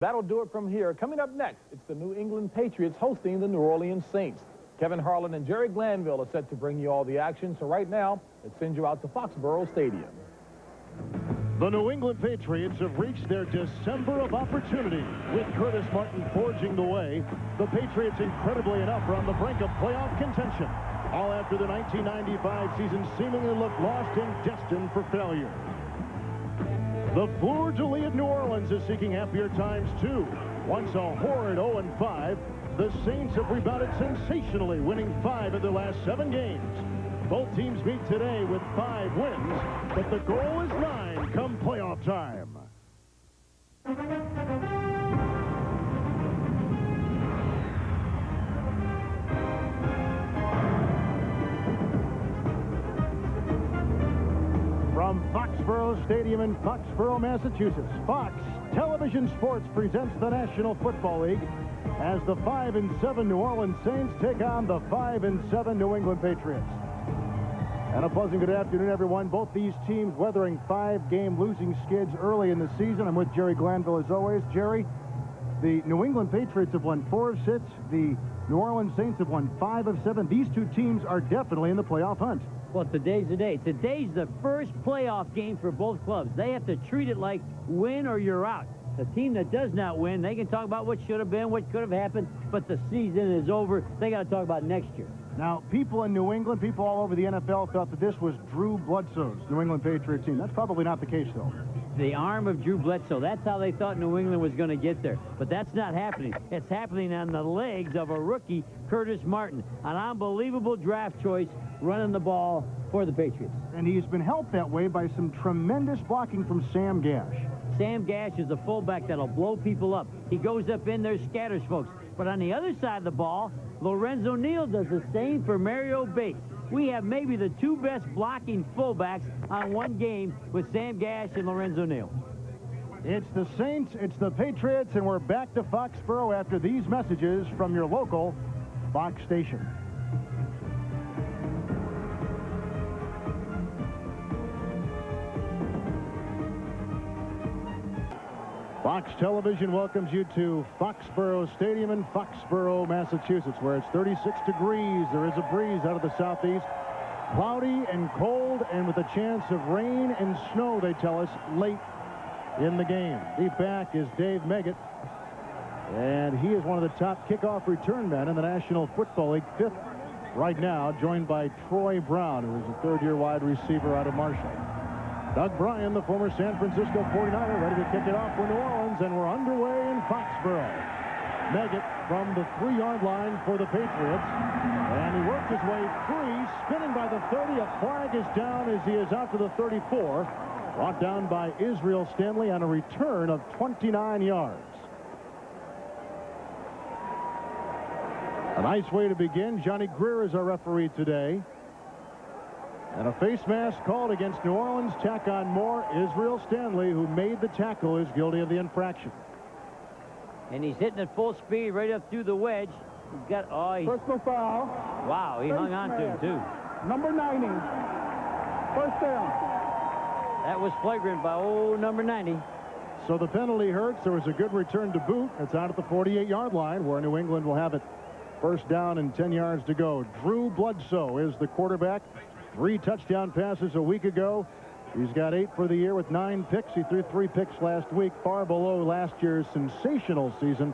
That'll do it from here. Coming up next, it's the New England Patriots hosting the New Orleans Saints. Kevin Harlan and Jerry Glanville are set to bring you all the action. So right now, let's send you out to Foxboro Stadium. The New England Patriots have reached their December of opportunity. With Curtis Martin forging the way, the Patriots, incredibly enough, are on the brink of playoff contention. All after the 1995 season seemingly looked lost and destined for failure. The fleur-de-lis of New Orleans is seeking happier times, too. Once a horrid 0-5, the Saints have rebounded sensationally, winning 5 of their last 7 games. Both teams meet today with 5 wins, but the goal is 9 come playoff time. From Foxboro Stadium in Foxboro, Massachusetts, Fox Television Sports presents the National Football League as the 5-7 New Orleans Saints take on the 5-7 New England Patriots. And a pleasant good afternoon, everyone. Both these teams weathering 5-game losing skids early in the season. I'm with Jerry Glanville as always. Jerry, the New England Patriots have won 4 of 6. The New Orleans Saints have won 5 of 7. These two teams are definitely in the playoff hunt. Well, today's the day. Today's the first playoff game for both clubs. They have to treat it like win or you're out. The team that does not win, they can talk about what should have been, what could have happened, but the season is over. They got to talk about next year. Now, people in New England, people all over the NFL thought that this was Drew Bledsoe's New England Patriot team. That's probably not the case, though. The arm of Drew Bledsoe. That's how they thought New England was going to get there. But that's not happening. It's happening on the legs of a rookie, Curtis Martin, an unbelievable draft choice running the ball for the Patriots. And he's been helped that way by some tremendous blocking from Sam Gash. Sam Gash is a fullback that'll blow people up. He goes up in there, scatters folks. But on the other side of the ball, Lorenzo Neal does the same for Mario Bates. We have maybe the 2 best blocking fullbacks on one game with Sam Gash and Lorenzo Neal. It's the Saints, it's the Patriots, and we're back to Foxboro after these messages from your local Fox station. Fox Television welcomes you to Foxboro Stadium in Foxboro, Massachusetts, where it's 36 degrees. There is a breeze out of the southeast. Cloudy and cold, and with a chance of rain and snow, they tell us, late in the game. Deep back is Dave Meggett, and he is one of the top kickoff return men in the National Football League, 5th right now, joined by Troy Brown, who is a 3rd-year wide receiver out of Marshall. Doug Bryan, the former San Francisco 49er, ready to kick it off for New Orleans, and we're underway in Foxboro. Meggett from the 3-yard line for the Patriots, and he worked his way free, spinning by the 30. A flag is down as he is out to the 34, brought down by Israel Stanley on a return of 29 yards. A nice way to begin. Johnny Greer is our referee today. And a face mask called against New Orleans. Tack on more. Israel Stanley, who made the tackle, is guilty of the infraction. And he's hitting at full speed right up through the wedge. He's got, Personal foul. Wow, he hung on to him, too. Number 90. First down. That was flagrant by number 90. So the penalty hurts. There was a good return to boot. It's out at the 48-yard line, where New England will have it first down and 10 yards to go. Drew Bledsoe is the quarterback. 3 touchdown passes a week ago. He's got 8 for the year with 9 picks. He threw 3 picks last week, far below last year's sensational season.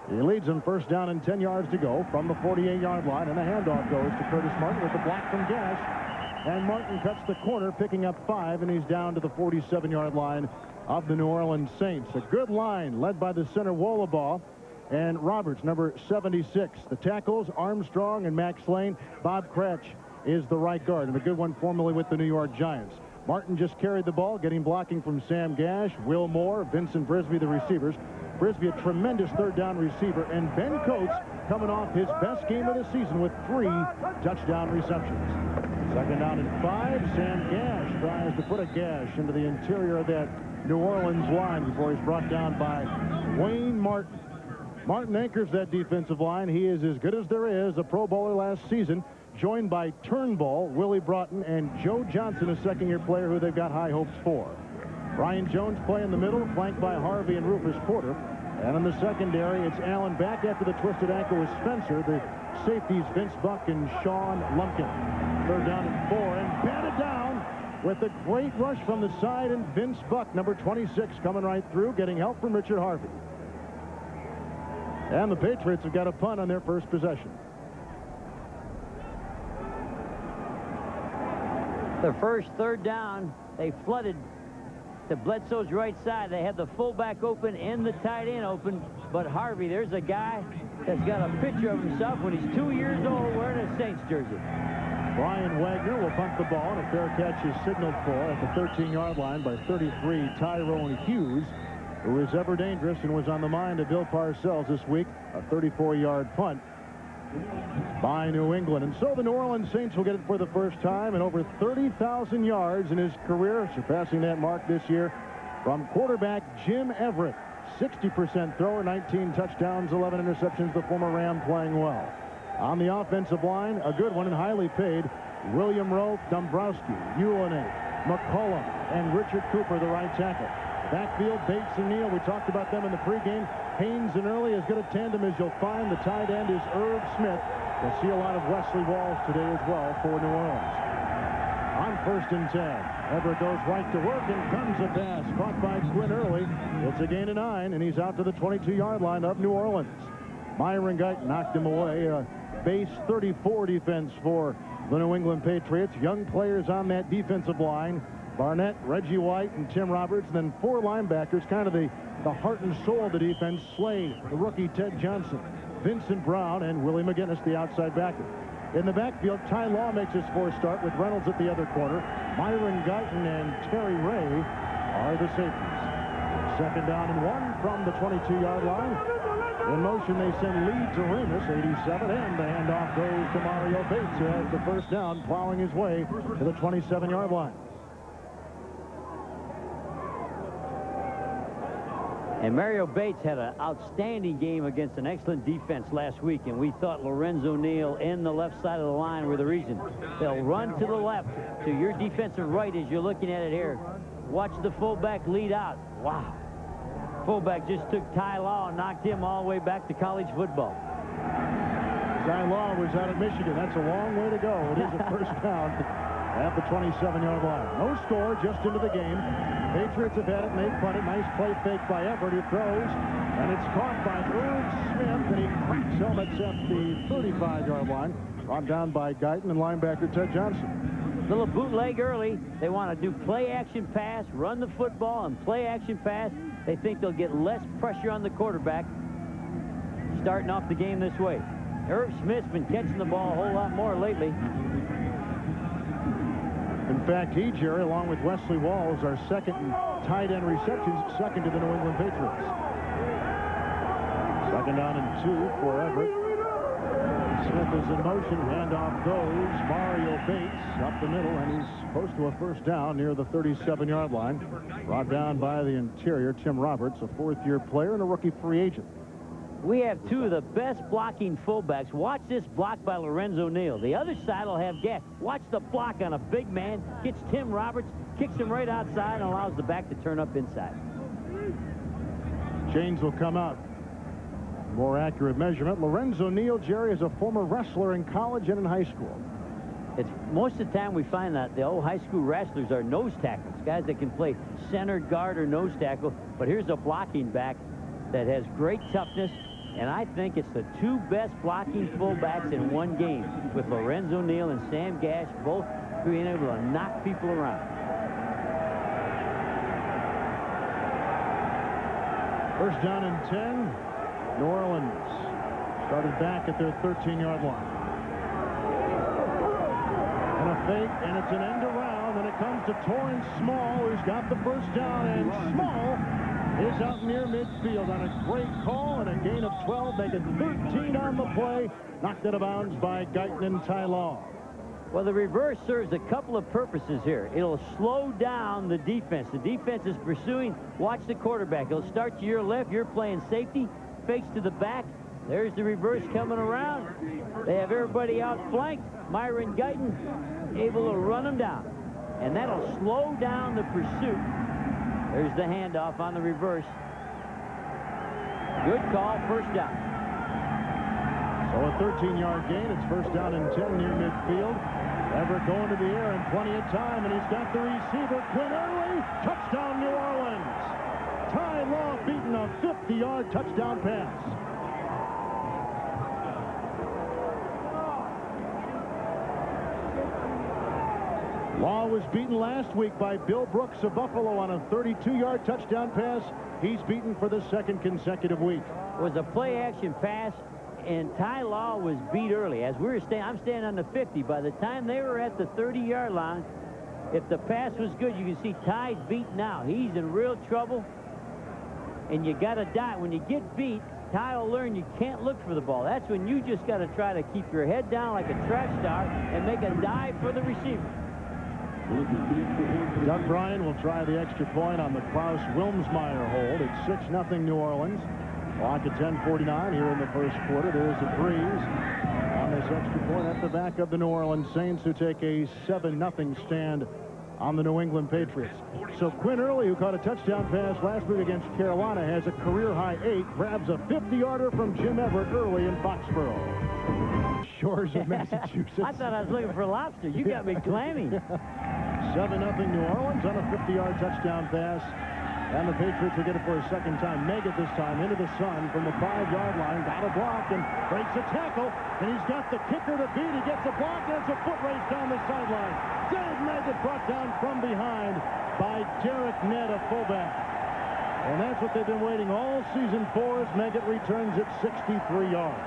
He leads them first down and 10 yards to go from the 48-yard line, and the handoff goes to Curtis Martin with the block from Gash. And Martin cuts the corner, picking up 5, and he's down to the 47-yard line of the New Orleans Saints. A good line led by the center Wollabaugh and Roberts, number 76. The tackles, Armstrong and Max Lane. Bob Cratch is the right guard, and a good one formerly with the New York Giants. Martin just carried the ball, getting blocking from Sam Gash, Will Moore, Vincent Brisby, the receivers. Brisby, a tremendous 3rd down receiver, and Ben Coates coming off his best game of the season with 3 touchdown receptions. 2nd down and 5. Sam Gash tries to put a gash into the interior of that New Orleans line before he's brought down by Wayne Martin. Martin anchors that defensive line. He is as good as there is, a Pro Bowler last season, joined by Turnbull, Willie Broughton, and Joe Johnson, a 2nd-year player who they've got high hopes for. Brian Jones play in the middle, flanked by Harvey and Rufus Porter. And in the secondary, it's Allen back after the twisted ankle with Spencer. The safeties, Vince Buck and Sean Lumpkin. 3rd down and 4, and batted down with a great rush from the side, and Vince Buck, number 26, coming right through, getting help from Richard Harvey. And the Patriots have got a punt on their first possession. The first 3rd down, they flooded to Bledsoe's right side. They had the fullback open and the tight end open, but Harvey, there's a guy that's got a picture of himself when he's 2 years old wearing a Saints jersey. Brian Wagner will punt the ball, and a fair catch is signaled for at the 13-yard line by 33 Tyrone Hughes, who is ever dangerous and was on the mind of Bill Parcells this week. A 34-yard punt by New England. And so the New Orleans Saints will get it for the first time, and over 30,000 yards in his career, surpassing that mark this year from quarterback Jim Everett. 60% thrower, 19 touchdowns, 11 interceptions. The former Ram playing well. On the offensive line, a good one and highly paid, William Rowe, Dombrowski, Ulanay, McCollum, and Richard Cooper, the right tackle. Backfield, Bates and Neal, we talked about them in the pregame. Haynes and Early, as good a tandem as you'll find. The tight end is Irv Smith. We'll see a lot of Wesley Walls today as well for New Orleans. On 1st and 10, Everett goes right to work, and comes a pass caught by Quinn Early. It's a gain of 9, and he's out to the 22-yard line of New Orleans. Myron Guyton knocked him away. Base 34 defense for the New England Patriots. Young players on that defensive line. Barnett, Reggie White, and Tim Roberts. And then 4 linebackers, kind of the heart and soul of the defense. Slade, the rookie Ted Johnson, Vincent Brown, and Willie McGinnis, the outside backer. In the backfield, Ty Law makes his 4th start with Reynolds at the other corner. Myron Guyton and Terry Ray are the safeties. 2nd down and 1 from the 22-yard line. In motion, they send Lee to Remus, 87, and the handoff goes to Mario Bates, who has the 1st down, plowing his way to the 27-yard line. And Mario Bates had an outstanding game against an excellent defense last week, and we thought Lorenzo Neal and the left side of the line were the reason. They'll run to the left, to your defensive right as you're looking at it here. Watch the fullback lead out. Wow. Fullback just took Ty Law and knocked him all the way back to college football. Ty Law was out of Michigan. That's a long way to go. It is a 1st down at the 27-yard line. No score, just into the game. Patriots have had it, and they've punted. Nice play fake by Everett. He throws, and it's caught by Irv Smith, and he cracks helmets at the 35-yard line. Brought down by Guyton and linebacker Ted Johnson. Little bootleg early. They want to do play-action pass, run the football, and play-action pass. They think they'll get less pressure on the quarterback starting off the game this way. Irv Smith's been catching the ball a whole lot more lately. In fact, he, Jerry, along with Wesley Walls, are 2nd in tight end receptions, 2nd to the New England Patriots. 2nd down and 2 for Everett. Smith is in motion. Handoff goes. Mario Bates up the middle, and he's close to a 1st down near the 37-yard line. Brought down by the interior, Tim Roberts, a 4th-year player and a rookie free agent. We have 2 of the best blocking fullbacks. Watch this block by Lorenzo Neal. The other side will have gas. Watch the block on a big man. Gets Tim Roberts, kicks him right outside, and allows the back to turn up inside. Chains will come out. More accurate measurement. Lorenzo Neal, Jerry, is a former wrestler in college and in high school. It's most of the time we find that the old high school wrestlers are nose tackles, guys that can play center, guard, or nose tackle. But here's a blocking back that has great toughness, and I think it's the 2 best blocking fullbacks in one game, with Lorenzo Neal and Sam Gash both being able to knock people around. 1st down and 10. New Orleans started back at their 13-yard line. And a fake, and it's an end around, and it comes to Torrance Small, who's got the 1st down, and Small is out near midfield on a great call, and a gain of 12, making 13 on the play. Knocked out of bounds by Guyton and Ty Law. Well, the reverse serves a couple of purposes here. It'll slow down the defense. The defense is pursuing. Watch the quarterback. It'll start to your left. You're playing safety. Fakes to the back. There's the reverse coming around. They have everybody outflanked. Myron Guyton able to run them down. And that'll slow down the pursuit. There's the handoff on the reverse. Good call, first down. So a 13-yard gain. It's first down and 10 near midfield. Everett going to the air and plenty of time, and he's got the receiver, Quinn Early. Touchdown, New Orleans. Ty Law beaten a 50-yard touchdown pass. Law was beaten last week by Bill Brooks of Buffalo on a 32-yard touchdown pass. He's beaten for the second consecutive week. It was a play-action pass, and Ty Law was beat early. As we were I'm standing on the 50. By the time they were at the 30-yard line, if the pass was good, you can see Ty's beaten out. He's in real trouble, and you got to die. When you get beat, Ty will learn you can't look for the ball. That's when you just got to try to keep your head down like a track star and make a dive for the receiver. Doug Bryan will try the extra point on the Klaus Wilmsmeyer hold. It's 6-0 New Orleans. Clock at 10:49 here in the first quarter. There's a breeze on this extra point at the back of the New Orleans Saints, who take a 7-0 stand on the New England Patriots. So Quinn Early, who caught a touchdown pass last week against Carolina, has a career-high 8, grabs a 50-yarder from Jim Everett early in Foxboro. Shores of Massachusetts. I thought I was looking for lobster. You got me clammy. 7-0 New Orleans on a 50-yard touchdown pass. And the Patriots will get it for a second time. Meggett this time into the sun from the 5-yard line. Got a block and breaks a tackle. And he's got the kicker to beat. He gets a block. There's a foot race down the sideline. Dave Meggett brought down from behind by Derek Nett, a fullback. And that's what they've been waiting all season for, as Meggett returns at 63 yards.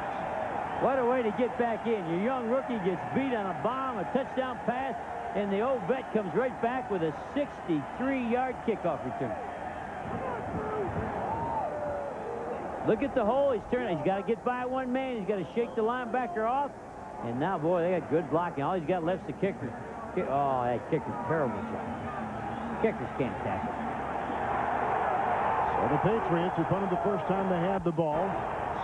What a way to get back in. Your young rookie gets beat on a bomb, a touchdown pass, and the old vet comes right back with a 63-yard kickoff return. Look at the hole. He's turning. He's got to get by one man. He's got to shake the linebacker off. And now, boy, they got good blocking. All he's got left's the kicker. Oh, that kicker's terrible job. Kickers can't tackle. So the Patriots, who punted the first time they had the ball,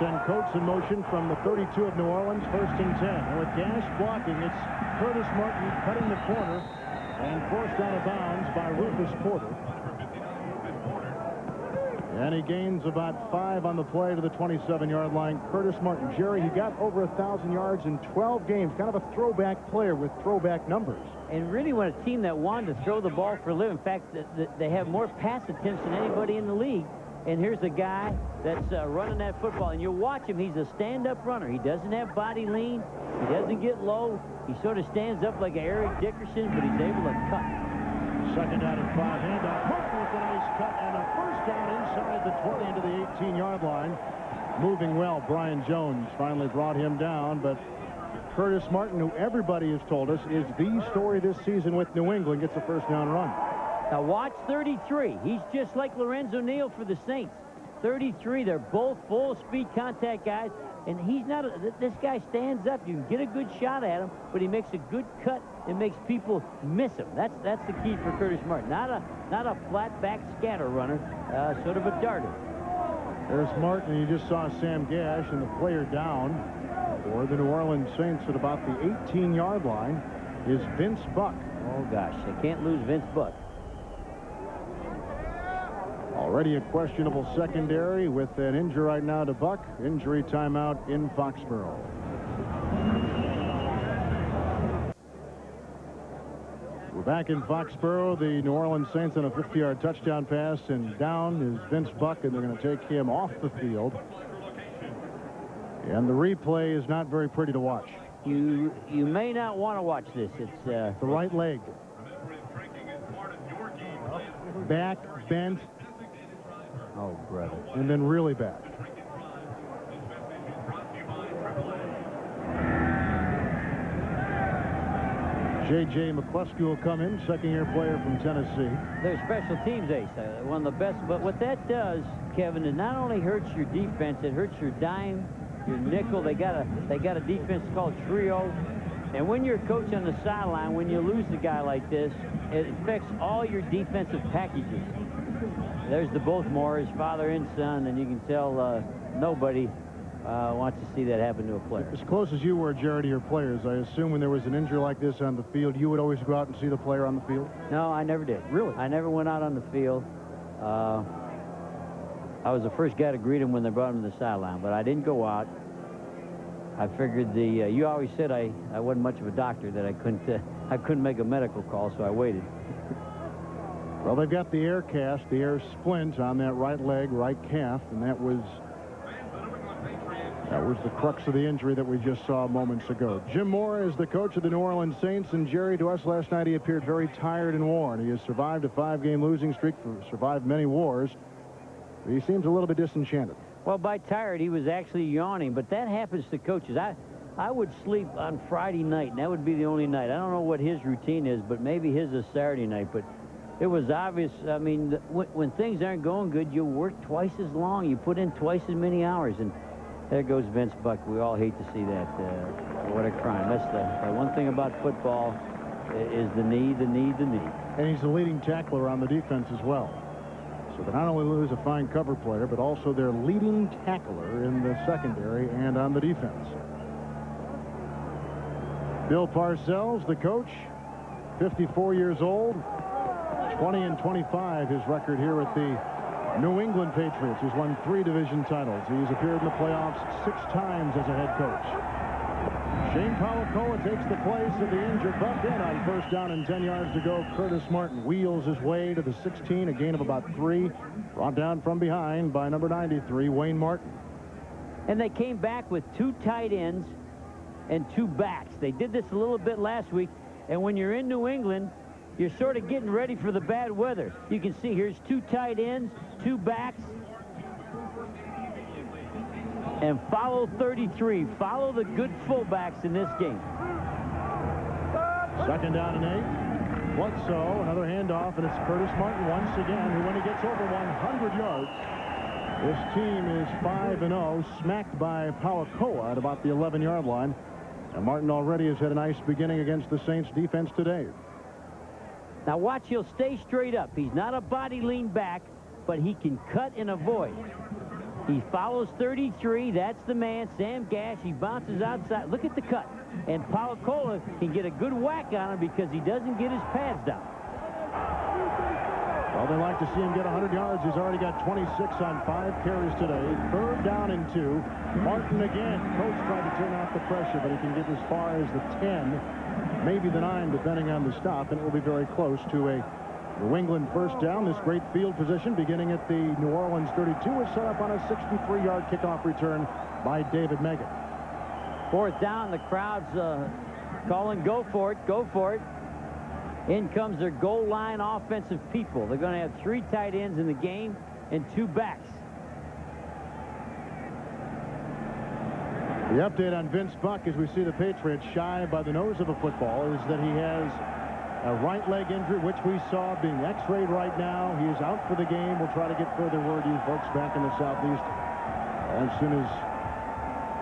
send Coates in motion from the 32 of New Orleans, 1st and 10. And with Gash blocking, it's Curtis Martin cutting the corner and forced out of bounds by Rufus Porter. And he gains about 5 on the play to the 27-yard line. Curtis Martin. Jerry, he got over 1,000 yards in 12 games. Kind of a throwback player with throwback numbers. And really, when a team that wanted to throw the ball for a living, in fact, they have more pass attempts than anybody in the league. And here's a guy that's running that football. And you watch him, he's a stand-up runner. He doesn't have body lean. He doesn't get low. He sort of stands up like Eric Dickerson, but he's able to cut. Second down and 5. Handoff. Martin with a nice cut and a first down inside the 20 into the 18-yard line. Moving well. Brian Jones finally brought him down, but Curtis Martin, who everybody has told us is the story this season with New England, gets a first down run. Now watch 33. He's just like Lorenzo Neal for the Saints. 33, they're both full-speed contact guys, and he's not this guy stands up. You can get a good shot at him, but he makes a good cut and makes people miss him. That's the key for Curtis Martin. Not a flat-back scatter runner, sort of a darter. There's Martin. You just saw Sam Gash, and the player down for the New Orleans Saints at about the 18-yard line is Vince Buck. Oh, gosh, they can't lose Vince Buck. Already a questionable secondary with an injury right now to Buck. Injury timeout in Foxboro. We're back in Foxboro. The New Orleans Saints on a 50-yard touchdown pass, and down is Vince Buck, and they're going to take him off the field. And the replay is not very pretty to watch. You may not want to watch this. It's the right leg. Back, bent. Oh, brother. And then really back. J.J. McCluskey will come in, second-year player from Tennessee. They're special teams ace, one of the best. But what that does, Kevin, it not only hurts your defense, it hurts your dime, your nickel. They got a defense called trio. And when you're a coach on the sideline, when you lose a guy like this, it affects all your defensive packages. There's the both Moores, father and son, and you can tell nobody wants to see that happen to a player. As close as you were, Jerry, to your players, I assume when there was an injury like this on the field, you would always go out and see the player on the field? No, I never did. Really? I never went out on the field. I was the first guy to greet him when they brought him to the sideline, but I didn't go out. I figured you always said I wasn't much of a doctor, that I couldn't make a medical call, so I waited. Well, they've got the air cast, the air splint on that right leg, right calf, and that was the crux of the injury that we just saw moments ago. Jim Moore is the coach of the New Orleans Saints, and Jerry, to us last night, he appeared very tired and worn. He has survived a 5-game losing streak, survived many wars. But he seems a little bit disenchanted. Well, by tired, he was actually yawning, but that happens to coaches. I would sleep on Friday night, and that would be the only night. I don't know what his routine is, but maybe his is Saturday night. But it was obvious. I mean, when things aren't going good, you work twice as long. You put in twice as many hours. And there goes Vince Buck. We all hate to see that. What a crime. That's the one thing about football is the knee, the knee, the knee. And he's the leading tackler on the defense as well. So they not only lose a fine cover player, but also their leading tackler in the secondary and on the defense. Bill Parcells, the coach, 54 years old, 20-25 his record here at the New England Patriots. He's won 3 division titles. He's appeared in the playoffs 6 times as a head coach. Shane Pawakoa takes the place of the injured butt in on first down and 10 yards to go. Curtis Martin wheels his way to the 16, a gain of about 3, brought down from behind by number 93, Wayne Martin. And they came back with 2 tight ends and 2 backs. They did this a little bit last week, and when you're in New England, you're sort of getting ready for the bad weather. You can see here's 2 tight ends, 2 backs, and follow 33. Follow the good fullbacks in this game. Second down and 8. Bledsoe, another handoff, and it's Curtis Martin once again, who, when he gets over 100 yards, this team is 5-0, smacked by Pawakoa at about the 11-yard line. And Martin already has had a nice beginning against the Saints defense today. Now watch, he'll stay straight up. He's not a body lean back, but he can cut and avoid. He follows 33. That's the man, Sam Gash. He bounces outside. Look at the cut. And Pawakoa can get a good whack on him because he doesn't get his pads down. Well, they like to see him get 100 yards. He's already got 26 on 5 carries today. Third down and 2. Martin again. Coach tried to turn off the pressure, but he can get as far as the 10, maybe the 9, depending on the stop, and it will be very close to a New England first down. This great field position beginning at the New Orleans 32 is set up on a 63-yard kickoff return by David Megan. Fourth down, the crowd's calling, go for it, go for it. In comes their goal line offensive people. They're going to have 3 tight ends in the game and 2 backs. The update on Vince Buck as we see the Patriots shy by the nose of a football is that he has a right leg injury, which we saw being x-rayed right now. He is out for the game. We'll try to get further word, you folks back in the Southeast, as soon as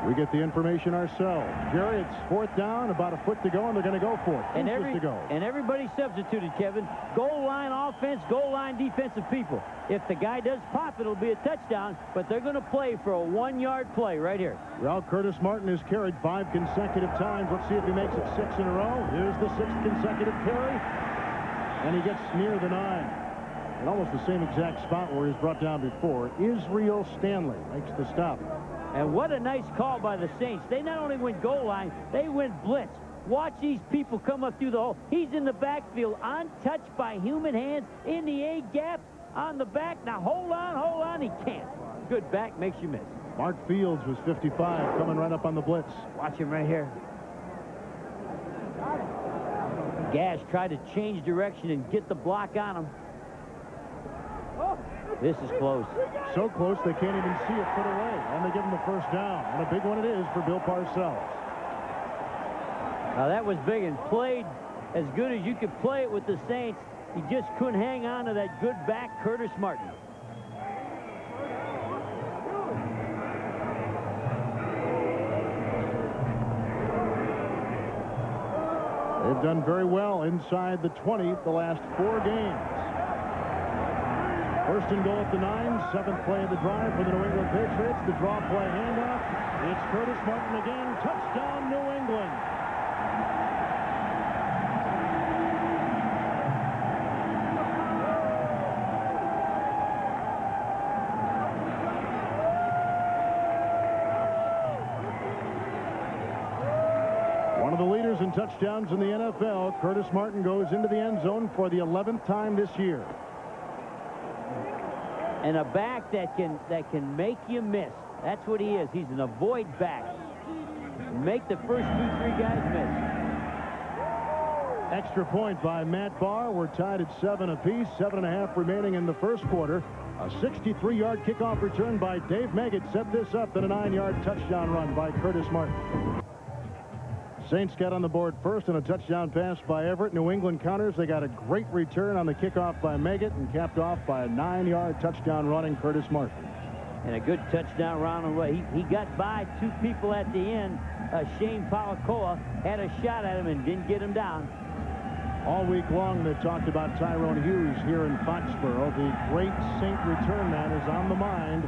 we get the information ourselves. Jerry, it's fourth down, about a foot to go, and they're going to go for it. And everybody substituted, Kevin. Goal line offense, goal line defensive people. If the guy does pop, it'll be a touchdown, but they're going to play for a 1-yard play right here. Well, Curtis Martin has carried 5 consecutive times. Let's see if he makes it 6 in a row. Here's the 6th consecutive carry, and he gets near the 9. In almost the same exact spot where he's brought down before. Israel Stanley makes the stop. And what a nice call by the Saints. They not only went goal line, they went blitz. Watch these people come up through the hole. He's in the backfield, untouched by human hands, in the A-gap, on the back. Now hold on, he can't. Good back, makes you miss. Mark Fields was 55, coming right up on the blitz. Watch him right here. Gash tried to change direction and get the block on him. This is close. So close they can't even see it put away. And they give him the first down. And a big one it is for Bill Parcells. Now that was big and played as good as you could play it with the Saints. He just couldn't hang on to that good back, Curtis Martin. They've done very well inside the 20 the last 4 games. First and goal at the 9, 7th play of the drive for the New England Patriots. The draw play handoff. It's Curtis Martin again. Touchdown, New England. of the leaders in touchdowns in the NFL, Curtis Martin, goes into the end zone for the 11th time this year. And a back that can make you miss. That's what he is. He's an avoid back. Make the first 2-3 guys miss. Extra point by Matt Barr. We're tied at 7 apiece. 7.5 remaining in the first quarter. A 63-yard kickoff return by Dave Meggett set this up, then a 9-yard touchdown run by Curtis Martin. Saints got on the board first and a touchdown pass by Everett. New England counters. They got a great return on the kickoff by Meggett and capped off by a 9-yard touchdown running Curtis Martin. And a good touchdown run away. He got by 2 people at the end. Shane Palacoa had a shot at him and didn't get him down. All week long, they talked about Tyrone Hughes here in Foxboro. The great Saint return man is on the mind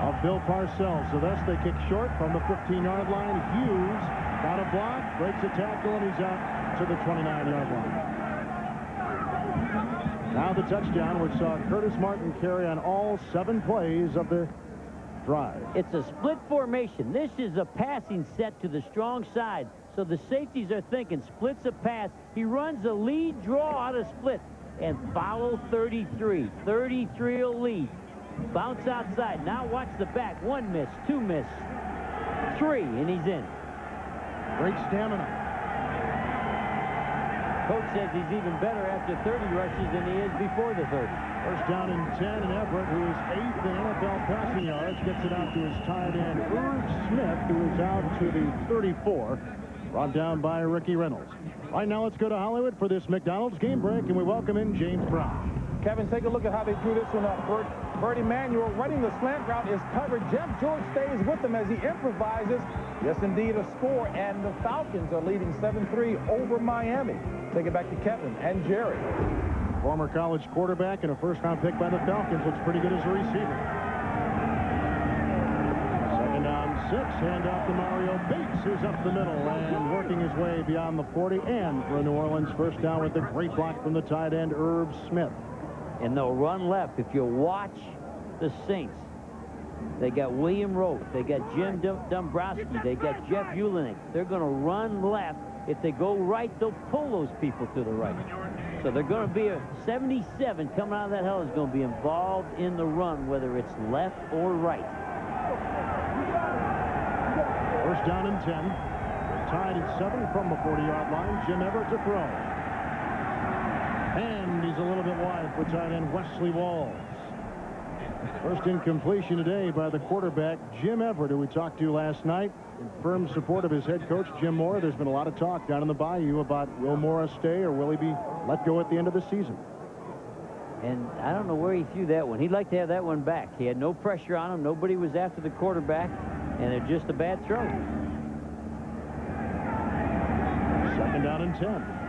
of Bill Parcells. So thus they kick short from the 15-yard line. Hughes got a block, breaks a tackle, and he's out to the 29-yard line. Now the touchdown, which saw Curtis Martin carry on all 7 plays of the drive. It's a split formation. This is a passing set to the strong side. So the safeties are thinking splits a pass. He runs a lead draw out of split and follow 33. 33 will lead. Bounce outside. Now watch the back. 1 miss, 2 miss, 3, and he's in. Great stamina. Coach says he's even better after 30 rushes than he is before the 30. First down and 10, and Everett, who is 8th in NFL passing yards, gets it out to his tight end, Irv Smith, who is out to the 34. Brought down by Ricky Reynolds. All right, now let's go to Hollywood for this McDonald's game break, and we welcome in James Brown. Kevin, take a look at how they drew this one up. Bert Emanuel running the slant route is covered. Jeff George stays with him as he improvises. Yes, indeed, a score, and the Falcons are leading 7-3 over Miami. Take it back to Kevin and Jerry. Former college quarterback and a first-round pick by the Falcons. Looks pretty good as a receiver. Second down, 6. Hand off to Mario Bates, who's up the middle and working his way beyond the 40. And for New Orleans, first down with a great block from the tight end, Irv Smith. And they'll run left. If you watch the Saints, they got William Rote, they got Jim Dombrowski, they got Jeff Ulenik. They're going to run left. If they go right, they'll pull those people to the right. So they're going to be a 77 coming out of that hell is going to be involved in the run, whether it's left or right. First down and 10. Tied at 7 from the 40-yard line. Jim Everett to throw. And he's a little bit wide for tight end Wesley Walls. First incompletion today by the quarterback, Jim Everett, who we talked to last night. In firm support of his head coach, Jim Moore. There's been a lot of talk down in the Bayou about will Moore stay or will he be let go at the end of the season. And I don't know where he threw that one. He'd like to have that one back. He had no pressure on him. Nobody was after the quarterback, and it's just a bad throw. Second down and 10.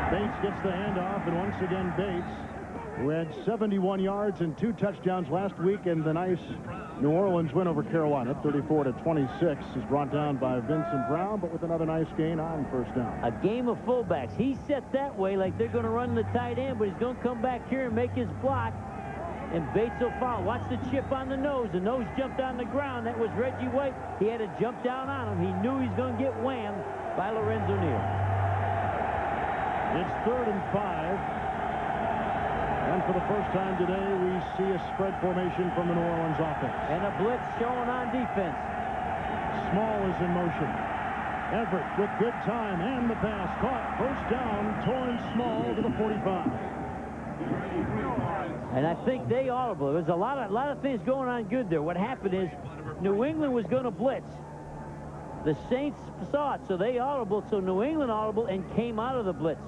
Bates gets the handoff, and once again Bates, who had 71 yards and 2 touchdowns last week in the nice New Orleans win over Carolina, 34-26, is brought down by Vincent Brown, but with another nice gain on first down. A game of fullbacks. He's set that way like they're going to run the tight end, but he's going to come back here and make his block, and Bates will follow. Watch the chip on the nose. The nose jumped on the ground. That was Reggie White. He had to jump down on him. He knew he was going to get whammed by Lorenzo Neal. It's 3rd and 5. And for the first time today, we see a spread formation from the New Orleans offense. And a blitz showing on defense. Small is in motion. Everett with good time and the pass caught. First down, Torrance Small to the 45. And I think they audible. There's a lot of things going on good there. What happened is New England was going to blitz. The Saints saw it, so they audible. So New England audible and came out of the blitz.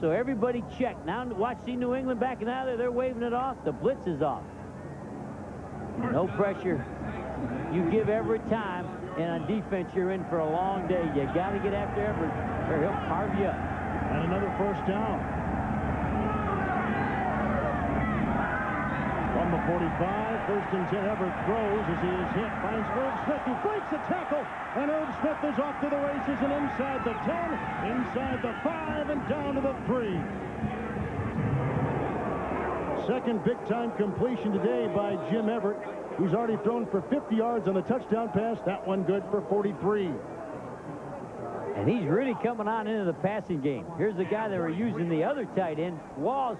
So everybody checked. Now watch, see New England backing out of there. They're waving it off. The blitz is off. No pressure. You give Everett time, and on defense, you're in for a long day. You got to get after Everett, or he'll carve you up. And another first down. From the 45, 1st and 10, Everett throws as he is hit. Finds Irv Smith, who breaks a tackle. And Irv Smith is off to the races and inside the 10, inside the 5, and down to the 3. Second big-time completion today by Jim Everett. He's already thrown for 50 yards on the touchdown pass. That one good for 43. And he's really coming on into the passing game. Here's the guy that were using the other tight end, Walls.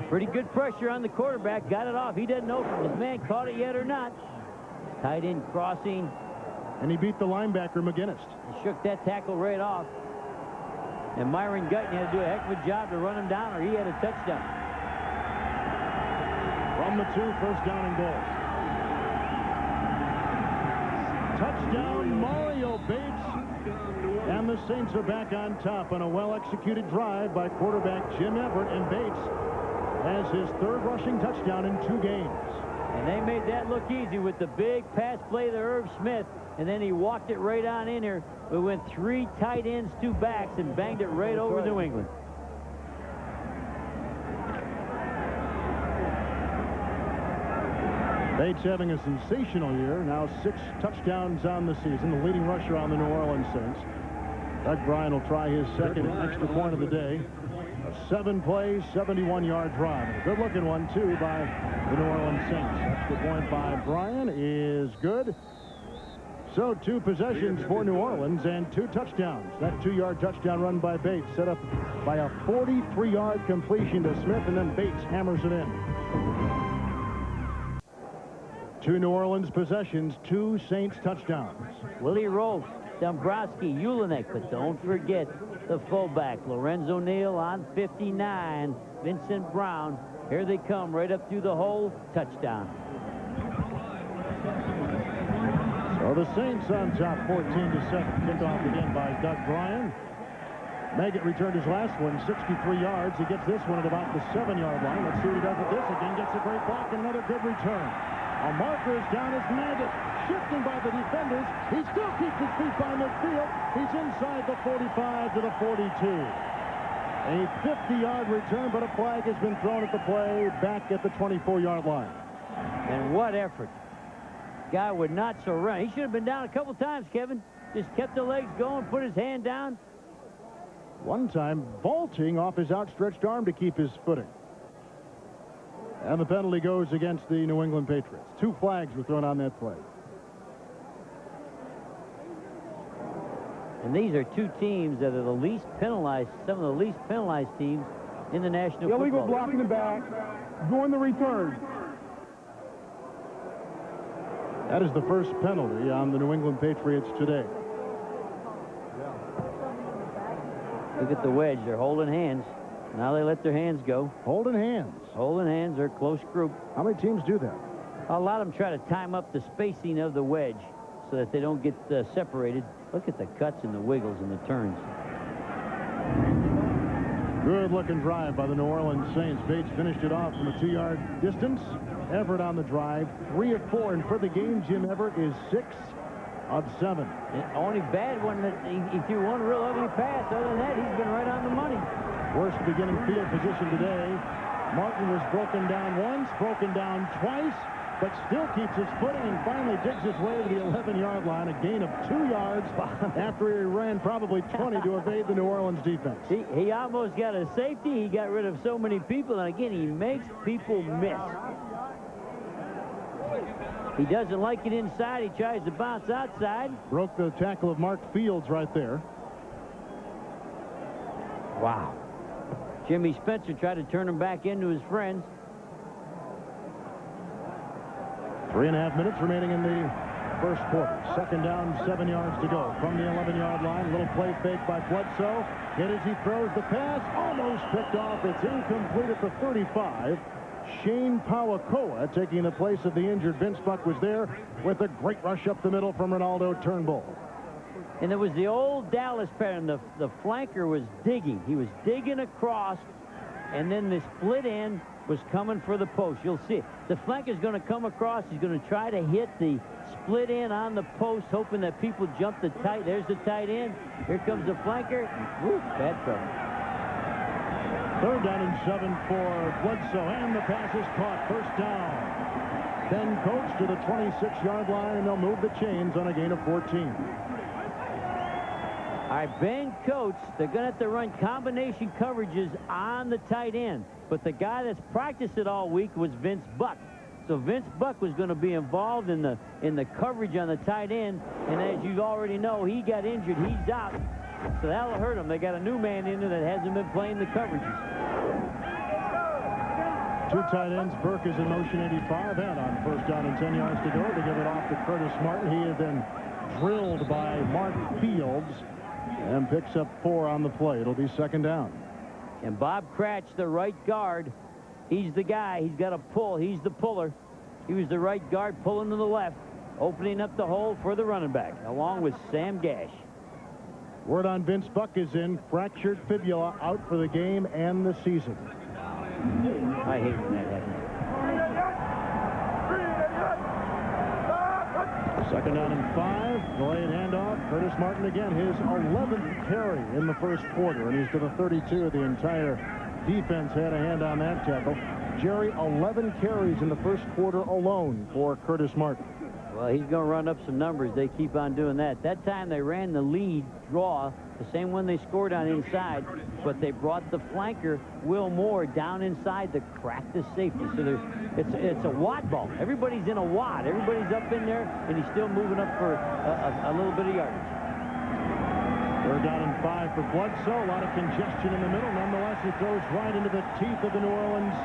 Pretty good pressure on the quarterback. Got it off. He doesn't know if his man caught it yet or not. Tight end crossing. And he beat the linebacker, McGinnis. He shook that tackle right off. And Myron Gutton had to do a heck of a job to run him down, or he had a touchdown. From the 2, first down and goal. Touchdown, Mario Bates. And the Saints are back on top on a well-executed drive by quarterback Jim Everett. And Bates has his 3rd rushing touchdown in 2 games. And they made that look easy with the big pass play to Irv Smith. And then he walked it right on in here. We went 3 tight ends, 2 backs, and banged it right over New England. Bates having a sensational year. Now 6 touchdowns on the season. The leading rusher on the New Orleans Saints. Doug Bryan will try his second extra point of the day. A 7-play, 71-yard drive. And a good-looking one, too, by the New Orleans Saints. Extra point by Bryan is good. So 2 possessions for New Orleans and 2 touchdowns. That 2-yard touchdown run by Bates set up by a 43-yard completion to Smith, and then Bates hammers it in. 2 New Orleans possessions, 2 Saints touchdowns. Willie Roaf, Dombrowski, Ulinek, but don't forget the fullback, Lorenzo Neal on 59, Vincent Brown. Here they come right up through the hole, touchdown. So the Saints on top 14-7. Kickoff again by Doug Bryan. Maggott returned his last one, 63 yards. He gets this one at about the 7-yard line. Let's see what he does with this again. Gets a great block and another good return. A marker is down as Maggott. Shifting by the defenders. He still keeps his feet by midfield. He's inside the 45 to the 42. A 50-yard return, but a flag has been thrown at the play back at the 24-yard line. And what effort. Guy would not surrender. He should have been down a couple times, Kevin. Just kept the legs going, put his hand down. One time vaulting off his outstretched arm to keep his footing. And the penalty goes against the New England Patriots. 2 flags were thrown on that play. And these are 2 teams that are the least penalized, some of the least penalized teams in the National Football League. Illegal block in the back, during the return. That is the first penalty on the New England Patriots today. Look at the wedge. They're holding hands. Now they let their hands go. Holding hands. Holding hands. They're a close group. How many teams do that? A lot of them try to time up the spacing of the wedge so that they don't get separated. Look at the cuts and the wiggles and the turns. Good-looking drive by the New Orleans Saints. Bates finished it off from a 2-yard distance. Everett on the drive, 3 of 4, and for the game, Jim Everett is 6 of 7. The only bad one that he threw one real ugly pass. Other than that, he's been right on the money. Worst beginning field position today. Martin was broken down once, broken down twice, but still keeps his footing and finally digs his way to the 11-yard line. A gain of 2 yards after he ran probably 20 to evade the New Orleans defense. He almost got a safety. He got rid of so many people, and again, he makes people miss. He doesn't like it inside. He tries to bounce outside. Broke the tackle of Mark Fields right there. Wow. Jimmy Spencer tried to turn him back into his friends. 3.5 minutes remaining in the first quarter. Second down, 7 yards to go from the 11-yard line. Little play fake by Bledsoe. Hit as he throws the pass. Almost picked off. It's incomplete at the 35. Shane Pawakoa taking the place of the injured Vince Buck was there with a great rush up the middle from Ronaldo Turnbull. And it was the old Dallas pattern. The flanker was digging. He was digging across, and then the split end was coming for the post. You'll see it. The flanker's going to come across. He's going to try to hit the split end on the post, hoping that people jump the tight. There's the tight end. Here comes the flanker. Woo, bad trouble. 3rd down and 7 for Bledsoe, and the pass is caught. First down. Ben Coates to the 26-yard line, and they'll move the chains on a gain of 14. All right, Ben Coates, they're going to have to run combination coverages on the tight end. But the guy that's practiced it all week was Vince Buck. So Vince Buck was going to be involved in the coverage on the tight end. And as you already know, he got injured. He's out. So that'll hurt him. They got a new man in there that hasn't been playing the coverages. Two tight ends. Burke is in motion 85 and on first down and 10 yards to go. They give it off to Curtis Martin. He has been drilled by Mark Fields and picks up 4 on the play. It'll be second down. And Bob Cratch, the right guard, he's the guy. He's got a pull. He's the puller. He was the right guard pulling to the left, opening up the hole for the running back, along with Sam Gash. Word on Vince Buck is in. Fractured fibula, out for the game and the season. I hate when that happens. Second down and 5. Delayed handoff. Curtis Martin again, his 11th carry in the first quarter, and he's to the 32. The entire defense had a hand on that tackle. Jerry, 11 carries in the first quarter alone for Curtis Martin. Well, he's going to run up some numbers. They keep on doing that. That time they ran the lead draw, the same one they scored on inside, but they brought the flanker, Will Moore, down inside to crack the safety. So it's a wad ball. Everybody's in a wad. Everybody's up in there, and he's still moving up for a little bit of yardage. Third down and 5 for Bledsoe. A lot of congestion in the middle. Nonetheless, he throws right into the teeth of the New Orleans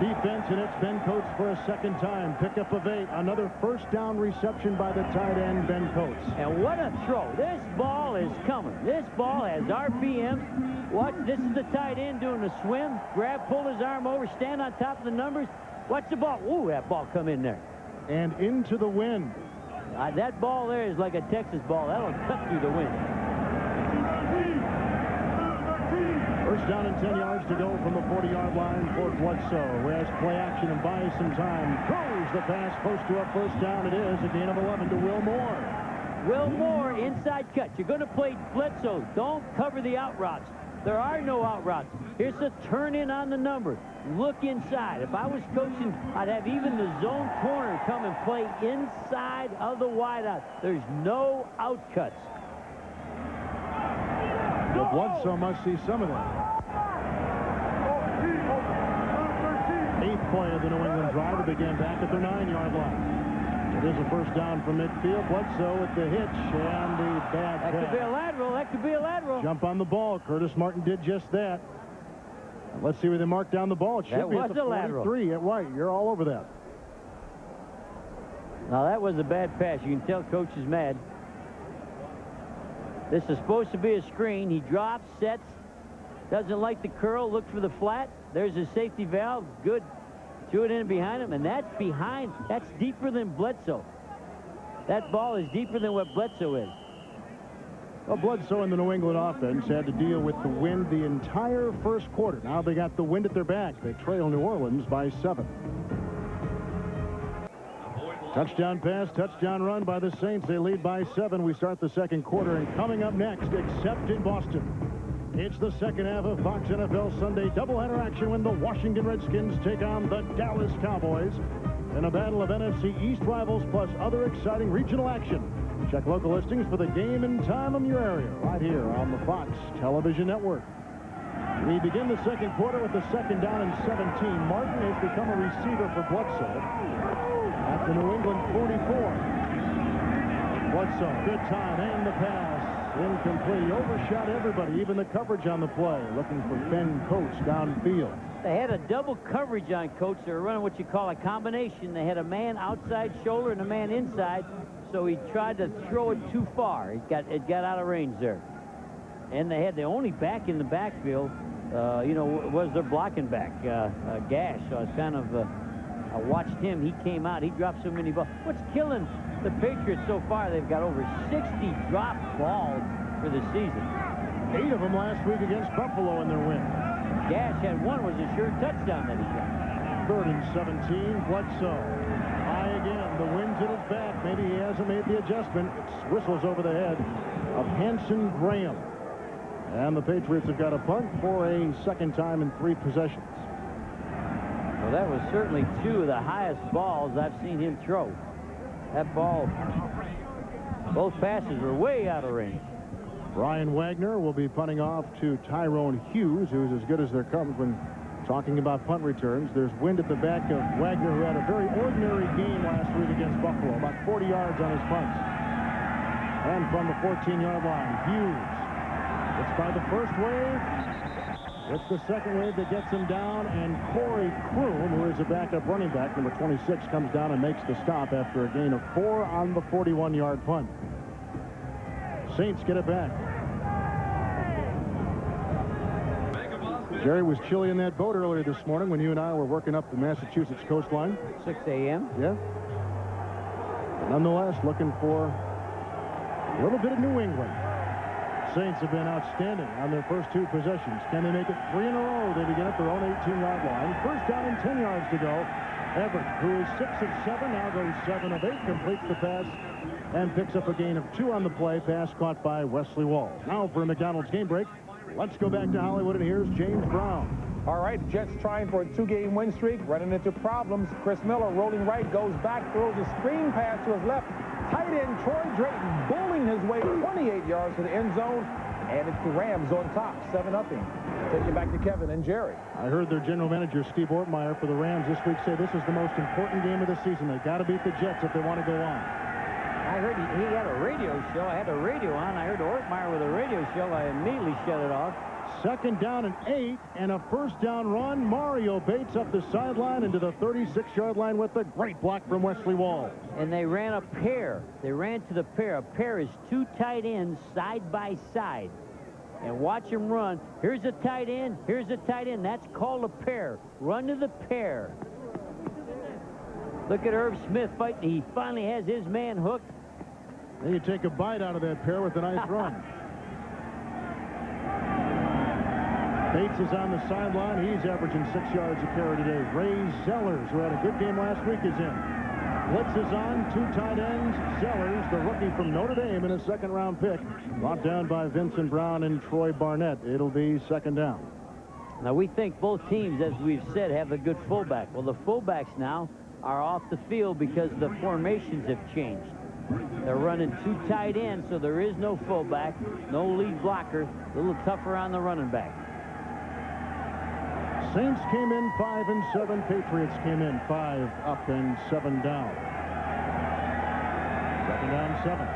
defense, and it's Ben Coates for a second time. Pickup of 8. Another first down reception by the tight end, Ben Coates. And what a throw. This ball is coming. This ball has RPM. Watch, this is the tight end doing the swim. Grab, pull his arm over, stand on top of the numbers. Watch the ball. Ooh, that ball come in there. And into the wind. That ball there is like a Texas ball. That'll cut through the wind. First down and 10 yards to go from the 40-yard line for Bledsoe, who has play action and buys some time. Throws the pass, post to a first down. It is a gain of 11 to Will Moore. Will Moore, inside cut. You're going to play Bledsoe. Don't cover the out routes. There are no out routes. Here's a turn in on the number. Look inside. If I was coaching, I'd have even the zone corner come and play inside of the wideout. There's no out cuts. Well, Bledsoe must see some of that. 8th play of the New England drive. It began back at their 9-yard line. It is a first down from midfield. Bledsoe with the hitch and the bad pass. That could be a lateral. That could be a lateral. Jump on the ball. Curtis Martin did just that. And let's see where they mark down the ball. It should be at the 43 at White. You're all over that. Now, that was a bad pass. You can tell Coach is mad. This is supposed to be a screen. He drops, sets, doesn't like the curl, look for the flat. There's his safety valve. Good. Threw it in behind him, and that's behind. That's deeper than Bledsoe. That ball is deeper than what Bledsoe is. Well, Bledsoe and the New England offense had to deal with the wind the entire first quarter. Now they got the wind at their back. They trail New Orleans by 7. Touchdown pass, touchdown run by the Saints. They lead by 7. We start the second quarter, and coming up next, except in Boston, it's the second half of Fox NFL Sunday doubleheader action when the Washington Redskins take on the Dallas Cowboys in a battle of NFC East rivals plus other exciting regional action. Check local listings for the game and time in your area right here on the Fox Television Network. We begin the second quarter with the second down and 17. Martin has become a receiver for Bledsoe at the New England 44. Bledsoe, good time, and the pass. Incomplete. He overshot everybody, even the coverage on the play. Looking for Ben Coates downfield. They had a double coverage on Coates. They were running what you call a combination. They had a man outside shoulder and a man inside, so he tried to throw it too far. It got out of range there. And they had the only back in the backfield, was their blocking back, Gash. So it's kind of, I watched him. He came out. He dropped so many balls. What's killing the Patriots so far? They've got over 60 dropped balls for the season. 8 of them last week against Buffalo in their win. Gash had one, was a sure touchdown that he got. 3rd and 17. Bledsoe. High again. The wind's at his back. Maybe he hasn't made the adjustment. It whistles over the head of Hanson Graham. And the Patriots have got a punt for a second time in 3 possessions. Well, that was certainly 2 of the highest balls I've seen him throw. That ball, both passes were way out of range. Brian Wagner will be punting off to Tyrone Hughes, who's as good as there comes when talking about punt returns. There's wind at the back of Wagner, who had a very ordinary game last week against Buffalo, about 40 yards on his punts. And from the 14-yard line, Hughes. It's by the first wave. It's the second wave that gets him down, and Corey Kroom, who is a backup running back, number 26, comes down and makes the stop after a gain of 4 on the 41-yard punt. Saints get it back. Jerry, was chilly in that boat earlier this morning when you and I were working up the Massachusetts coastline. 6 a.m. Yeah. Nonetheless, looking for a little bit of New England. Saints have been outstanding on their first 2 possessions. Can they make it 3 in a row? They begin at their own 18-yard line. First down and 10 yards to go. Everett, who is 6 of 7, now goes 7 of 8, completes the pass and picks up a gain of 2 on the play. Pass caught by Wesley Wall. Now for a McDonald's game break. Let's go back to Hollywood, and here's James Brown. All right, Jets trying for a 2-game win streak, running into problems. Chris Miller rolling right, goes back, throws a screen pass to his left. Tight end Troy Drayton bowling his way 28 yards to the end zone, and it's the Rams on top, 7-0. Take it back to Kevin and Jerry. I heard their general manager, Steve Ortmeyer, for the Rams this week say this is the most important game of the season. They've got to beat the Jets if they want to go on. I heard he had a radio show. I had the radio on. I heard Ortmeyer with a radio show. I immediately shut it off. Second down and 8, and a first down run. Mario Bates up the sideline into the 36-yard line with a great block from Wesley Wall. And they ran a pair. They ran to the pair. A pair is 2 tight ends side by side. And watch him run. Here's a tight end. Here's a tight end. That's called a pair. Run to the pair. Look at Irv Smith fighting. He finally has his man hooked. Then you take a bite out of that pair with a nice run. Bates is on the sideline. He's averaging 6 yards a carry today. Ray Zellers, who had a good game last week, is in. Blitz is on. 2 tight ends. Zellers, the rookie from Notre Dame, in a second-round pick. Brought down by Vincent Brown and Troy Barnett. It'll be second down. Now, we think both teams, as we've said, have a good fullback. Well, the fullbacks now are off the field because the formations have changed. They're running 2 tight ends, so there is no fullback, no lead blocker. A little tougher on the running back. Saints came in 5 and 7. Patriots came in 5 up and 7 down. Second down, 7.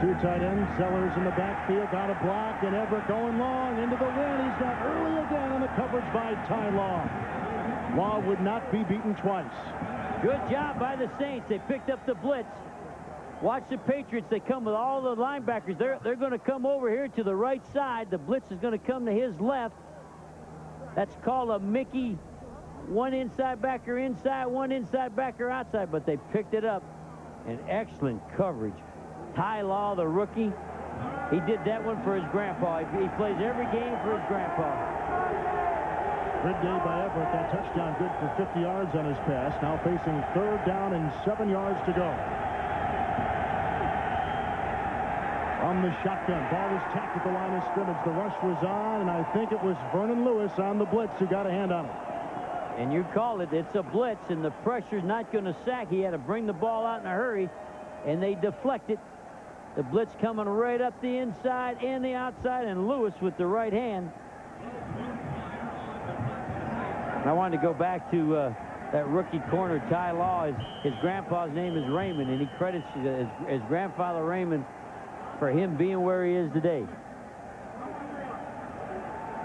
2 tight ends. Zellers in the backfield, got a block, and Everett going long into the wind. He's got early again on the coverage by Ty Law. Law would not be beaten twice. Good job by the Saints. They picked up the blitz. Watch the Patriots. They come with all the linebackers. They're going to come over here to the right side. The blitz is going to come to his left. That's called a Mickey. 1 inside backer inside, 1 inside backer outside, but they picked it up. And excellent coverage. Ty Law, the rookie, he did that one for his grandpa. He plays every game for his grandpa. Good day by Everett. That touchdown good for 50 yards on his pass. Now facing 3rd down and 7 yards to go. On the shotgun, ball was tapped at the line of scrimmage. The rush was on, and I think it was Vernon Lewis on the blitz who got a hand on it. And you call it. It's a blitz, and the pressure's not going to sack. He had to bring the ball out in a hurry, and they deflect it. The blitz coming right up the inside and the outside, and Lewis with the right hand. I wanted to go back to that rookie corner, Ty Law. His grandpa's name is Raymond, and he credits his grandfather Raymond for him being where he is today.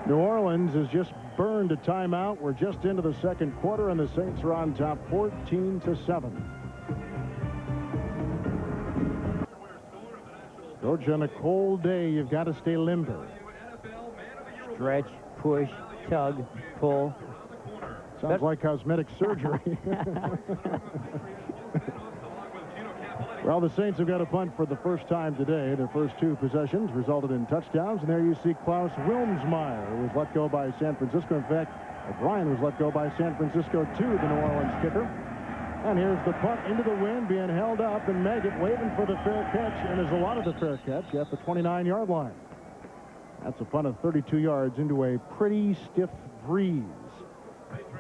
New Orleans has just burned a timeout. We're just into the second quarter, and the Saints are on top 14-7. Coach, on a cold day, you've got to stay limber. Stretch, push, tug, pull. Sounds like cosmetic surgery. Well, the Saints have got a punt for the first time today. Their first 2 possessions resulted in touchdowns. And there you see Klaus Wilmsmeyer, who was let go by San Francisco. In fact, O'Brien was let go by San Francisco, too, the New Orleans kicker. And here's the punt into the wind, being held up, and Maggott waving for the fair catch. And there's a lot of the fair catch at the 29-yard line. That's a punt of 32 yards into a pretty stiff breeze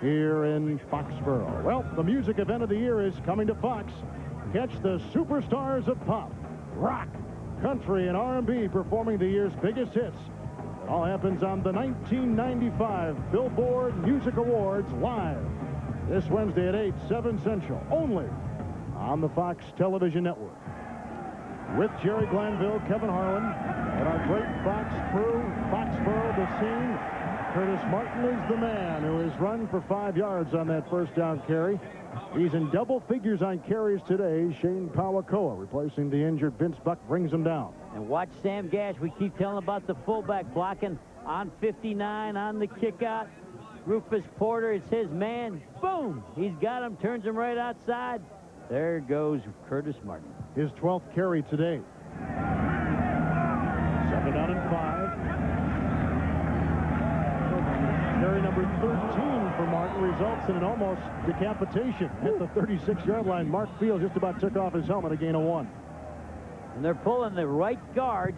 here in Foxboro. Well, the music event of the year is coming to Fox. Catch the superstars of pop rock, country, and R&B performing the year's biggest hits. It all happens on the 1995 Billboard Music Awards live this Wednesday at 8, 7 Central, only on the Fox Television Network. With Jerry Glanville, Kevin Harlan, and our great Fox crew, Foxboro, the scene. Curtis Martin is the man who has run for 5 yards on that first down carry. He's in double figures on carries today. Shane Pawakoa replacing the injured Vince Buck brings him down. And watch Sam Gash. We keep telling about the fullback blocking on 59 on the kickout. Rufus Porter, it's his man. Boom! He's got him, turns him right outside. There goes Curtis Martin. His 12th carry today. 2nd down and 5. Carry number 13 for Martin results in an almost decapitation at the 36-yard line. Mark Field just about took off his helmet, a gain of 1. And they're pulling the right guard,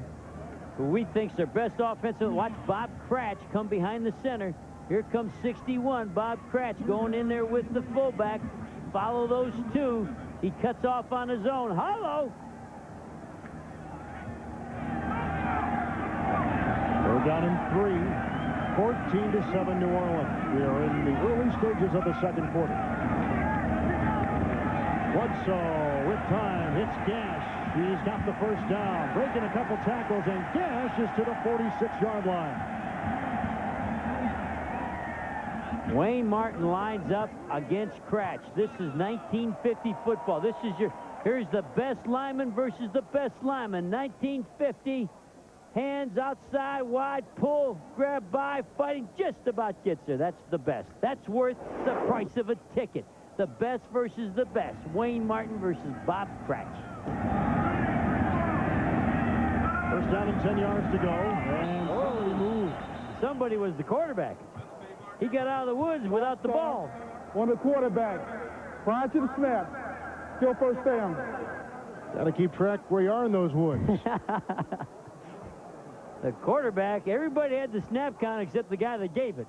who we think's their best offensive. Watch Bob Cratch come behind the center. Here comes 61, Bob Cratch going in there with the fullback. Follow those two. He cuts off on his own. Hollow. They're down in 3. 14-7 New Orleans. We are in the early stages of the second quarter. Bledsoe with time hits Gash. He's got the first down, breaking a couple tackles, and Gash is to the 46-yard line. Wayne Martin lines up against Cratch. This is 1950 football. This is here's the best lineman versus the best lineman. 1950. Hands outside, wide, pull, grab by, fighting, just about gets there. That's the best. That's worth the price of a ticket. The best versus the best. Wayne Martin versus Bob Cratch. First down and 10 yards to go, and somebody moved. Somebody was the quarterback. He got out of the woods without the ball. On the quarterback. Prior to the snap. Still first down. Got to keep track where you are in those woods. The quarterback, everybody had the snap count except the guy that gave it.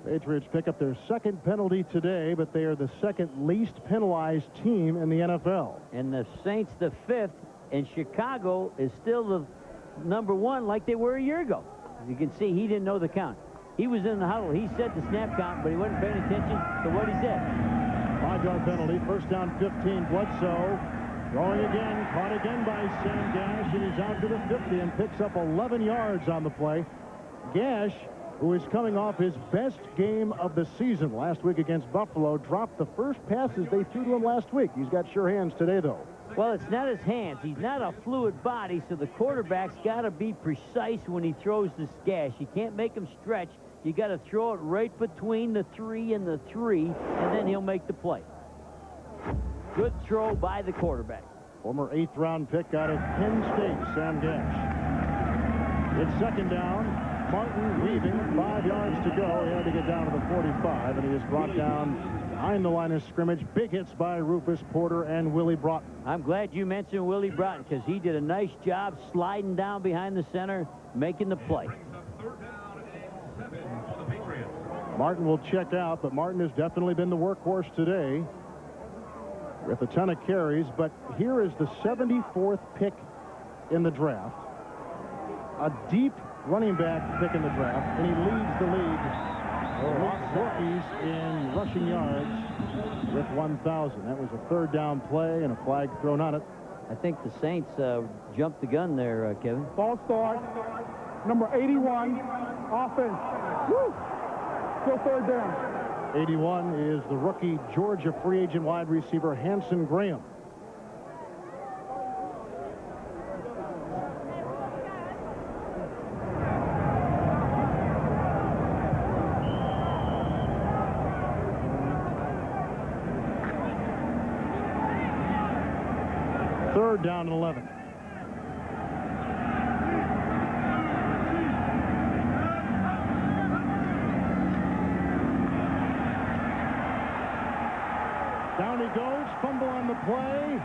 Patriots pick up their second penalty today, but they are the second least penalized team in the NFL. And the Saints, the 5th, and Chicago is still the number 1 like they were a year ago. You can see he didn't know the count. He was in the huddle. He said the snap count, but he wasn't paying attention to what he said. 5-yard penalty, first down 15. Bledsoe going again, caught again by Sam Gash, and he's out to the 50 and picks up 11 yards on the play. Gash, who is coming off his best game of the season last week against Buffalo, dropped the first passes they threw to him last week. He's got sure hands today, though. Well, it's not his hands. He's not a fluid body, so the quarterback's got to be precise when he throws this Gash. You can't make him stretch. You got to throw it right between the 3 and the 3, and then he'll make the play. Good throw by the quarterback. Former 8th-round pick out of Penn State, Sam Gash. It's second down. Martin weaving, 5 yards to go. He had to get down to the 45, and he is brought down behind the line of scrimmage. Big hits by Rufus Porter and Willie Broughton. I'm glad you mentioned Willie Broughton because he did a nice job sliding down behind the center, making the play. Martin will check out, but Martin has definitely been the workhorse today with a ton of carries. But here is the 74th pick in the draft. A deep running back pick in the draft, and he leads the league rookies in rushing yards with 1,000. That was a third down play and a flag thrown on it. I think the Saints jumped the gun there, Kevin. False start. Number 81. Offense. Woo! Still third down. 81 is the rookie Georgia free agent wide receiver Hanson Graham. Third down and 11. Down he goes, fumble on the play.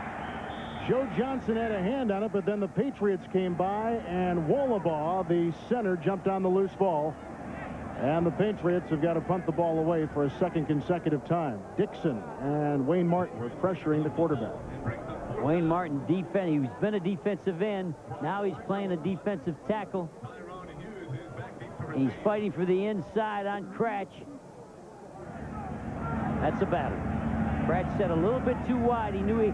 Joe Johnson had a hand on it, but then the Patriots came by, and Wollabaugh, the center, jumped on the loose ball. And the Patriots have got to punt the ball away for a second consecutive time. Dixon and Wayne Martin were pressuring the quarterback. Wayne Martin defense. He's been a defensive end. Now he's playing a defensive tackle. He's fighting for the inside on Cratch. That's a battle. Cratch set a little bit too wide. He knew he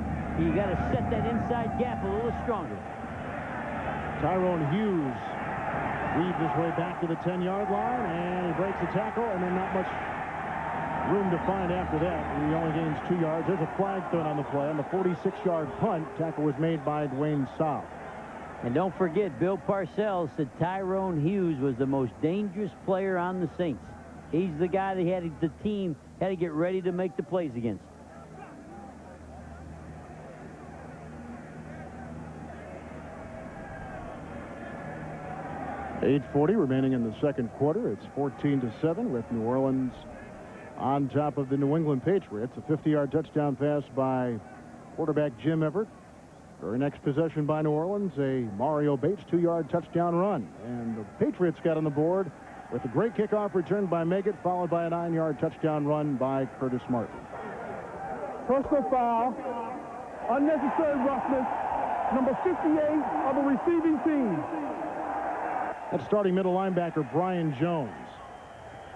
got to set that inside gap a little stronger. Tyrone Hughes weaved his way back to the 10-yard line, and he breaks the tackle, and then not much room to find after that. He only gains 2 yards. There's a flag thrown on the play. On the 46-yard punt, tackle was made by Dwayne South. And don't forget, Bill Parcells said Tyrone Hughes was the most dangerous player on the Saints. He's the guy the team had to get ready to make the plays against. .8:40 remaining in the second quarter. It's 14-7 with New Orleans on top of the New England Patriots. A 50-yard touchdown pass by quarterback Jim Everett. Very next possession by New Orleans, a Mario Bates 2-yard touchdown run. And the Patriots got on the board with a great kickoff return by Meggett, followed by a 9-yard touchdown run by Curtis Martin. Personal foul, unnecessary roughness, number 58 of the receiving team. That's starting middle linebacker Brian Jones.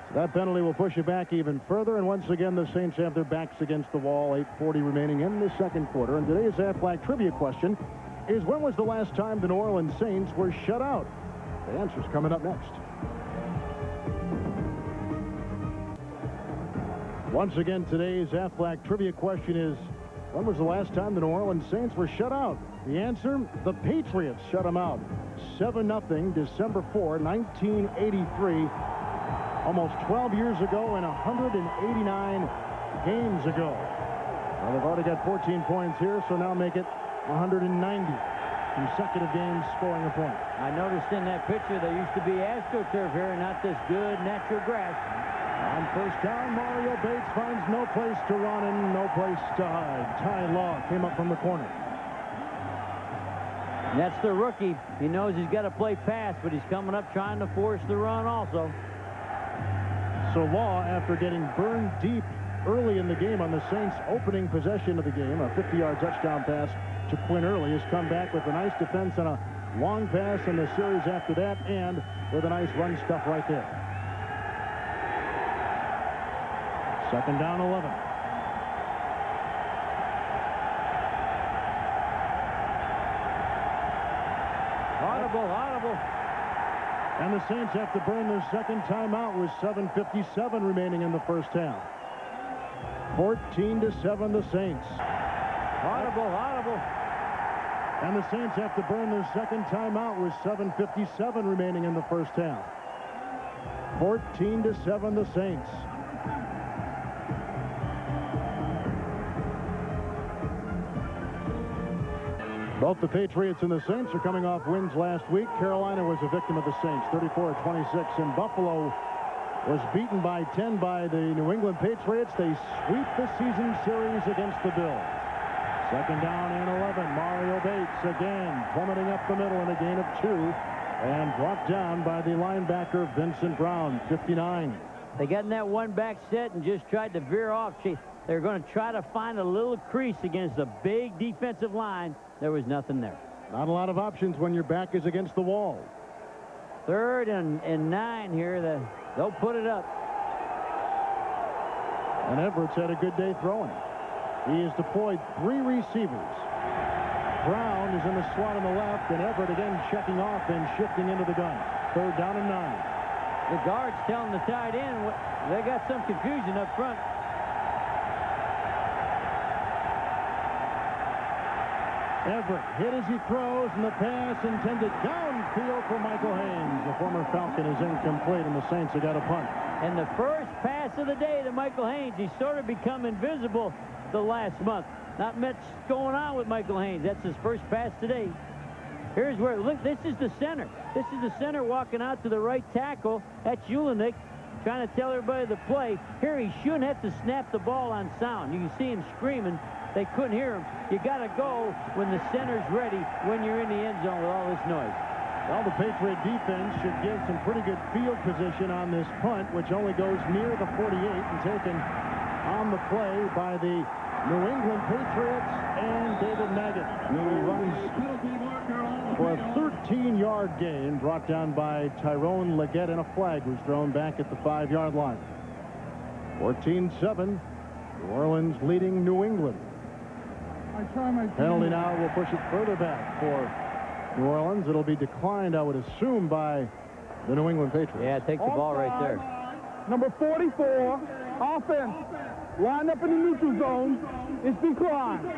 So that penalty will push it back even further, and once again the Saints have their backs against the wall. 8:40 remaining in the second quarter. And today's Aflac trivia question is, when was the last time the New Orleans Saints were shut out? The answer's coming up next. Once again, today's Aflac trivia question is, when was the last time the New Orleans Saints were shut out? The answer, the Patriots shut them out. 7-0, December 4, 1983. Almost 12 years ago and 189 games ago. Well, they've already got 14 points here, so now make it 190 consecutive games scoring a point. I noticed in that picture there used to be AstroTurf here and not this good natural grass. On first down, Mario Bates finds no place to run and no place to hide. Ty Law came up from the corner. And that's the rookie. He knows he's got to play pass, but he's coming up trying to force the run also. So Law, after getting burned deep early in the game on the Saints' opening possession of the game, a 50-yard touchdown pass to Quinn Early, has come back with a nice defense and a long pass in the series after that, and with a nice run stuff right there. Second down, 11. Audible. And the Saints have to burn their second timeout with 7:57 remaining in the first half. 14-7 the Saints. Audible. And the Saints have to burn their second timeout with 7:57 remaining in the first half. 14-7 the Saints. Both the Patriots and the Saints are coming off wins last week. Carolina was a victim of the Saints, 34-26, and Buffalo was beaten by 10 by the New England Patriots. They sweep the season series against the Bills. Second down and 11. Mario Bates again plummeting up the middle in a gain of 2 and brought down by the linebacker Vincent Brown, 59. They got in that one back set and just tried to veer off. They're going to try to find a little crease against a big defensive line. There was nothing there. Not a lot of options when your back is against the wall. 3rd and 9 here. They'll put it up. And Everett's had a good day throwing. He has deployed 3 receivers. Brown is in the slot on the left, and Everett again checking off and shifting into the gun. 3rd down and 9. The guard's telling the tight end they got some confusion up front. Everett hit as he throws, and the pass intended downfield for Michael Haynes. The former Falcon is incomplete, and the Saints have got a punt. And the first pass of the day to Michael Haynes. He's sort of become invisible the last month. Not much going on with Michael Haynes. That's his first pass today. Here's where, look, this is the center. This is the center walking out to the right tackle. That's Ulenik trying to tell everybody to play. Here he shouldn't have to snap the ball on sound. You can see him screaming. They couldn't hear him. You got to go when the center's ready, when you're in the end zone with all this noise. Well, the Patriot defense should give some pretty good field position on this punt, which only goes near the 48 and taken on the play by the New England Patriots and David Maggott, who runs for a 13-yard gain, brought down by Tyrone Leggett, and a flag was thrown back at the 5-yard line. 14-7, New Orleans leading New England. Penalty now will push it further back for New Orleans. It'll be declined, I would assume, by the New England Patriots. Yeah, take the ball right there. Number 44, offense. Line up in the neutral zone. It's declined.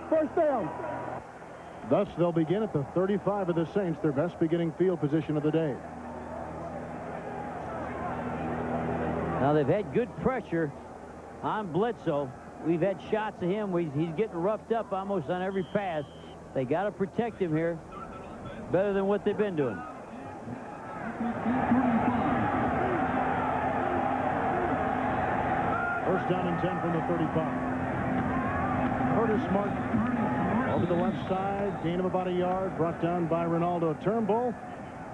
First down. Thus, they'll begin at the 35 of the Saints, their best beginning field position of the day. Now, they've had good pressure on Bledsoe. We've had shots of him where he's getting roughed up almost on every pass. They got to protect him here better than what they've been doing. First down and 10 from the 35. Curtis Martin over the left side, gain of about a yard, brought down by Ronaldo Turnbull.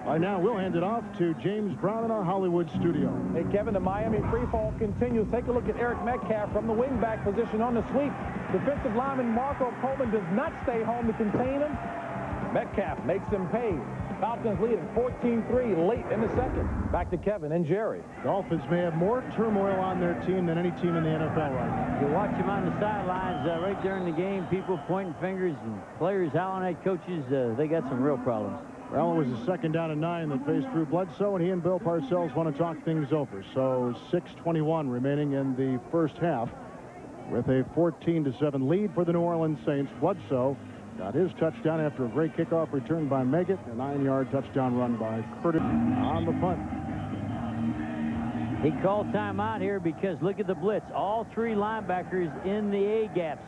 Right now, we'll hand it off to James Brown in our Hollywood studio. Hey, Kevin, the Miami free fall continues. Take a look at Eric Metcalf from the wingback position on the sweep. Defensive lineman Marco Coleman does not stay home to contain him. Metcalf makes him pay. Falcons lead at 14-3 late in the second. Back to Kevin and Jerry. Dolphins may have more turmoil on their team than any team in the NFL right now. You watch them on the sidelines right during the game, people pointing fingers and players howling at coaches. They got some real problems. Well, it was a 2nd down and 9 that faced Drew Bledsoe, and he and Bill Parcells want to talk things over. So 6:21 remaining in the first half with a 14-7 lead for the New Orleans Saints. Bledsoe got his touchdown after a great kickoff return by Maggott, a 9-yard touchdown run by Curtis on the punt. He called timeout here because look at the blitz. All 3 linebackers in the A gaps.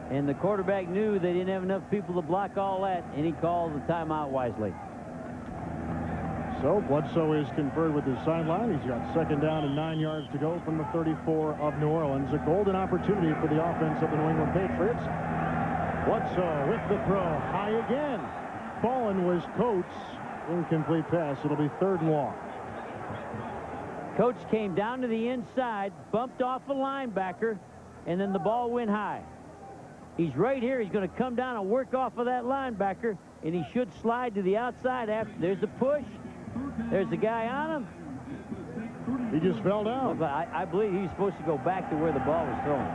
And the quarterback knew they didn't have enough people to block all that, and he called the timeout wisely. So Bledsoe is conferred with his sideline. He's got 2nd down and 9 yards to go from the 34 of New Orleans. A golden opportunity for the offense of the New England Patriots. Bledsoe with the throw. High again. Fallen was Coates. Incomplete pass. It'll be 3rd and long. Coates came down to the inside, bumped off a linebacker, and then the ball went high. He's right here. He's going to come down and work off of that linebacker, and he should slide to the outside after. There's the push. There's the guy on him. He just fell down. But I believe he's supposed to go back to where the ball was thrown.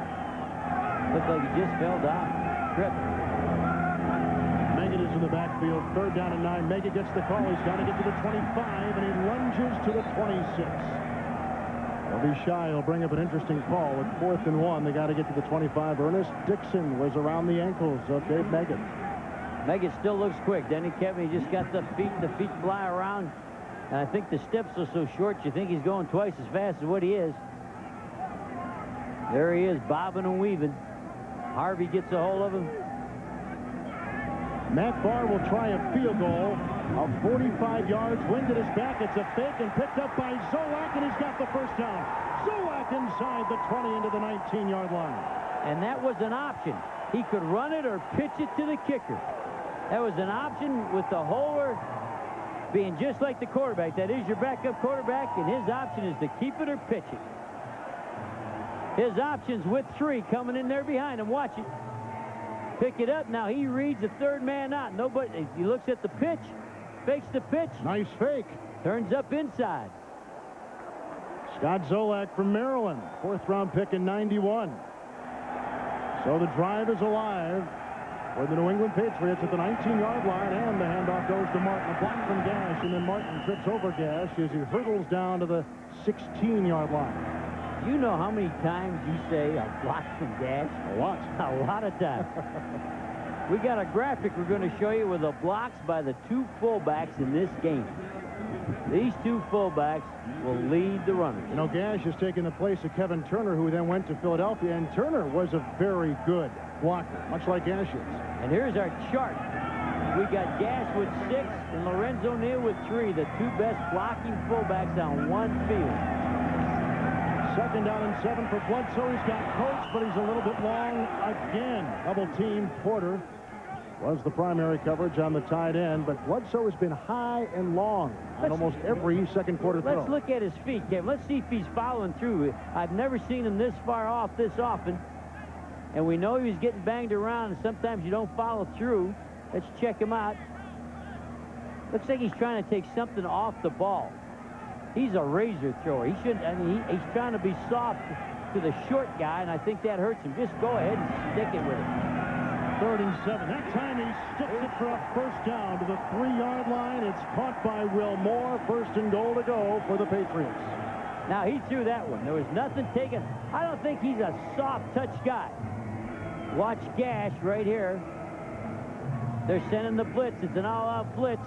Looked like he just fell down. Tripped. Maggott is in the backfield. 3rd down and 9. Maggott gets the call. He's got to get to the 25, and he lunges to the 26. They'll be shy. He'll bring up an interesting call with 4th and 1. They got to get to the 25. Ernest Dixon was around the ankles of Dave Maggott. Maggott still looks quick, doesn't he, Kevin? He just got the feet fly around. And I think the steps are so short, you think he's going twice as fast as what he is. There he is, bobbing and weaving. Harvey gets a hold of him. Matt Barr will try a field goal of 45 yards. Wind at his back. It's a fake and picked up by Zolak, and he's got the first down. Zolak inside the 20 into the 19-yard line. And that was an option. He could run it or pitch it to the kicker. That was an option with the holder being just like the quarterback. That is your backup quarterback, and his option is to keep it or pitch it. His options with 3 coming in there behind him. Watch it. Pick it up. Now he reads the 3rd man out. Nobody. He looks at the pitch, fakes the pitch. Nice fake. Turns up inside. Scott Zolak from Maryland, 4th-round pick in '91. So the drive is alive for the New England Patriots at the 19-yard line, and the handoff goes to Martin. A block from Gash, and then Martin trips over Gash as he hurdles down to the 16-yard line. You know how many times you say a block from Gash? A lot. A lot of times. We got a graphic we're going to show you with the blocks by the 2 fullbacks in this game. These 2 fullbacks will lead the runners. You know, Gash has taken the place of Kevin Turner, who then went to Philadelphia, and Turner was a very good blocker, much like Gash is. And here's our chart. We got Gash with 6 and Lorenzo Neal with 3, the 2 best blocking fullbacks on one field. 2nd down and 7 for Bledsoe. He's got Coates, but he's a little bit long again. Double team. Porter was the primary coverage on the tight end, but Bledsoe has been high and long on almost every second quarter throw. Let's look at his feet, Kevin. Let's see if he's following through. I've never seen him this far off this often. and we know he was getting banged around, and sometimes you don't follow through. Let's check him out. Looks like he's trying to take something off the ball. He's a razor thrower. He shouldn't. I mean, he's trying to be soft to the short guy, and I think that hurts him. Just go ahead and stick it with him. 3rd and 7. That time he sticks it for a first down to the 3-yard line. It's caught by Will Moore. 1st and goal to go for the Patriots. Now, he threw that one. There was nothing taken. I don't think he's a soft touch guy. Watch Gash right here. They're sending the blitz. It's an all-out blitz.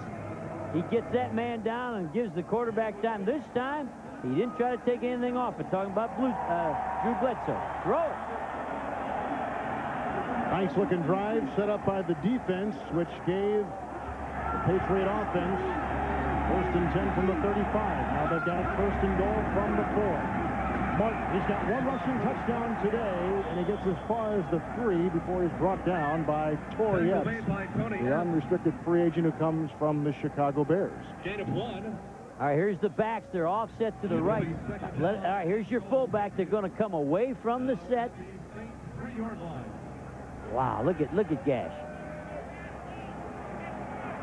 He gets that man down and gives the quarterback time. This time, he didn't try to take anything off. We're talking about Drew Bledsoe. Throw it. Nice-looking drive set up by the defense, which gave the Patriot offense 1st and 10 from the 35. Now they've got it 1st and goal from the 4. Martin, he's got 1 rushing touchdown today, and he gets as far as the 3 before he's brought down by Torrey Epps, the unrestricted free agent who comes from the Chicago Bears. Gain of 1. All right, here's the backs. They're offset to the right. All right, here's your fullback. They're going to come away from the set. Wow, look at Gash.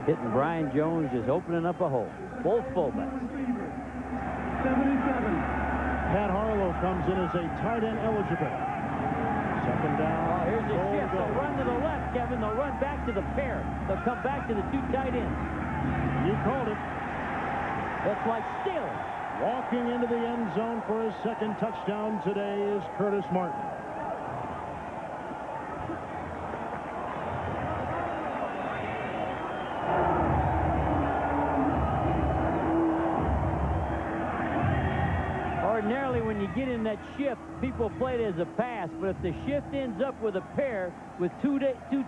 Hitting Brian Jones, just opening up a hole. Both fullbacks. 77. Pat Harlow comes in as a tight end eligible. 2nd down. Oh, here's the goal shift. to go. They'll run to the left, Kevin. They'll run back to the pair. They'll come back to the 2 tight ends. You called it. That's like stealing. Walking into the end zone for his 2nd touchdown today is Curtis Martin. Ordinarily, when you get in that shift, people play it as a pass, but if the shift ends up with a pair with two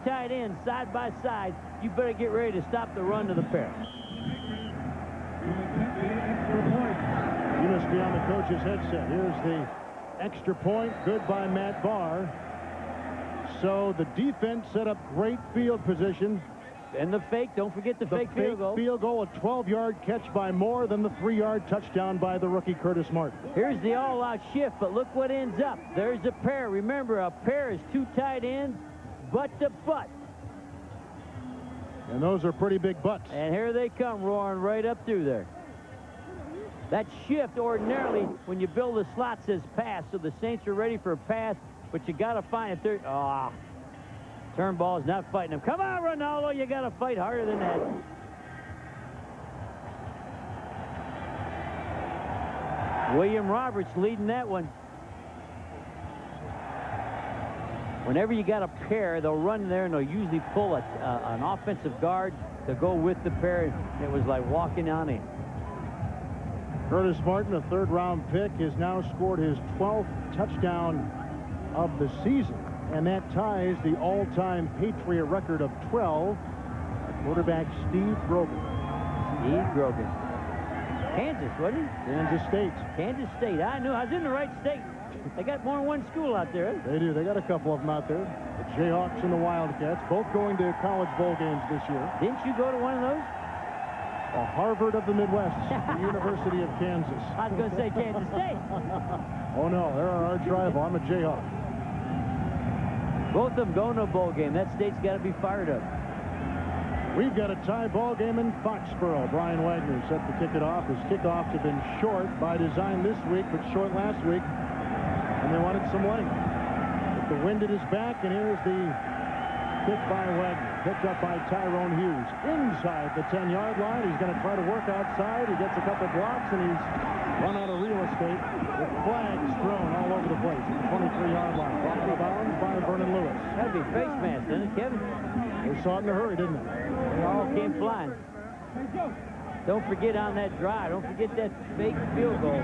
tight ends side by side, you better get ready to stop the run to the pair. You must be on the coach's headset. Here's the extra point. Good by Matt Barr. So the defense set up great field position. And the fake, don't forget the fake field goal. Field goal, a 12-yard catch by Moore, then the 3-yard touchdown by the rookie Curtis Martin. Here's the all-out shift, but look what ends up. There's a pair. Remember, a pair is 2 tight ends, butt to butt. And those are pretty big butts. And here they come, roaring right up through there. That shift, ordinarily, when you build a slot, says pass, so the Saints are ready for a pass, but you got to find a third. Turnbull's not fighting him. Come on, Ronaldo, you got to fight harder than that. William Roberts leading that one. Whenever you got a pair, they'll run there and they'll usually pull an offensive guard to go with the pair. It was like walking on in. Curtis Martin, a 3rd-round pick, has now scored his 12th touchdown of the season, and that ties the all-time Patriot record of 12. Quarterback Steve Grogan. Kansas, wasn't he? Kansas State. Kansas State. I knew I was in the right state. They got more than one school out there. They do. They got a couple of them out there. The Jayhawks and the Wildcats, both going to college bowl games this year. Didn't you go to one of those? The Harvard of the Midwest, the University of Kansas. I was going to say Kansas State. Oh, no, they're our rival. I'm a Jayhawk. Both of them going to a bowl game. That state's got to be fired up. We've got a tie ball game in Foxboro. Brian Wagner set to kick it off. His kickoffs have been short by design this week, but short last week, and they wanted some length. But the wind at his back, and here's the kick by Wagner. Picked up by Tyrone Hughes. Inside the 10-yard line. He's going to try to work outside. He gets a couple blocks, and he's run out of real estate with flags thrown all over the place at the 23-yard line. Brought out of bounds by Vernon Lewis. That'd be face mask, isn't it, Kevin? They saw it in a hurry, didn't they? They all came flying. Don't forget on that drive. Don't forget that fake field goal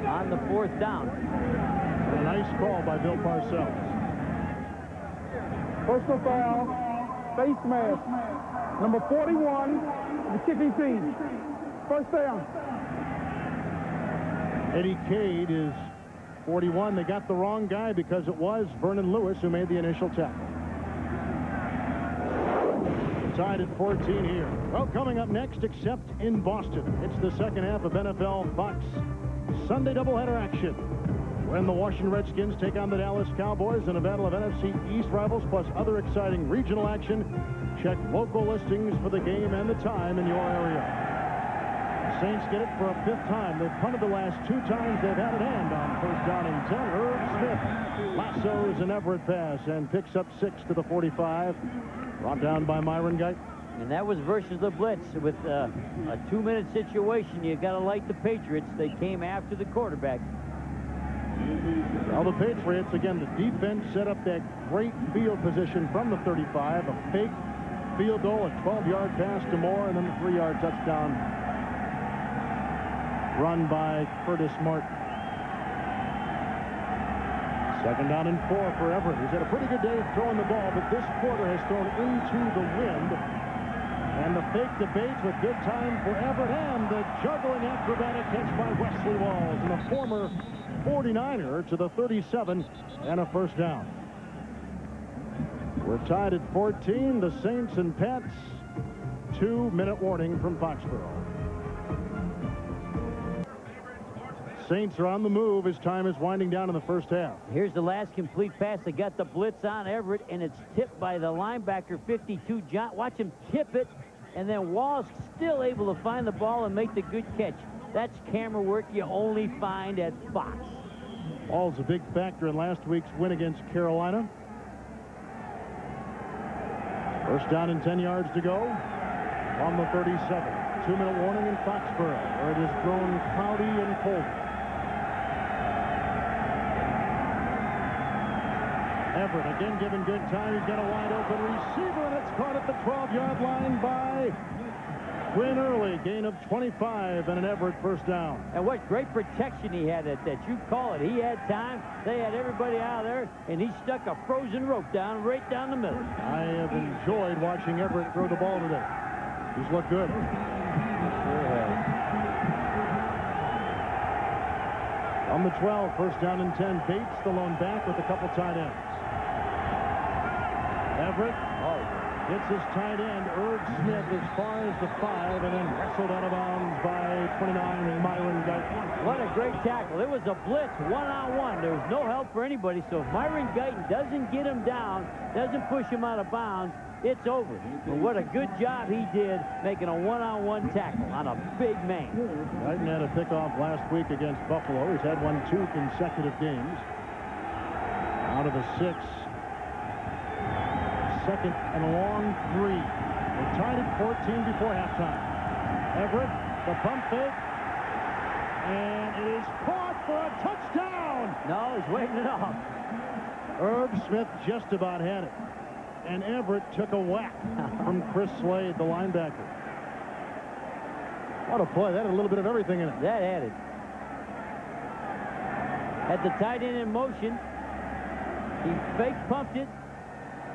on the 4th down. A nice call by Bill Parcells. Personal foul, face mask. Number 41, the kicking team. First down. Eddie Cade is 41. They got the wrong guy because it was Vernon Lewis who made the initial tackle. Tied at 14 here. Well, coming up next, except in Boston, it's the second half of NFL Fox Sunday doubleheader action. when the Washington Redskins take on the Dallas Cowboys in a battle of NFC East rivals plus other exciting regional action. Check local listings for the game and the time in your area. The Saints get it for a 5th time. They've punted the last 2 times they've had it hand on 1st down and 10. Irv Smith lassos an Everett pass and picks up 6 to the 45. Brought down by Myron Guyton. And that was versus the blitz. With a 2-minute situation, you got to like the Patriots. They came after the quarterback. Well, the Patriots, again, the defense set up that great field position from the 35. A fake field goal, a 12-yard pass to Moore, and then the 3-yard touchdown run by Curtis Martin. 2nd down and 4 for Everett. He's had a pretty good day throwing the ball, but this quarter has thrown into the wind. And the fake debates with good time for Everett, and the juggling acrobatic catch by Wesley Walls, and a former 49er to the 37 and a 1st down. We're tied at 14. The Saints and Pats. 2-minute warning from Foxboro. Saints are on the move as time is winding down in the 1st half. Here's the last complete pass. They got the blitz on Everett, and it's tipped by the linebacker 52, John. Watch him tip it, and then Walls still able to find the ball and make the good catch. That's camera work you only find at Fox. Walls a big factor in last week's win against Carolina. 1st down and 10 yards to go on the 37. 2-minute warning in Foxboro, where it has grown cloudy and cold. Everett again given good time. He's got a wide open receiver, and it's caught at the 12-yard line by Quinn Early. Gain of 25 and an Everett 1st down. And what great protection he had at that. You call it. He had time. They had everybody out there, and he stuck a frozen rope down right down the middle. I have enjoyed watching Everett throw the ball today. He's looked good. On the 12, 1st down and 10. Bates, the lone back with a couple tight ends. Everett hits his tight end, Irv Smith, as far as the 5, and then wrestled out of bounds by 29, Myron Guyton. What a great tackle. It was a blitz, one-on-one. There was no help for anybody, so if Myron Guyton doesn't get him down, doesn't push him out of bounds, it's over. But what a good job he did making a one-on-one tackle on a big man. Guyton had a pickoff last week against Buffalo. He's had 2 consecutive games. Out of the 6. 2nd and a long 3. We're tied at 14 before halftime. Everett, the pump fake, and it is caught for a touchdown. No, he's waiting it off. Irv Smith just about had it, and Everett took a whack from Chris Slade, the linebacker. What a play. That had a little bit of everything in it. That had it. Had the tight end in motion. He fake pumped it.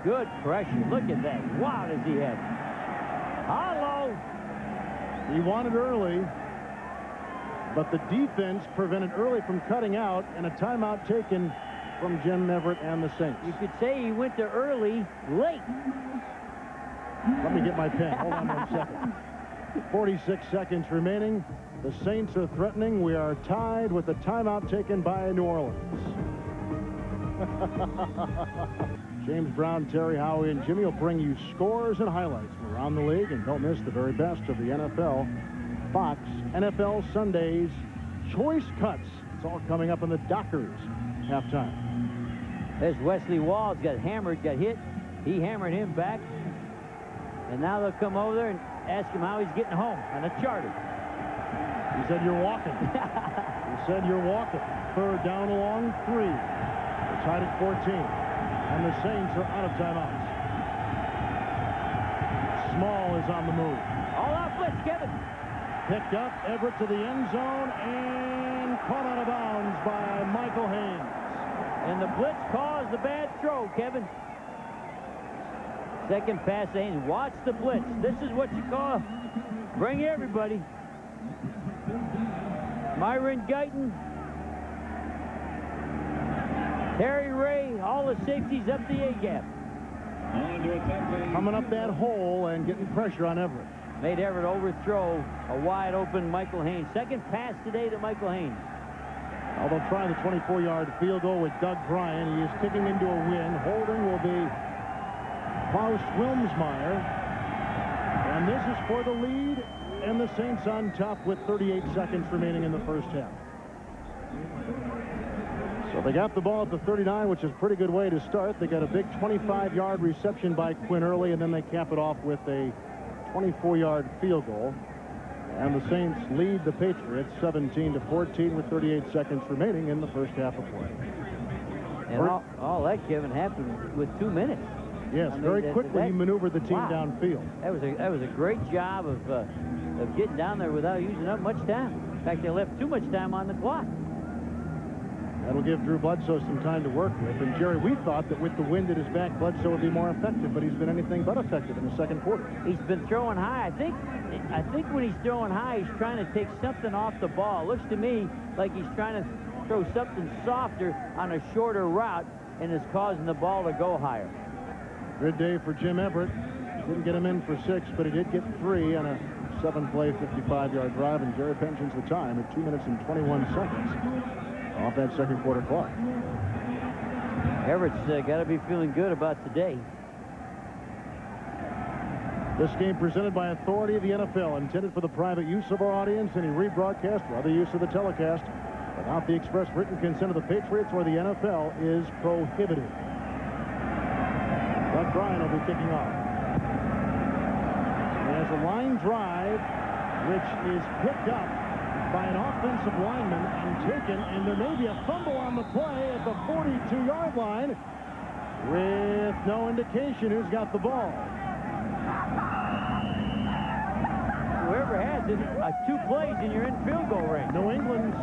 Good pressure. Look at that. Wow, does he have it. Hollow. He wanted Early, but the defense prevented Early from cutting out, and a timeout taken from Jim Everett and the Saints. You could say he went to Early late. Let me get my pen. Hold on 1 second. 46 seconds remaining. The Saints are threatening. We are tied with the timeout taken by New Orleans. James Brown, Terry Howie, and Jimmy will bring you scores and highlights from around the league. And don't miss the very best of the NFL. Fox NFL Sundays Choice Cuts. It's all coming up in the Dockers halftime. There's Wesley Walls. Got hammered, got hit. He hammered him back. And now they'll come over there and ask him how he's getting home on a charter. He said, "You're walking." He said, "You're walking." 3rd down along 3. We're tied at 14. And the Saints are out of timeouts. Small is on the move. All out blitz, Kevin. Picked up, Everett to the end zone, and caught out of bounds by Michael Haynes. And the blitz caused the bad throw, Kevin. 2nd pass, Haynes. Watch the blitz. This is what you call bring everybody. Myron Guyton. Terry Ray, all the safeties up the A-gap. Coming up that hole and getting pressure on Everett. Made Everett overthrow a wide open Michael Haynes. 2nd pass today to Michael Haynes. Now they'll try the 24-yard field goal with Doug Bryan. He is kicking into a win. Holding will be Klaus Wilmsmeyer. And this is for the lead, and the Saints on top with 38 seconds remaining in the first half. So they got the ball at the 39, which is a pretty good way to start. They got a big 25-yard reception by Quinn Early, and then they cap it off with a 24-yard field goal. And the Saints lead the Patriots 17-14 with 38 seconds remaining in the first half of play. And all that, Kevin, happened with 2 minutes. Yes, very quickly he maneuvered the team downfield. That was a great job of getting down there without using up much time. In fact, they left too much time on the clock. That'll give Drew Bledsoe some time to work with. And, Jerry, we thought that with the wind at his back, Bledsoe would be more effective, but he's been anything but effective in the second quarter. He's been throwing high. I think when he's throwing high, he's trying to take something off the ball. It looks to me like he's trying to throw something softer on a shorter route, and is causing the ball to go higher. Good day for Jim Everett. Didn't get him in for 6, but he did get 3 on a 7-play, 55-yard drive, and Jerry pensions the time at 2 minutes and 21 seconds off that second quarter clock. Everett's got to be feeling good about today. This game presented by authority of the NFL, intended for the private use of our audience. Any rebroadcast or other use of the telecast without the express written consent of the Patriots or the NFL is prohibited. Doug Bryan will be kicking off. He has a line drive, which is picked up by an offensive lineman and taken, and there may be a fumble on the play at the 42-yard line with no indication who's got the ball. Whoever has it, 2 plays and you're in field goal range. New England's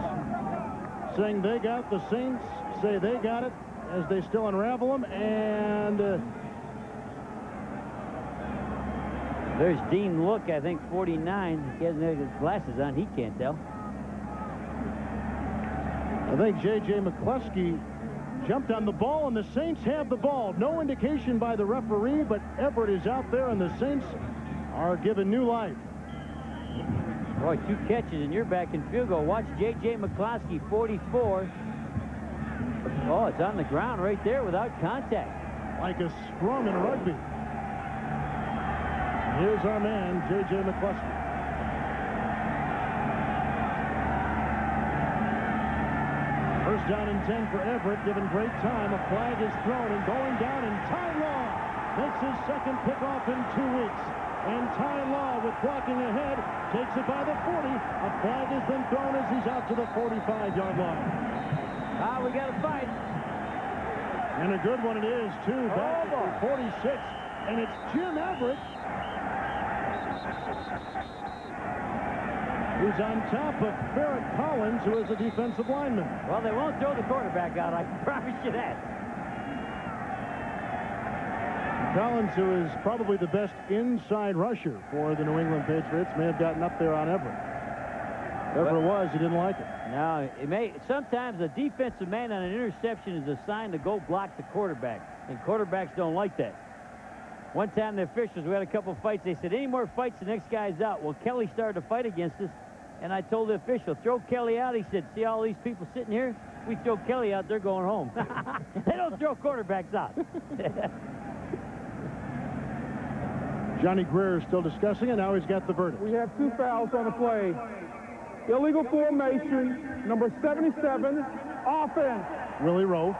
saying they got it. The Saints say they got it as they still unravel them, and there's Dean Look, I think 49. He hasn't had his glasses on. He can't tell. I think J.J. McCluskey jumped on the ball, and the Saints have the ball. No indication by the referee, but Everett is out there, and the Saints are given new life. Boy, 2 catches, and you're back in field goal. Watch J.J. McCluskey, 44. Oh, it's on the ground right there without contact. Like a scrum in rugby. Here's our man, J.J. McCluskey. First down and 10 for Everett, given great time. A flag is thrown and going down, and Ty Law makes his second pickoff in 2 weeks. And Ty Law, with blocking ahead, takes it by the 40. A flag has been thrown as he's out to the 45-yard line. We got to fight. And a good one it is, too. Back to 46. And it's Jim Everett who's on top of Barrett Collins, who is a defensive lineman. Well, they won't throw the quarterback out, I can promise you that. Collins, who is probably the best inside rusher for the New England Patriots, may have gotten up there on Everett. Whoever it was, he didn't like it. No, sometimes a defensive man on an interception is assigned to go block the quarterback, and quarterbacks don't like that. One time the officials, we had a couple fights, they said, any more fights, the next guy's out. Well, Kelly started to fight against us, and I told the official, throw Kelly out. He said, see all these people sitting here? We throw Kelly out, they're going home. They don't throw quarterbacks out. Johnny Greer is still discussing it. Now he's got the verdict. We have 2 fouls on the play. Illegal formation, number 77, offense. Willie Rowe.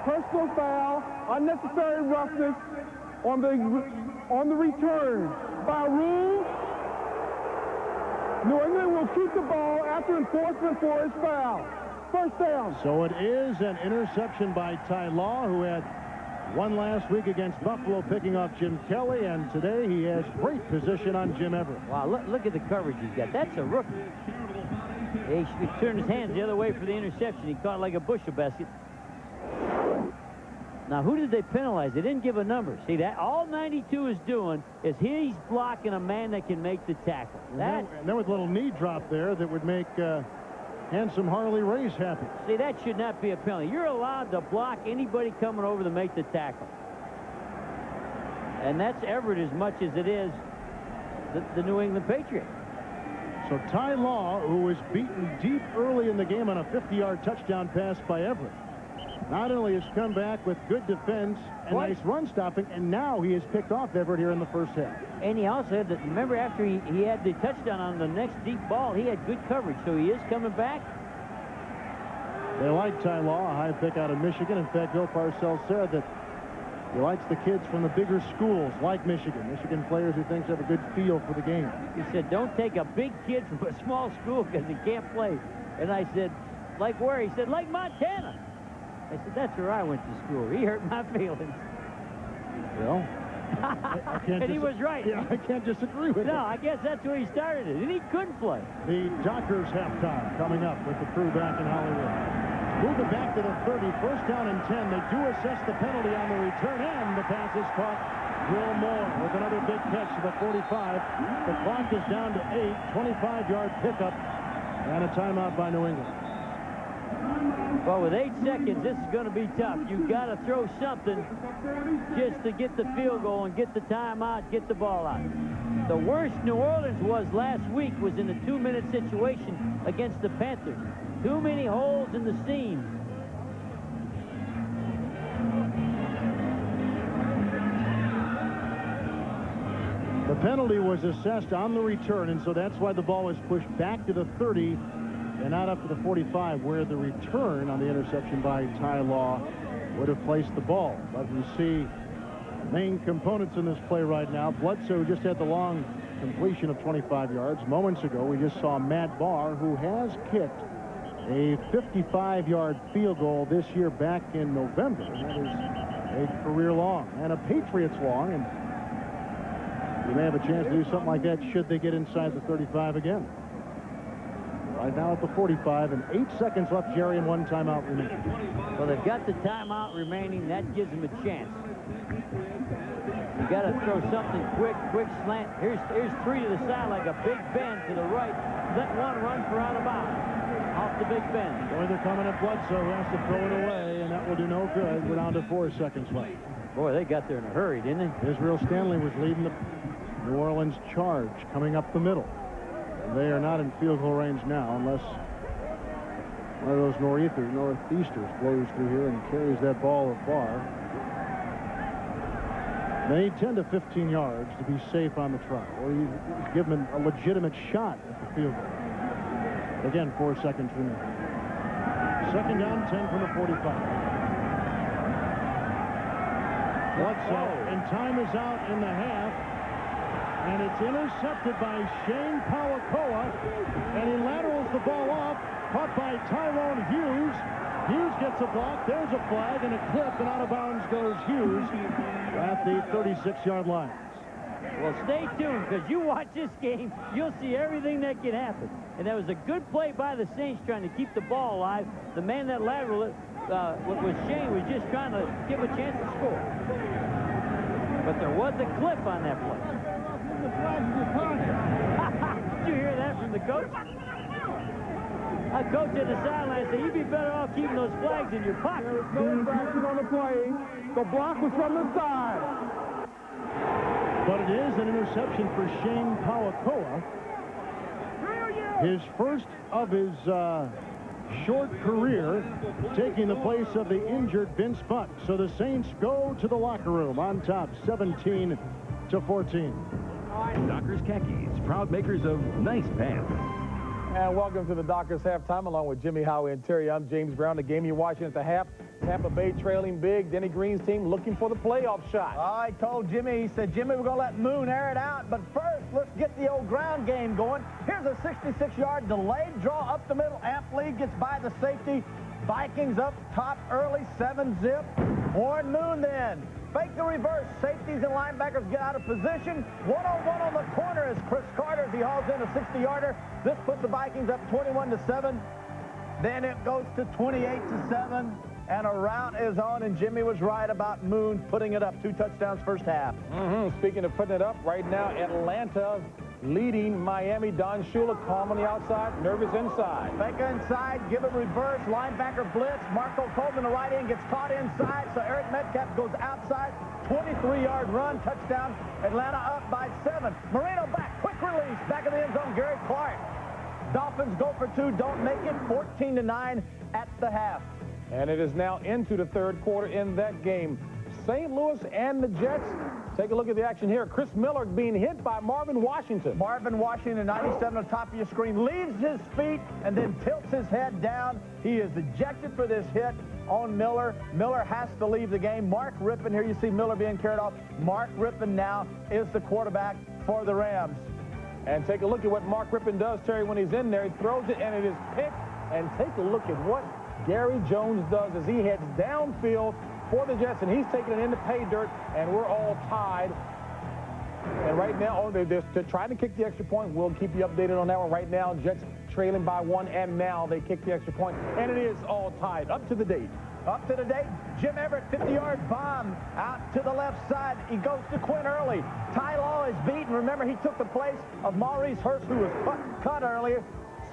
Personal foul, unnecessary roughness on the return. By rule, New England will keep the ball after enforcement for his foul. First down. So it is an interception by Ty Law, who had one last week against Buffalo, picking off Jim Kelly, and today he has great position on Jim Everett. Wow, look at the coverage he's got. That's a rookie. He turned his hands the other way for the interception. He caught like a bushel basket. Now, who did they penalize? They didn't give a number. See, that all 92 is doing is he's blocking a man that can make the tackle. And then with a little knee drop there that would make handsome Harley Race happy. See, that should not be a penalty. You're allowed to block anybody coming over to make the tackle. And that's Everett as much as it is the New England Patriots. So Ty Law, who was beaten deep early in the game on a 50-yard touchdown pass by Everett, not only has come back with good defense and nice run stopping, and now he has picked off Everett here in the first half. And he also had, remember after he had the touchdown on the next deep ball, he had good coverage, so he is coming back. They like Ty Law, a high pick out of Michigan. In fact, Bill Parcells said that he likes the kids from the bigger schools like Michigan. Michigan players he thinks have a good feel for the game. He said, don't take a big kid from a small school because he can't play. And I said, like where? He said, like Montana. I said, that's where I went to school. He hurt my feelings. Well, I can't and he was right. Yeah, I can't disagree with No, him. I guess that's where he started it. And he couldn't play. The Dockers halftime coming up with the crew back in Hollywood. Move it back to the 30. First down and 10. They do assess the penalty on the return, and the pass is caught. Will Moore with another big catch to the 45. The clock is down to 8. 25-yard pickup and a timeout by New England. Well, with 8 seconds, this is going to be tough. You've got to throw something just to get the field goal and get the timeout, get the ball out. The worst New Orleans was last week was in a 2-minute situation against the Panthers. Too many holes in the seam. The penalty was assessed on the return, and so that's why the ball was pushed back to the 30 and not up to the 45, where the return on the interception by Ty Law would have placed the ball. But we see main components in this play right now. Bledsoe just had the long completion of 25 yards. Moments ago, we just saw Matt Barr, who has kicked a 55-yard field goal this year back in November. That is a career long and a Patriots long, and you may have a chance to do something like that should they get inside the 35 again. Right now at the 45, and 8 seconds left, Jerry, and 1 timeout remaining. Well, they've got the timeout remaining. That gives them a chance. You got to throw something quick slant. Here's 3 to the side like a big bend to the right. Let one run for out of bounds off the big bend. Boy, they're coming at Bledsoe, who has to throw it away, and that will do no good. We're down to 4 seconds left. Boy, they got there in a hurry, didn't they? Israel Stanley was leading the New Orleans charge coming up the middle. They are not in field goal range now unless one of those northeasters blows through here and carries that ball afar. They need 10 to 15 yards to be safe on the try, or you give them a legitimate shot at the field goal. Again, 4 seconds remaining. Second down, 10 from the 45. Bledsoe, and time is out in the half. And it's intercepted by Shane Pawakoa, and he laterals the ball off, caught by Tyrone Hughes. Hughes gets a block, there's a flag, and a clip, and out of bounds goes Hughes at the 36-yard line. Well, stay tuned, because you watch this game, you'll see everything that can happen. And that was a good play by the Saints trying to keep the ball alive. The man that lateraled it, was Shane, was just trying to give a chance to score. But there was a clip on that play. Did you hear that from the coach? A coach at the sideline said, you'd be better off keeping those flags in your pocket. There was no infraction on the play. The block was from the side. But it is an interception for Shane Pawakoa. His first of his short career, taking the place of the injured Vince Buck. So the Saints go to the locker room on top, 17-14. Dockers Khakis, proud makers of nice pants. And welcome to the Dockers halftime, along with Jimmy Howie and Terry. I'm James Brown. The game you're watching at the half, Tampa Bay trailing big. Denny Green's team looking for the playoff shot. I told Jimmy, he said, Jimmy, we're going to let Moon air it out. But first, let's get the old ground game going. Here's a 66-yard delayed draw up the middle. Amp Lead gets by the safety. Vikings up top early, 7-zip. Warren Moon then. Fake the reverse. Safeties and linebackers get out of position. One-on-one on the corner is Chris Carter as he hauls in a 60-yarder. This puts the Vikings up 21-7. Then it goes to 28-7. And a route is on, and Jimmy was right about Moon putting it up. 2 touchdowns first half. Speaking of putting it up, right now Atlanta leading Miami. Don Shula calm on the outside, nervous inside. Fake inside, give it reverse, linebacker blitz. Marco Coleman, the right end, gets caught inside, so Eric Metcalf goes outside. 23-yard run, touchdown. Atlanta up by 7. Marino back, quick release, back of the end zone, Gary Clark. Dolphins go for two, don't make it. 14-9 at the half. And it is now into the third quarter in that game. St. Louis and the Jets. Take a look at the action here. Chris Miller being hit by Marvin Washington. Marvin Washington, 97 on the top of your screen, leaves his feet and then tilts his head down. He is ejected for this hit on Miller. Miller has to leave the game. Mark Rippon, here you see Miller being carried off. Mark Rippon now is the quarterback for the Rams. And take a look at what Mark Rippon does, Terry, when he's in there. He throws it, and it is picked. And take a look at what Gary Jones does as he heads downfield for the Jets, and he's taking it into pay dirt, and we're all tied. And right now, they're trying to kick the extra point. We'll keep you updated on that one. Right now, Jets trailing by one, and now they kick the extra point, and it is all tied. Up to the date. Up to the date, Jim Everett, 50-yard bomb out to the left side. He goes to Quinn Early. Ty Law is beaten. Remember, he took the place of Maurice Hurst, who was cut earlier.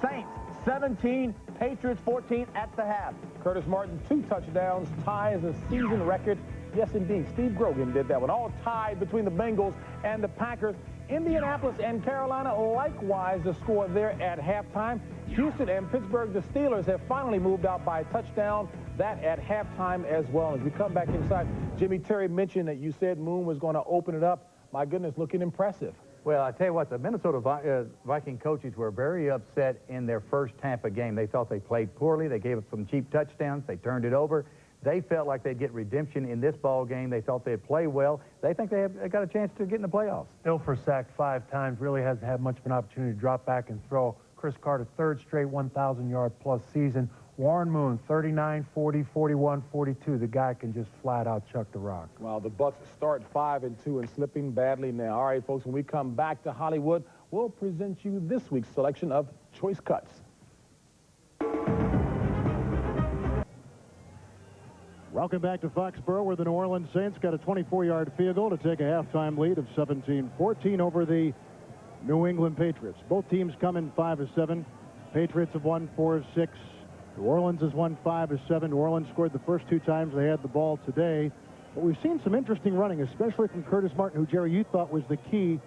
Saints 17, Patriots 14 at the half. Curtis Martin, 2 touchdowns, ties a season record. Yes, indeed. Steve Grogan did that one. All tied between the Bengals and the Packers. Indianapolis and Carolina likewise the score there at halftime. Houston and Pittsburgh, the Steelers, have finally moved out by a touchdown. That at halftime as well. As we come back inside, Jimmy, Terry mentioned that you said Moon was going to open it up. My goodness, looking impressive. Well, I tell you what, the Minnesota Viking coaches were very upset in their first Tampa game. They thought they played poorly. They gave up some cheap touchdowns. They turned it over. They felt like they'd get redemption in this ball game. They thought they'd play well. They think they got a chance to get in the playoffs. Ilfer sacked 5 times, really hasn't had much of an opportunity to drop back and throw. Chris Carter, 3rd straight 1,000-yard-plus season. Warren Moon, 39, 40, 41, 42. The guy can just flat out chuck the rock. Well, the Bucs start 5-2 and slipping badly now. All right, folks, when we come back to Hollywood, we'll present you this week's selection of Choice Cuts. Welcome back to Foxboro, where the New Orleans Saints got a 24-yard field goal to take a halftime lead of 17-14 over the New England Patriots. Both teams come in 5-7. Patriots have won 4-6. New Orleans has won 5-7. New Orleans scored the first 2 times they had the ball today. But we've seen some interesting running, especially from Curtis Martin, who, Jerry, you thought was the key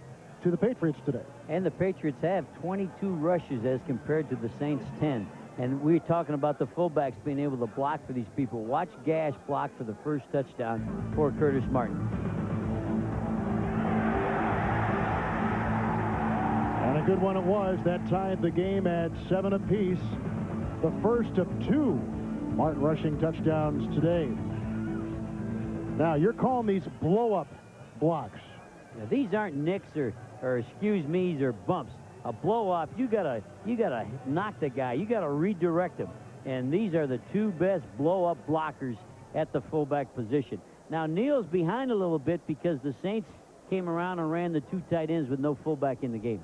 to the Patriots today. And the Patriots have 22 rushes as compared to the Saints' 10. And we're talking about the fullbacks being able to block for these people. Watch Gash block for the first touchdown for Curtis Martin. And a good one it was. That tied the game at 7 apiece. The first of 2 Martin rushing touchdowns today. Now, you're calling these blow-up blocks. Now, these aren't nicks or excuse-me's or bumps. A blow-up, you gotta knock the guy. You gotta redirect him. And these are the 2 best blow-up blockers at the fullback position. Now, Neal's behind a little bit because the Saints came around and ran the 2 tight ends with no fullback in the game.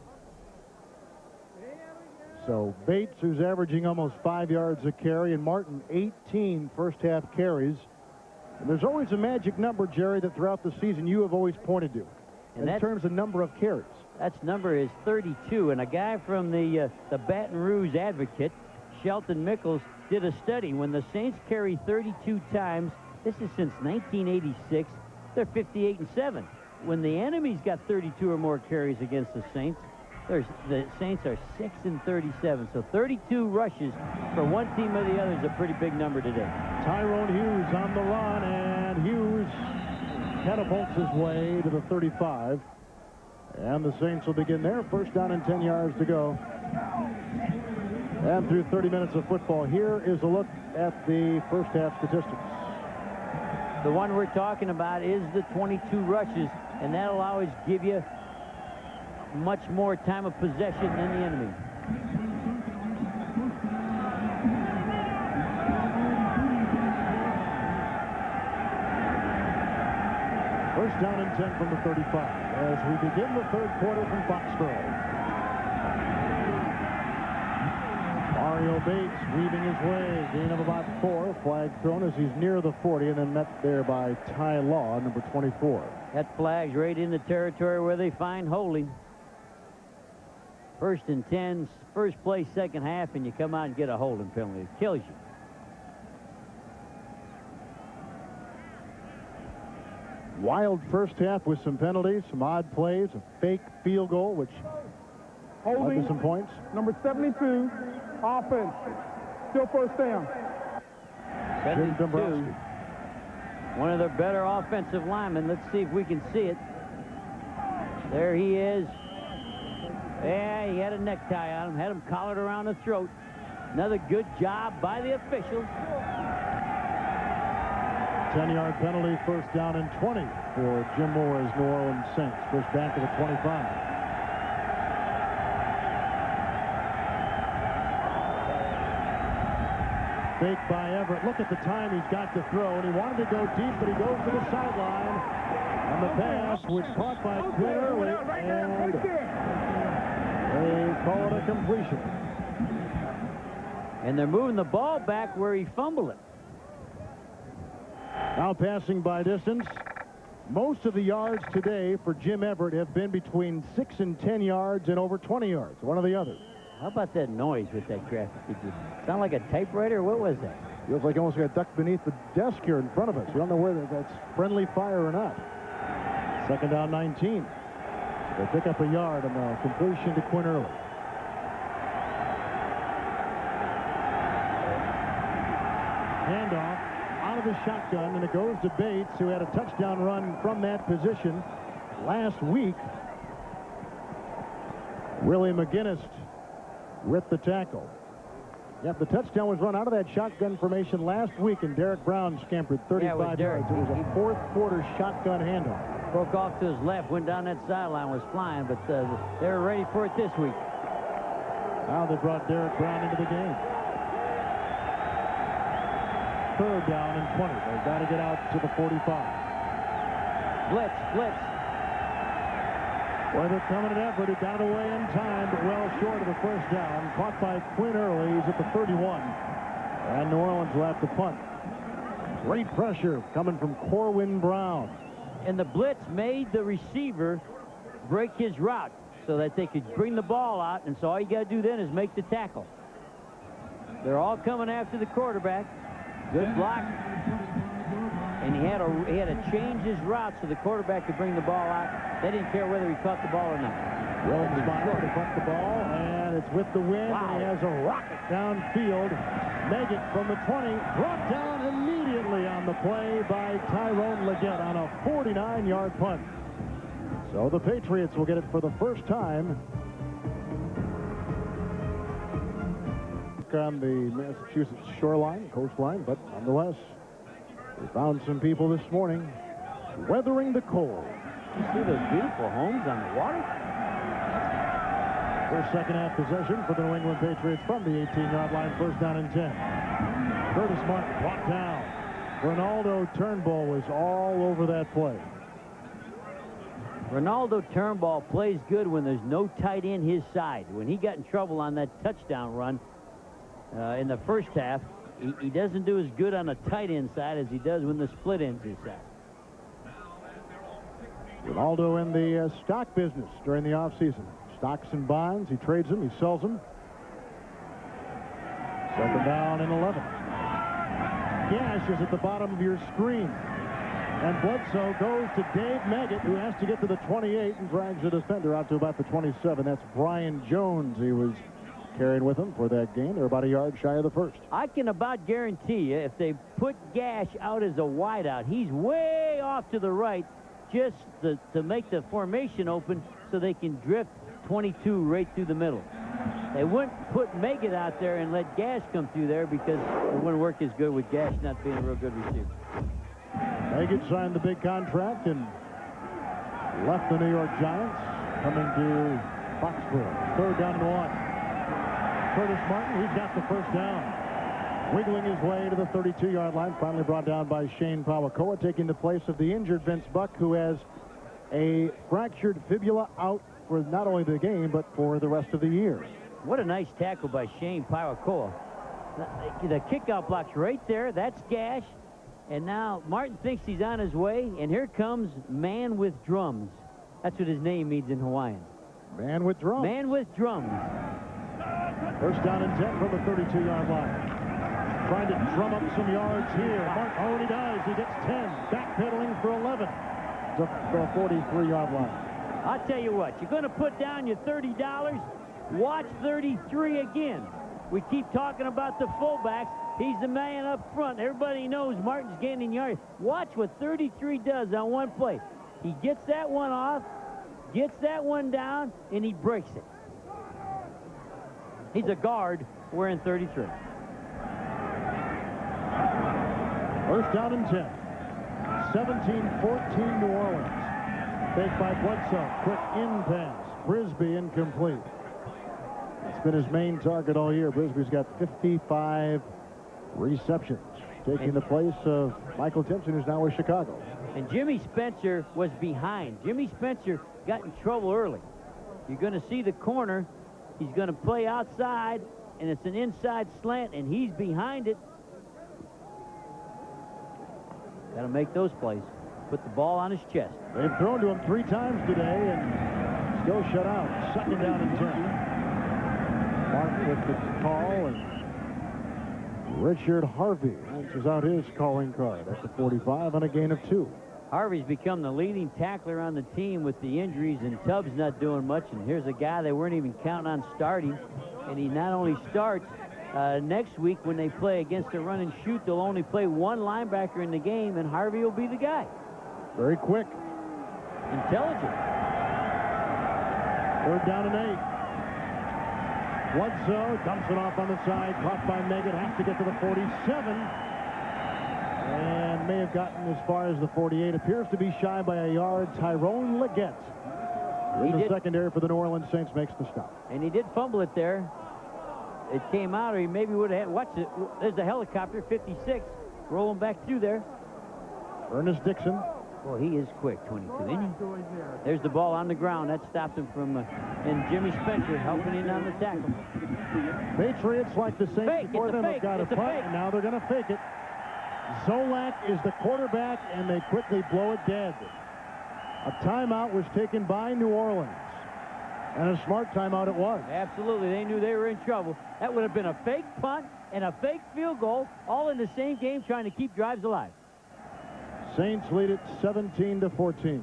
So Bates, who's averaging almost 5 yards a carry, and Martin, 18 first-half carries. And there's always a magic number, Jerry, that throughout the season you have always pointed to, in terms of number of carries. That number is 32, and a guy from the Baton Rouge Advocate, Shelton Mickles, did a study. When the Saints carry 32 times, this is since 1986, they're 58-7. When the enemy's got 32 or more carries against the Saints, the Saints are 6-37. So 32 rushes for one team or the other is a pretty big number today. Tyrone Hughes on the run, and Hughes catapults his way to the 35. And the Saints will begin their first down and 10 yards to go. And through 30 minutes of football, here is a look at the first half statistics. The one we're talking about is the 22 rushes, and that'll always give you much more time of possession than the enemy. First down and 10 from the 35 as we begin the third quarter from Foxboro. Mario Bates weaving his way, gain of about 4, flag thrown as he's near the 40, and then met there by Ty Law, number 24. That flag's right in the territory where they find holding. 1st and 10, first play, second half, and you come out and get a holding penalty. It kills you. Wild first half with some penalties, some odd plays, a fake field goal, which Holding some points. Number 72, offense. Still first down. 72. One of their better offensive linemen. Let's see if we can see it. There he is. Yeah, he had a necktie on him, had him collared around the throat. Another good job by the officials. 10-yard penalty, first down and 20 for Jim Moore's New Orleans Saints. Push back to the 25. Fake by Everett. Look at the time he's got to throw, and he wanted to go deep, but he goes to the sideline. And the pass was caught by Quinn Early, and they call it a completion. And they're moving the ball back where he fumbled it. Now passing by distance. Most of the yards today for Jim Everett have been between 6 and 10 yards and over 20 yards, one or the other. How about that noise with that graphic? Did you sound like a typewriter? What was that? Feels like almost got ducked beneath the desk here in front of us. You don't know whether that's friendly fire or not. Second down 19. They pick up a yard on the completion to Quinn Early. Handoff out of the shotgun, and it goes to Bates, who had a touchdown run from that position last week. Willie McGinnis with the tackle. Yep, the touchdown was run out of that shotgun formation last week, and Derek Brown scampered 35 yards. It was a fourth quarter shotgun handoff. Broke off to his left, went down that sideline, was flying, but they were ready for it this week. Now they brought Derek Brown into the game. Third down and 20. They've got to get out to the 45. Blitz, blitz. Well, they're coming at Everett, who got away in time, but well short of the first down. Caught by Quinn Early. He's at the 31. And New Orleans will have to punt. Great pressure coming from Corwin Brown. And the blitz made the receiver break his route so that they could bring the ball out, and so all you got to do then is make the tackle. They're all coming after the quarterback. Good block. And he had to change his route so the quarterback could bring the ball out. They didn't care whether he caught the ball or not. Williams Meyer to punt the ball, and it's with the wind, Wow. and he has a rocket downfield. Meggett from the 20, brought down immediately on the play by Tyrone Leggett on a 49-yard punt. So the Patriots will get it for the first time on the Massachusetts shoreline, coastline, but nonetheless, we found some people this morning weathering the cold. You see those beautiful homes on the water? First second half possession for the New England Patriots from the 18-yard line, first down and 10. Curtis Martin brought down. Ronaldo Turnbull was all over that play. Ronaldo Turnbull plays good when there's no tight end his side. When he got in trouble on that touchdown run in the first half, he doesn't do as good on the tight end side as he does when the split end's his side. Ronaldo in the stock business during the offseason. Stocks and bonds, he trades them, he sells them. Second down and 11. Gash is at the bottom of your screen. And Bledsoe goes to Dave Meggett, who has to get to the 28 and drags the defender out to about the 27. That's Brian Jones he was carrying with him for that game. They're about a yard shy of the first. I can about guarantee you, if they put Gash out as a wideout, he's way off to the right just to make the formation open so they can drift 22 right through the middle. They wouldn't put Meggett out there and let Gash come through there because it wouldn't work as good with Gash not being a real good receiver. Meggett signed the big contract and left the New York Giants, coming to Foxboro. Third down and 1. Curtis Martin, he's got the first down. Wiggling his way to the 32-yard line, finally brought down by Shane Pawakoa, taking the place of the injured Vince Buck, who has a fractured fibula out for not only the game, but for the rest of the year. What a nice tackle by Shane Pawakoa. The kickout block's right there. That's Gash. And now Martin thinks he's on his way, and here comes Man with Drums. That's what his name means in Hawaiian. Man with drums. Man with Drums. First down and 10 from the 32-yard line. Trying to drum up some yards here. Martin, oh, he does. He gets 10. Backpedaling for 11 to the 43-yard line. I'll tell you what, you're going to put down your $30, Watch 33 again. We keep talking about the fullbacks. He's the man up front. Everybody knows Martin's gaining yards. Watch what 33 does on one play. He gets that one off, gets that one down, and he breaks it. He's a guard wearing 33. First down and 10. 17-14 New Orleans. Fake by Bledsoe. Quick in pass. Brisby incomplete. It's been his main target all year. Brisby's got 55 receptions, taking the place of Michael Timpson, who's now with Chicago. And Jimmy Spencer was behind. Jimmy Spencer got in trouble early. You're going to see the corner. He's going to play outside, and it's an inside slant, and he's behind it. Got to make those plays. Put the ball on his chest. They've thrown to him 3 times today and still shut out. Second down and 10. Martin with the call, and Richard Harvey answers out his calling card at the 45 on a gain of 2. Harvey's become the leading tackler on the team with the injuries, and Tubbs not doing much. And here's a guy they weren't even counting on starting, and he not only starts next week when they play against a run and shoot. They'll only play 1 linebacker in the game, and Harvey will be the guy. Very quick. Intelligent. Third down and 8. Bledsoe dumps it off on the side, caught by Meggett, has to get to the 47, and may have gotten as far as the 48. Appears to be shy by a yard. Tyrone Leggett in the secondary for the New Orleans Saints makes the stop. And he did fumble it there. It came out, or he maybe would have had. Watch it. There's the helicopter, 56, rolling back through there. Ernest Dixon. Boy, he is quick, 22, isn't he? There's the ball on the ground. That stopped him from, and Jimmy Spencer helping in on the tackle. Patriots, like the Saints before them, have got a punt, and now they're going to fake it. Zolak is the quarterback, and they quickly blow it dead. A timeout was taken by New Orleans, and a smart timeout it was. Absolutely. They knew they were in trouble. That would have been a fake punt and a fake field goal, all in the same game, trying to keep drives alive. Saints lead it 17-14.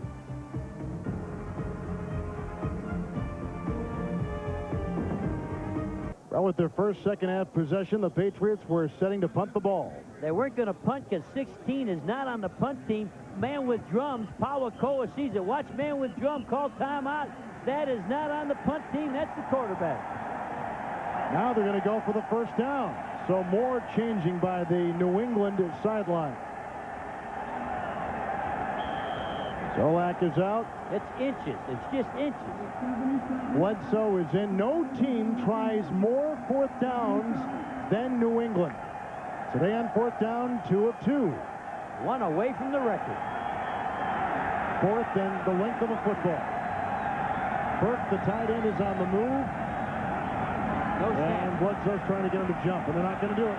Well, with their first second-half possession, the Patriots were setting to punt the ball. They weren't going to punt because 16 is not on the punt team. Man with drums, Pawakoa sees it. Watch man with drum, call timeout. That is not on the punt team. That's the quarterback. Now they're going to go for the first down. So more changing by the New England sideline. Zolak is out. It's inches. It's just inches. Bledsoe is in. No team tries more fourth downs than New England. Today on fourth down, 2 of 2. 1 away from the record. Fourth and the length of a football. Burke, the tight end, is on the move. And Bledsoe's trying to get him to jump, and they're not going to do it.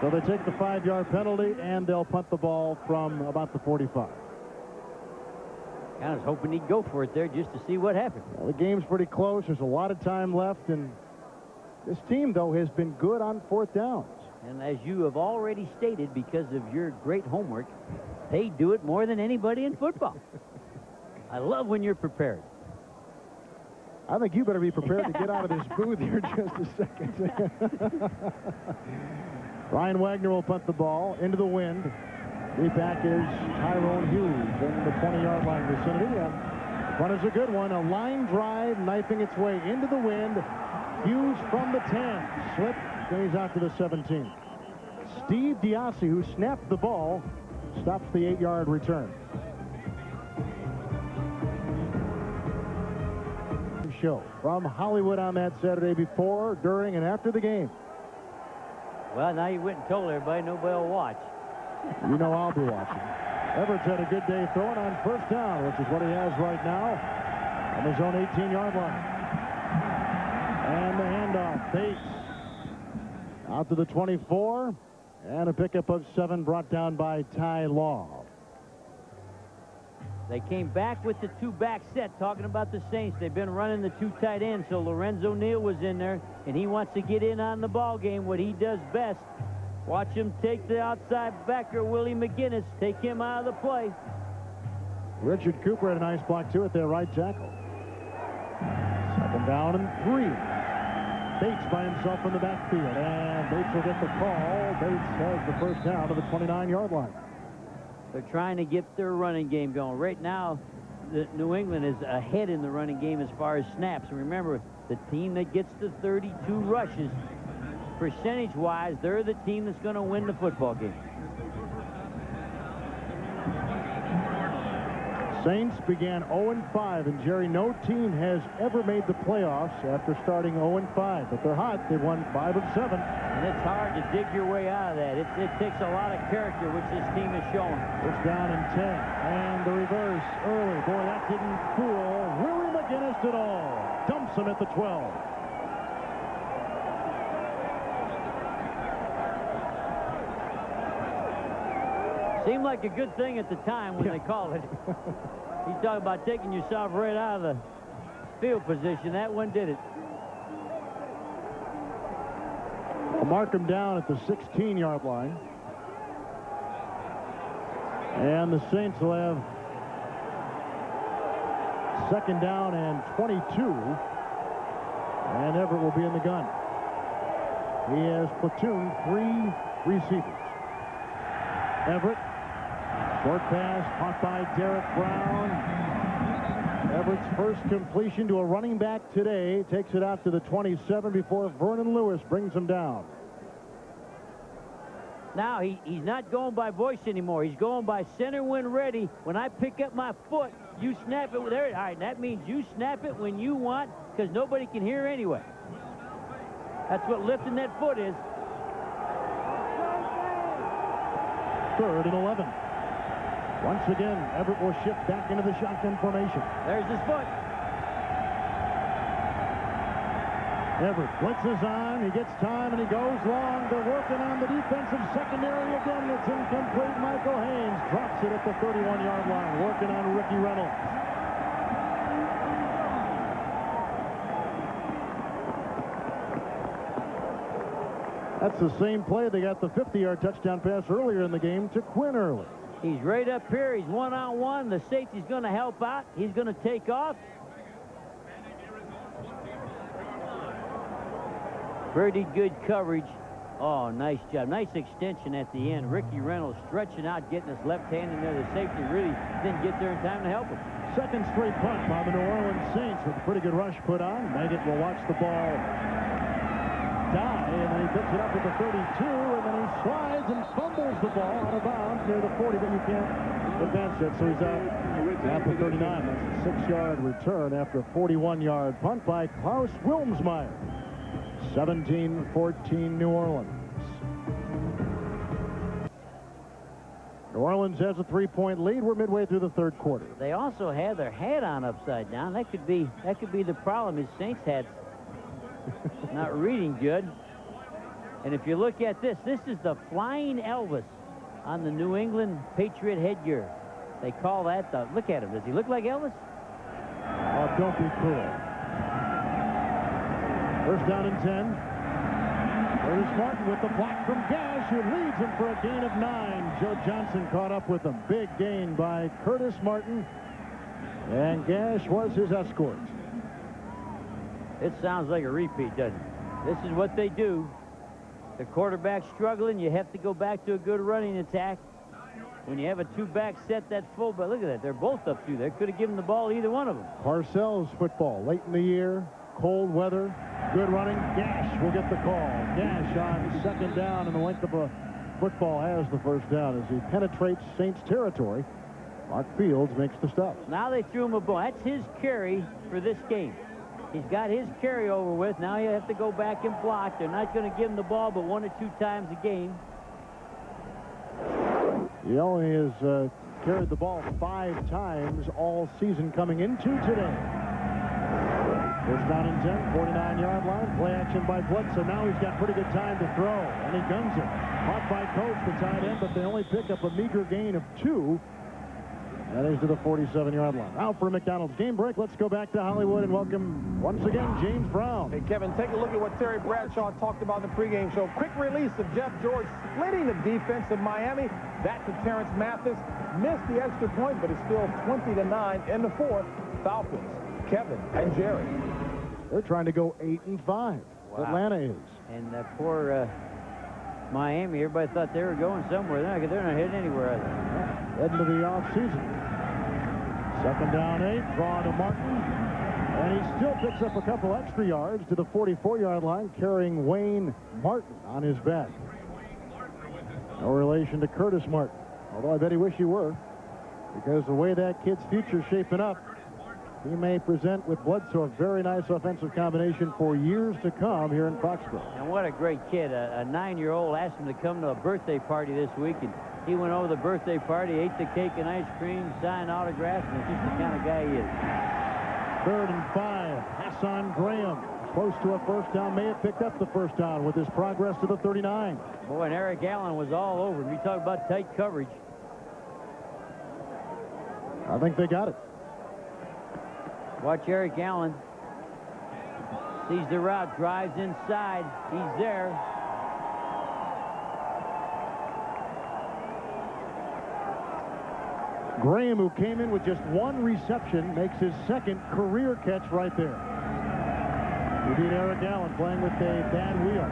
So they take the 5-yard penalty, and they'll punt the ball from about the 45. I was hoping he'd go for it there just to see what happened. Well, the game's pretty close. There's a lot of time left, and this team, though, has been good on fourth downs. And as you have already stated, because of your great homework, they do it more than anybody in football. I love when you're prepared. I think you better be prepared to get out of this booth here in just a second. Ryan Wagner will punt the ball into the wind. The back is Tyrone Hughes in the 20-yard line vicinity. And one is a good one. A line drive knifing its way into the wind. Hughes from the 10. Slip. Then he's out to the 17. Steve Diassi, who snapped the ball, stops the 8-yard return. Show from Hollywood on that Saturday before, during, and after the game. Well, now you went and told everybody nobody will watch. You know I'll be watching. Everett's had a good day throwing on first down, which is what he has right now on his own 18-yard line. And the handoff. Bates out to the 24. And a pickup of 7 brought down by Ty Law. They came back with the 2-back set, talking about the Saints. They've been running the 2 tight ends, so Lorenzo Neal was in there, and he wants to get in on the ball game, what he does best. Watch him take the outside backer, Willie McGinnis, take him out of the play. Richard Cooper had a nice block, too, at their right tackle. Down and 3. Bates by himself in the backfield, and Bates will get the call. Bates has the first down to the 29-yard line. They're trying to get their running game going. Right now, New England is ahead in the running game as far as snaps. And remember, the team that gets the 32 rushes, percentage-wise, they're the team that's going to win the football game. Saints began 0-5, and Jerry, no team has ever made the playoffs after starting 0-5. But they're hot. They won 5 of 7. And it's hard to dig your way out of that. It takes a lot of character, which this team has shown. It's down and 10, and the reverse early. Boy, that didn't fool Willie McGinnis at all. Dumps him at the 12. Seemed like a good thing at the time when they called it. You talk about taking yourself right out of the field position. That one did it. I'll mark him down at the 16-yard line. And the Saints will have second down and 22. And Everett will be in the gun. He has platooned 3 receivers. Everett. Short pass caught by Derek Brown. Everett's first completion to a running back today. Takes it out to the 27 before Vernon Lewis brings him down. Now he's not going by voice anymore. He's going by center when ready. When I pick up my foot, you snap it there. All right, that means you snap it when you want, because nobody can hear anyway. That's what lifting that foot is. 3rd and 11. Once again, Everett will shift back into the shotgun formation. There's his foot. Everett blitzes on. He gets time, and he goes long. They're working on the defensive secondary again. It's incomplete. Michael Haynes drops it at the 31-yard line, working on Ricky Reynolds. That's the same play. They got the 50-yard touchdown pass earlier in the game to Quinn Early. He's right up here. He's one-on-one. The safety's going to help out. He's going to take off. Pretty good coverage. Oh, nice job. Nice extension at the end. Ricky Reynolds stretching out, getting his left hand in there. The safety really didn't get there in time to help him. Second straight punt by the New Orleans Saints with a pretty good rush put on. Meggett will watch the ball die, and then he picks it up at the 32, and then he slides and fumbles the ball out of bounds near the 40, but you can't advance it, so he's out at the 39. That's a 6-yard return after a 41-yard punt by Klaus Wilmsmeyer. 17-14 New Orleans. New Orleans has a 3-point lead. We're midway through the third quarter. They also had their hat on upside down. That could be the problem. His Saints had not reading good. And if you look at this is the flying Elvis on the New England Patriot headgear. They call that the, look at him. Does he look like Elvis? Oh, don't be cruel. First down and 10. Curtis Martin with the block from Gash, who leads him for a gain of 9. Joe Johnson caught up with him. Big gain by Curtis Martin. And Gash was his escort. It sounds like a repeat, doesn't it? This is what they do. The quarterback's struggling. You have to go back to a good running attack. When you have a 2-back set, that fullback, look at that. They're both up through there. Could have given the ball to either one of them. Parcells football late in the year. Cold weather. Good running. Gash will get the call. Gash on second down, and the length of a football has the first down as he penetrates Saints territory. Mark Fields makes the stop. Now they threw him a ball. That's his carry for this game. He's got his carry over with. Now you have to go back and block. They're not going to give him the ball but 1 or 2 times a game. He only has carried the ball 5 times all season coming into today. First down and 10, 49-yard line. Play action by Bledsoe. Now he's got pretty good time to throw, and he guns it. Caught by Coach, the tight end, but they only pick up a meager gain of 2. That is to the 47-yard line. Now for a McDonald's game break, let's go back to Hollywood and welcome once again James Brown. Hey, Kevin, take a look at what Terry Bradshaw talked about in the pregame show. Quick release of Jeff George splitting the defense of Miami. Back to Terrence Mathis. Missed the extra point, but it's still 20-9 in the fourth. Falcons, Kevin and Jerry. They're trying to go 8-5. Wow. Atlanta is. And poor Miami, everybody thought they were going somewhere. They're not heading anywhere, are they? Heading to the offseason. 2nd down 8, draw to Martin. And he still picks up a couple extra yards to the 44-yard line, carrying Wayne Martin on his back. No relation to Curtis Martin, although I bet he wish he were, because the way that kid's future's shaping up, he may present with Bledsoe a very nice offensive combination for years to come here in Foxboro. And what a great kid. A 9-year-old asked him to come to a birthday party this week, and he went over the birthday party, ate the cake and ice cream, signed autographs, and it's just the kind of guy he is. 3rd and 5. Hassan Graham, close to a first down, may have picked up the first down with his progress to the 39. Boy, and Eric Allen was all over him. You talk about tight coverage. I think they got it. Watch Eric Allen. Sees the route, drives inside. He's there. Graham, who came in with just 1 reception, makes his 2nd career catch right there. We beat Eric Allen playing with a bad wheel.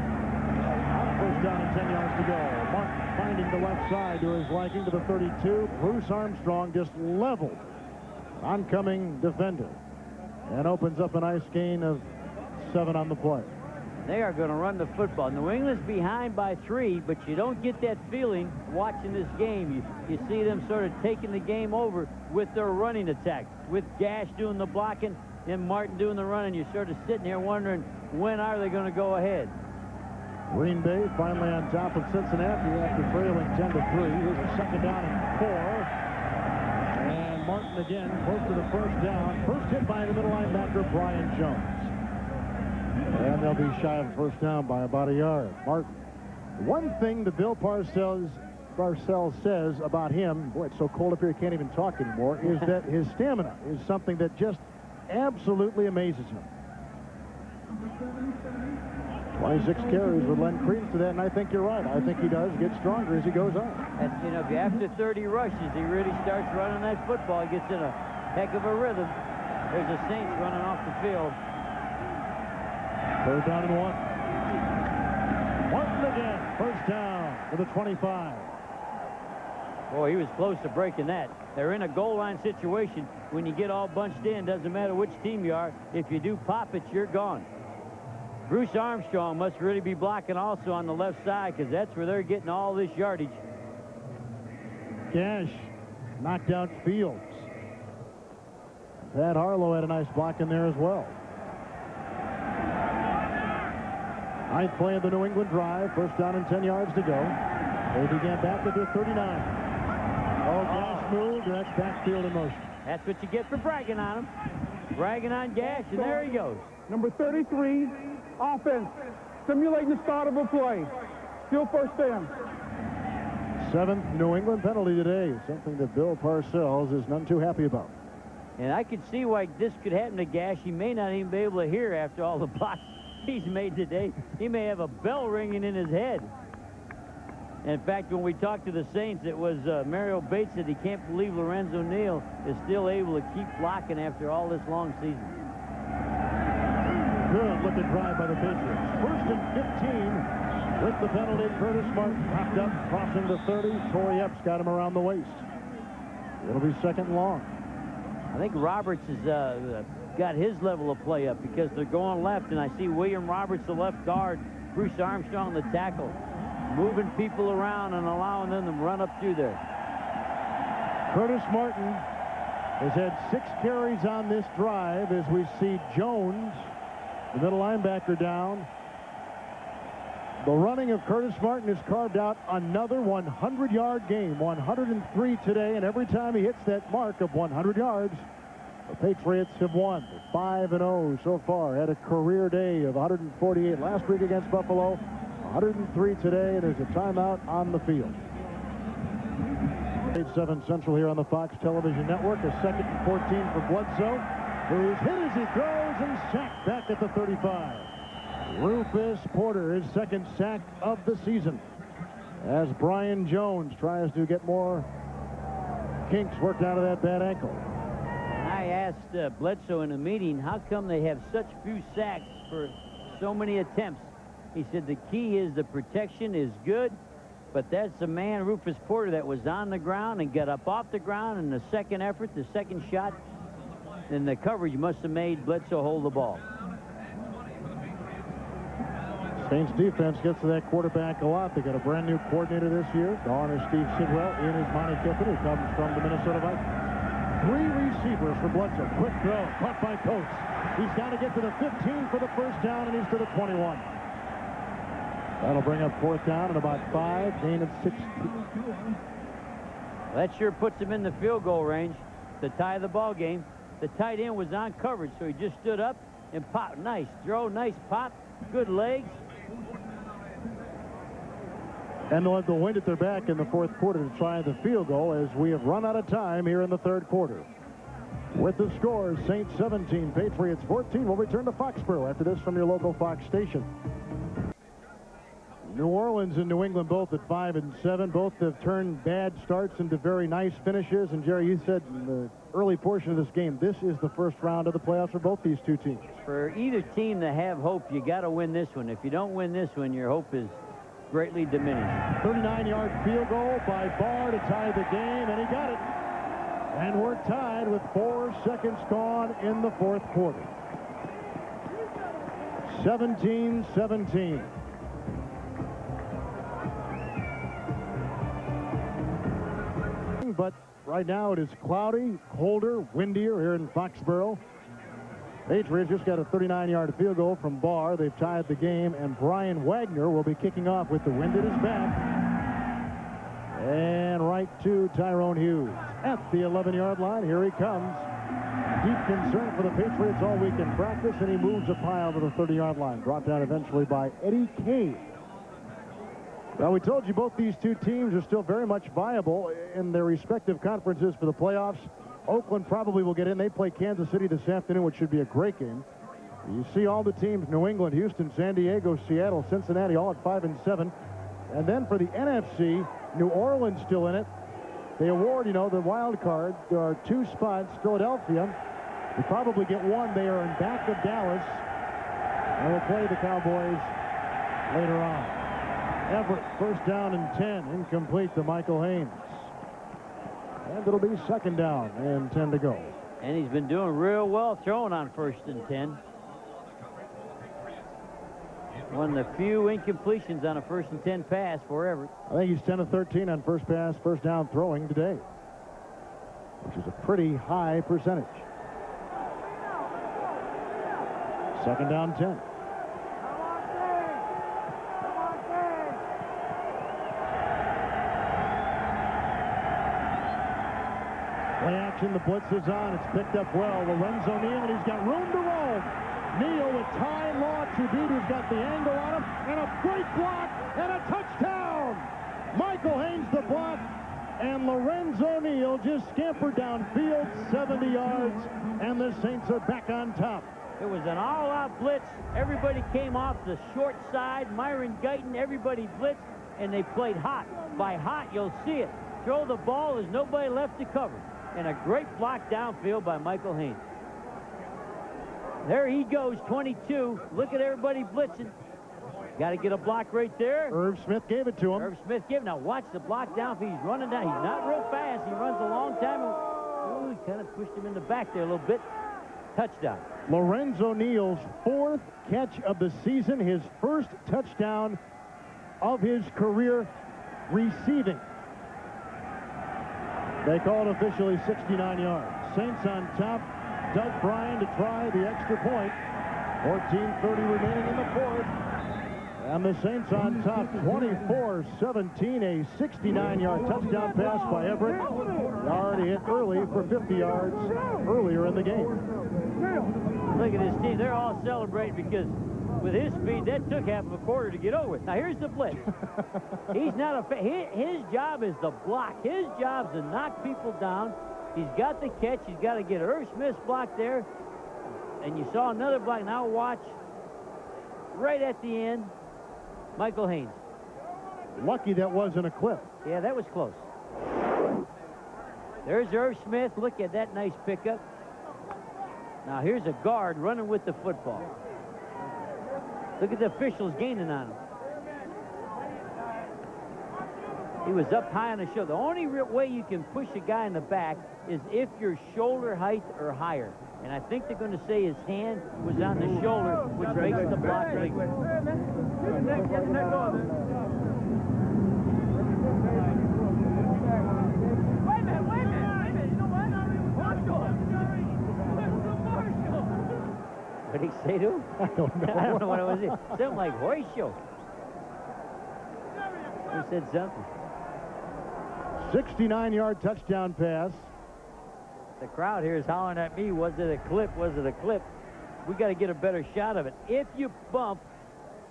First down and 10 yards to go. Martin finding the left side to his liking to the 32. Bruce Armstrong just leveled oncoming defender and opens up a nice gain of 7 on the play. They are going to run the football. New England's behind by 3, but you don't get that feeling watching this game. You see them sort of taking the game over with their running attack, with Gash doing the blocking and Martin doing the running. You're sort of sitting here wondering, when are they going to go ahead? Green Bay finally on top of Cincinnati after trailing 10-3. Here's a 2nd down and 4. And Martin again close to the first down. First hit by the middle linebacker, Brian Jones. And they'll be shy of first down by about a yard. Martin. One thing that Bill Parcells says about him, boy, it's so cold up here he can't even talk anymore, is that his stamina is something that just absolutely amazes him. 26 carries would lend credence to that, and I think you're right. I think he does get stronger as he goes on. That's, you know, after 30 rushes, he really starts running that football. He gets in a heck of a rhythm. There's the Saints running off the field. 3rd down and 1. Martin again. First down to the 25. Boy, he was close to breaking that. They're in a goal line situation. When you get all bunched in, doesn't matter which team you are. If you do pop it, you're gone. Bruce Armstrong must really be blocking also on the left side, because that's where they're getting all this yardage. Gash knocked out Fields. Pat Harlow had a nice block in there as well. 9th play of the New England drive. First down and 10 yards to go. They began back at their 39. Gash moved. That's backfield in motion. That's what you get for bragging on him. Bragging on Gash, and there he goes. Number 33, offense, simulating the start of a play. Still first down. 7th New England penalty today, something that Bill Parcells is none too happy about. And I could see why this could happen to Gash. He may not even be able to hear after all the blocks he's made today. He may have a bell ringing in his head. In fact, when we talked to the Saints, it was Mario Bates said he can't believe Lorenzo Neal is still able to keep blocking after all this long season. Good looking drive by the Patriots. 1st and 15 with the penalty. Curtis Martin popped up, crossing the 30. Torrey Epps got him around the waist. It'll be 2nd and long. I think Roberts has got his level of play up, because they're going left, and I see William Roberts, the left guard, Bruce Armstrong, the tackle, moving people around and allowing them to run up through there. Curtis Martin has had 6 carries on this drive as we see Jones, the middle linebacker, down. The running of Curtis Martin has carved out another 100-yard game. 103 today, and every time he hits that mark of 100 yards, the Patriots have won. 5-0 so far. Had a career day of 148 last week against Buffalo. 103 today, and there's a timeout on the field. 8-7 Central here on the Fox Television Network. A 2nd and 14 for Bledsoe, who's hit as he throws and sacked back at the 35. Rufus Porter, his 2nd sack of the season, as Brian Jones tries to get more kinks worked out of that bad ankle. I asked Bledsoe in a meeting, how come they have such few sacks for so many attempts? He said the key is the protection is good, but that's the man, Rufus Porter, that was on the ground and got up off the ground in the second effort, the second shot, and the coverage must have made Bledsoe hold the ball. Saints defense gets to that quarterback a lot. They got a brand new coordinator this year. Gone is Steve Sidwell. In is Monty Kiffin, who comes from the Minnesota Vikings. 3 receivers for Bledsoe. Quick throw, caught by Coates. He's got to get to the 15 for the first down, and he's to the 21. That'll bring up 4th down and about 5, gain of 16. That sure puts him in the field goal range to tie the ball game. The tight end was on coverage, so he just stood up and popped. Nice throw, nice pop, good legs. And they'll have the wind at their back in the 4th quarter to try the field goal, as we have run out of time here in the 3rd quarter. With the scores, Saints 17, Patriots 14. We'll return to Foxboro after this from your local Fox station. New Orleans and New England both at 5 and 7. Both have turned bad starts into very nice finishes. And Jerry, you said in the early portion of this game, this is the first round of the playoffs for both these two teams. For either team to have hope, you got to win this one. If you don't win this one, your hope is greatly diminished. 39-yard field goal by Barr to tie the game, and he got it. And we're tied with 4 seconds gone in the 4th quarter. 17-17. But right now it is cloudy, colder, windier here in Foxboro. Patriots just got a 39-yard field goal from Barr. They've tied the game, and Brian Wagner will be kicking off with the wind at his back. And right to Tyrone Hughes at the 11-yard line. Here he comes. Deep concern for the Patriots all week in practice, and he moves a pile to the 30-yard line. Brought down eventually by Eddie Kane. Well, we told you both these two teams are still very much viable in their respective conferences for the playoffs. Oakland probably will get in. They play Kansas City this afternoon, which should be a great game. You see all the teams, New England, Houston, San Diego, Seattle, Cincinnati, all at 5 and 7. And then for the NFC, New Orleans still in it. They award, the wild card. There are 2 spots. Philadelphia will probably get 1. They are in back of Dallas. And will play the Cowboys later on. Everett, first down and 10, incomplete to Michael Haynes. And it'll be 2nd down and 10 to go. And he's been doing real well throwing on 1st and 10. One of the few incompletions on a 1st and 10 pass for Everett. I think he's 10 of 13 on first pass, first down throwing today, which is a pretty high percentage. 2nd down 10. Play action, the blitz is on. It's picked up well. Lorenzo Neal, and he's got room to roll. Neal with Ty Law to beat, who's got the angle on him, and a great block, and a touchdown! Michael Haynes the block, and Lorenzo Neal just scampered downfield 70 yards, and the Saints are back on top. It was an all-out blitz. Everybody came off the short side. Myron Guyton, everybody blitzed, and they played hot. By hot, you'll see it. Throw the ball, there's nobody left to cover. And a great block downfield by Michael Haynes. There he goes, 22. Look at everybody blitzing. Got to get a block right there. Irv Smith gave it to him. Irv Smith gave it. Now watch the block downfield. He's running down. He's not real fast. He runs a long time. Oh, he kind of pushed him in the back there a little bit. Touchdown. Lorenzo Neal's 4th catch of the season. His 1st touchdown of his career receiving. They call it officially 69 yards. Saints on top. Doug Bryan to try the extra point. 14:30 remaining in the 4th. And the Saints on top, 24-17, a 69-yard touchdown pass by Everett. He already hit early for 50 yards earlier in the game. Look at this team. They're all celebrating because with his speed, that took half of a quarter to get over it. Now, here's the blitz. He's not his job is to block. His job is to knock people down. He's got the catch. He's got to get Irv Smith's block there. And you saw another block. Now watch. Right at the end, Michael Haynes. Lucky that wasn't a clip. Yeah, that was close. There's Irv Smith. Look at that nice pickup. Now here's a guard running with the football. Look at the officials gaining on him. He was up high on the shoulder. The only way you can push a guy in the back is if you're shoulder height or higher. And I think they're going to say his hand was on the shoulder, which makes the block legal. What did he say to him? I don't know. I don't know what it was. Something like Horatio. He said something. 69-yard touchdown pass. The crowd here is hollering at me, was it a clip? Was it a clip? We got to get a better shot of it. If you bump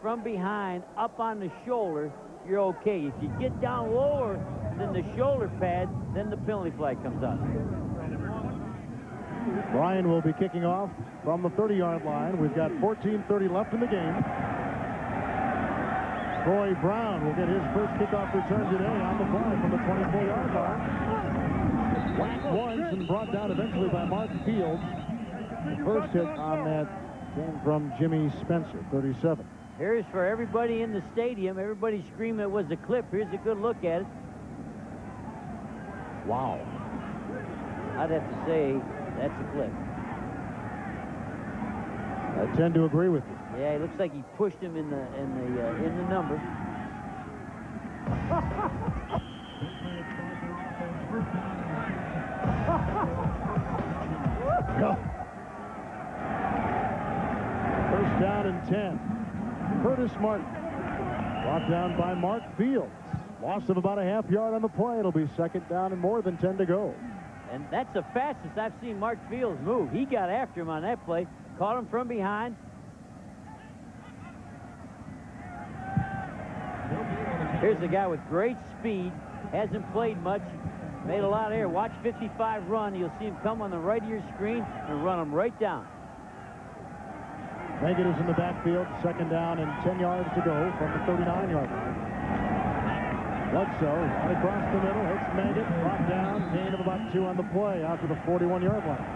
from behind up on the shoulder, you're okay. If you get down lower than the shoulder pad, then the penalty flag comes out. Bryan will be kicking off from the 30-yard line. We've got 14:30 left in the game. Troy Brown will get his first kickoff return today on the fly from the 24-yard line. Whacked once and brought down eventually by Mark Fields. The first hit on that came from Jimmy Spencer, 37. Here's for everybody in the stadium. Everybody screaming it was a clip. Here's a good look at it. Wow. I'd have to say that's a clip. I tend to agree with you. Yeah, it looks like he pushed him in the number. First down and 10. Curtis Martin brought down by Mark Fields. Loss of about a half yard on the play. It'll be second down and more than 10 to go. And that's the fastest I've seen Mark Fields move. He got after him on that play, caught him from behind. Here's a guy with great speed, hasn't played much, made a lot of air. Watch 55 run. You'll see him come on the right of your screen and run him right down. Negatives in the backfield, second down and 10 yards to go from the 39-yard line. Bledsoe right across the middle, hits Megan, brought down, gain of about 2 on the play out to the 41-yard line.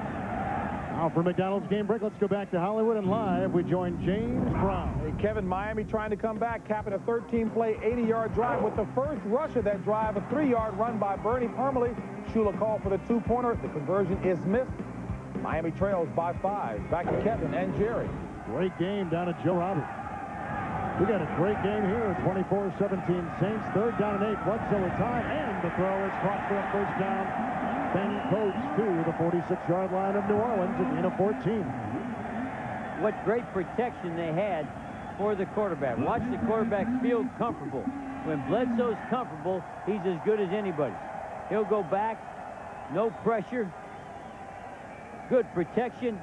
Now for McDonald's game break, let's go back to Hollywood, and live we join James Brown. Hey, Kevin, Miami trying to come back, capping a 13-play, 80-yard drive with the first rush of that drive, a 3-yard run by Bernie Permley. Shula called for the 2-pointer. The conversion is missed. Miami trails by 5. Back to Kevin and Jerry. Great game down at Joe Roberts. We got a great game here. 24-17 Saints. Third down and 8. Bledsoe with time, and the throw is caught for a first down. Ben Coates to the 46-yard line of New Orleans, a gain of 14. What great protection they had for the quarterback. Watch the quarterback feel comfortable. When Bledsoe's comfortable, he's as good as anybody. He'll go back, no pressure, good protection.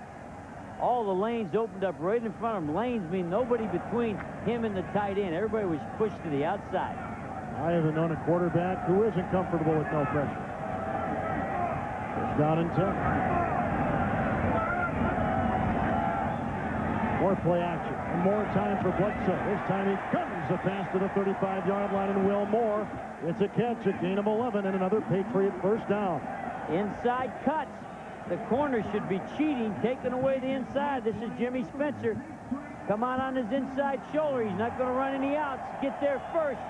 All the lanes opened up right in front of him. Lanes mean nobody between him and the tight end. Everybody was pushed to the outside. I haven't known a quarterback who isn't comfortable with no pressure. First down and 10. More play action and more time for Bledsoe. This time he guns the pass to the 35-yard line, and Will Moore. It's a catch, a gain of 11, and another Patriot first down. Inside cuts. The corner should be cheating, taking away the inside. This is Jimmy Spencer. Come on his inside shoulder. He's not going to run any outs. Get there first.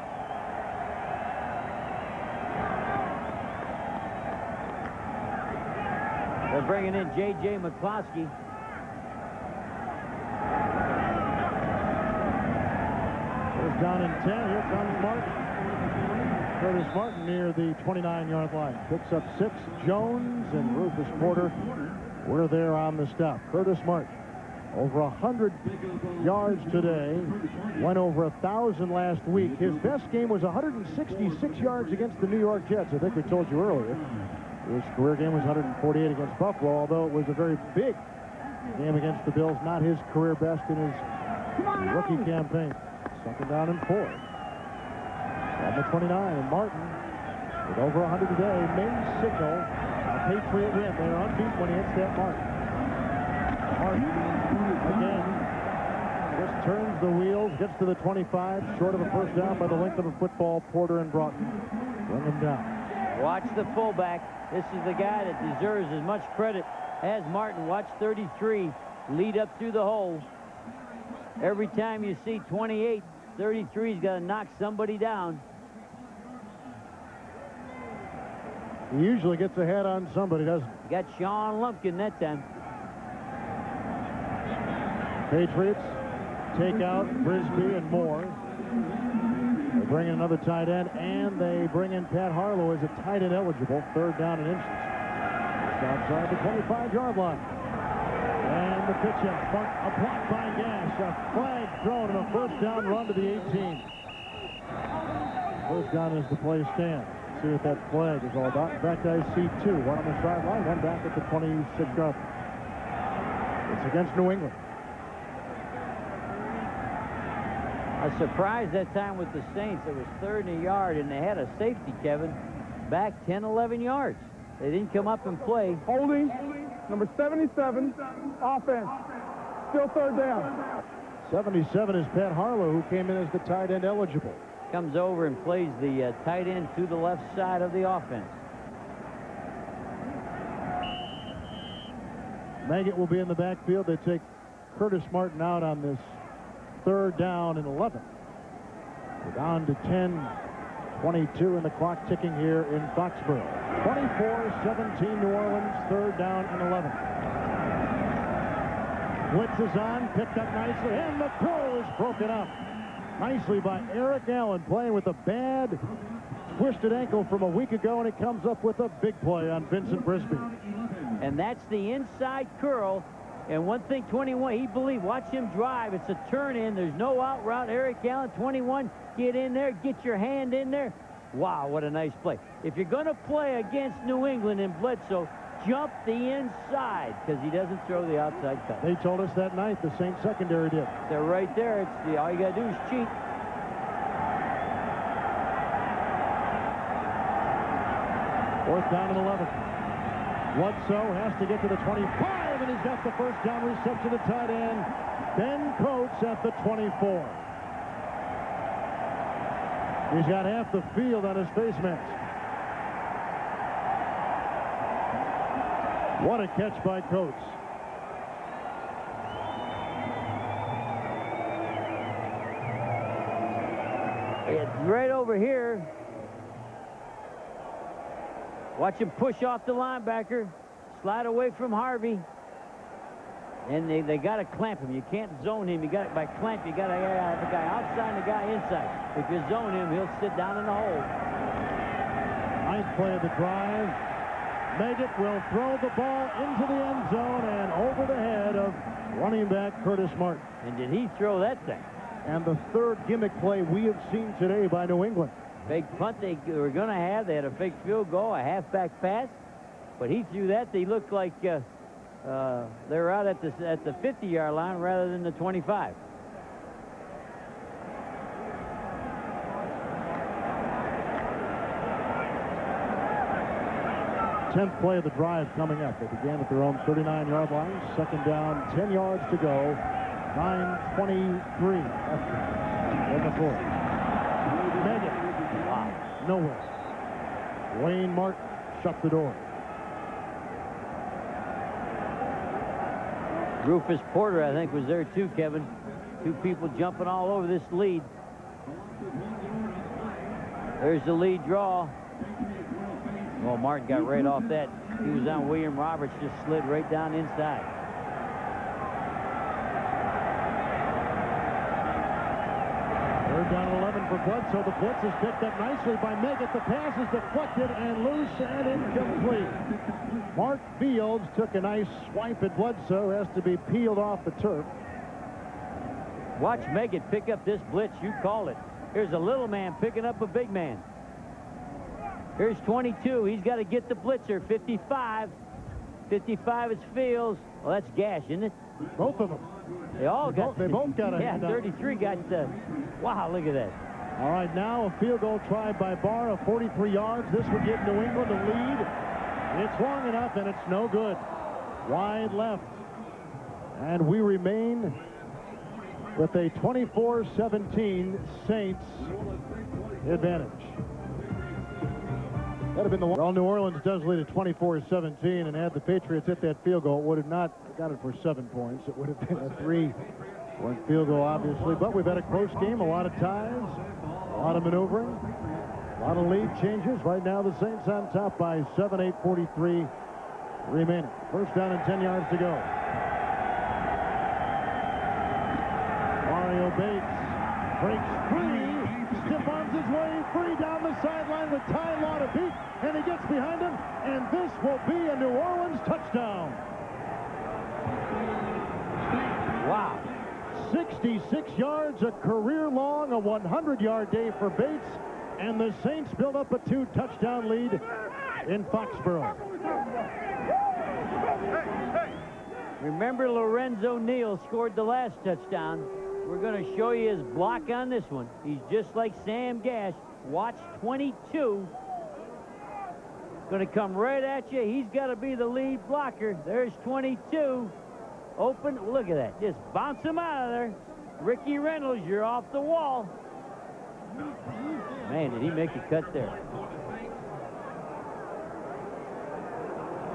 They're bringing in J.J. McCloskey. First down and 10. Here comes Martin. Curtis Martin near the 29-yard line. Picks up 6. Jones and Rufus Porter were there on the stop. Curtis Martin, over 100 yards today. Went over 1,000 last week. His best game was 166 yards against the New York Jets. I think we told you earlier. His career game was 148 against Buffalo, although it was a very big game against the Bills. Not his career best in his rookie campaign. Second down and 4. On the 29, and Martin, with over 100 today, may signal a Patriot win. They're unbeaten when he hits that mark. Martin, again, just turns the wheels, gets to the 25, short of a first down by the length of a football. Porter and Broughton bring him down. Watch the fullback. This is the guy that deserves as much credit As Martin, watch 33 lead up through the hole. Every time you see 28, 33's got to knock somebody down. He usually gets ahead on somebody, doesn't he? Got Sean Lumpkin that time. Patriots take out Brisby and Moore. They bring in another tight end, and they bring in Pat Harlow as a tight end eligible. 3rd down and inches. Just outside the 25-yard line. And the pitch up. A block by Gash. A flag thrown and a 1st down run to the 18. 1st down as the play stands. See what that flag is all about. In fact, I see 2. One on the sideline, one back at the 26-yard. It's against New England. A surprise that time with the Saints. It was 3rd and a yard, and they had a safety, Kevin, back 10, 11 yards. They didn't come up and play. Holding, number 77, offense. Still 3rd down. 77 is Pat Harlow, who came in as the tight end eligible. Comes over and plays the tight end to the left side of the offense. Maggot will be in the backfield. They take Curtis Martin out on this 3rd down and 11. We're down to 10:22 and the clock ticking here in Foxboro. 24-17 New Orleans, 3rd down and 11. Blitz is on, picked up nicely, and the throw is broken up. Nicely by Eric Allen, playing with a bad twisted ankle from a week ago, and he comes up with a big play on Vincent Brisby. And that's the inside curl. And one thing, 21, he believed, watch him drive. It's a turn in. There's no out route. Eric Allen, 21, get in there, get your hand in there. Wow, what a nice play. If you're going to play against New England in Bledsoe, jump the inside, because he doesn't throw the outside cut. They told us that night the Saints secondary did. They're right there. It's all you got to do is cheat. Fourth down and 11. Bledsoe has to get to the 25, and he's got the 1st down reception to tight end Ben Coates at the 24. He's got half the field on his face mask. What a catch by Coates. It's right over here. Watch him push off the linebacker, slide away from Harvey. And they got to clamp him. You can't zone him. You got by clamp. You got to have the guy outside and the guy inside. If you zone him, he'll sit down in the hole. Nice play of the drive. Maggot will throw the ball into the end zone and over the head of running back Curtis Martin. And did he throw that thing? And the 3rd gimmick play we have seen today by New England. Fake punt they were going to have. They had a fake field goal, a halfback pass. But he threw that. They looked like they were out at the 50-yard line rather than the 25. Tenth play of the drive coming up. They began at their own 39-yard line. 2nd down, 10 yards to go. 9:23 left in the 4th. Maggot. Wow. Nowhere. Wayne Martin shut the door. Rufus Porter, I think, was there too, Kevin. 2 people jumping all over this lead. There's the lead draw. Well, Martin got right off that. He was on William Roberts, just slid right down inside. Third down 11 for Bledsoe. The blitz is picked up nicely by Maggot. The pass is deflected and loose and incomplete. Mark Fields took a nice swipe at Bledsoe. Has to be peeled off the turf. Watch Maggot pick up this blitz. You call it. Here's a little man picking up a big man. Here's 22. He's got to get the blitzer. 55. 55 is Fields. Well, that's Gash, isn't it? Both of them. They all got. They both got it. Yeah, 33 got the. Wow, look at that. All right, now a field goal tried by Barr of 43 yards. This would give New England a lead. It's long enough, and it's no good. Wide left. And we remain with a 24-17 Saints advantage. That'd have been the one. Well, New Orleans does lead at 24-17, and had the Patriots hit that field goal, it would have not got it for 7 points. It would have been a 3-point field goal, obviously. But we've had a close game, a lot of ties, a lot of maneuvering, a lot of lead changes. Right now, the Saints on top by 7, 8:43 remaining. First down and 10 yards to go. Mario Bates breaks free, stiff arms his way free down the sideline with Ty Law to beat, and he gets behind him, and this will be a New Orleans touchdown. Wow. 66 yards, a career-long, a 100-yard day for Bates, and the Saints build up a 2-touchdown lead in Foxboro. Remember, Lorenzo Neal scored the last touchdown. We're going to show you his block on this one. He's just like Sam Gash. Watch 22. Going to come right at you. He's got to be the lead blocker. There's 22. Open. Look at that. Just bounce him out of there. Ricky Reynolds, you're off the wall. Man, did he make a cut there.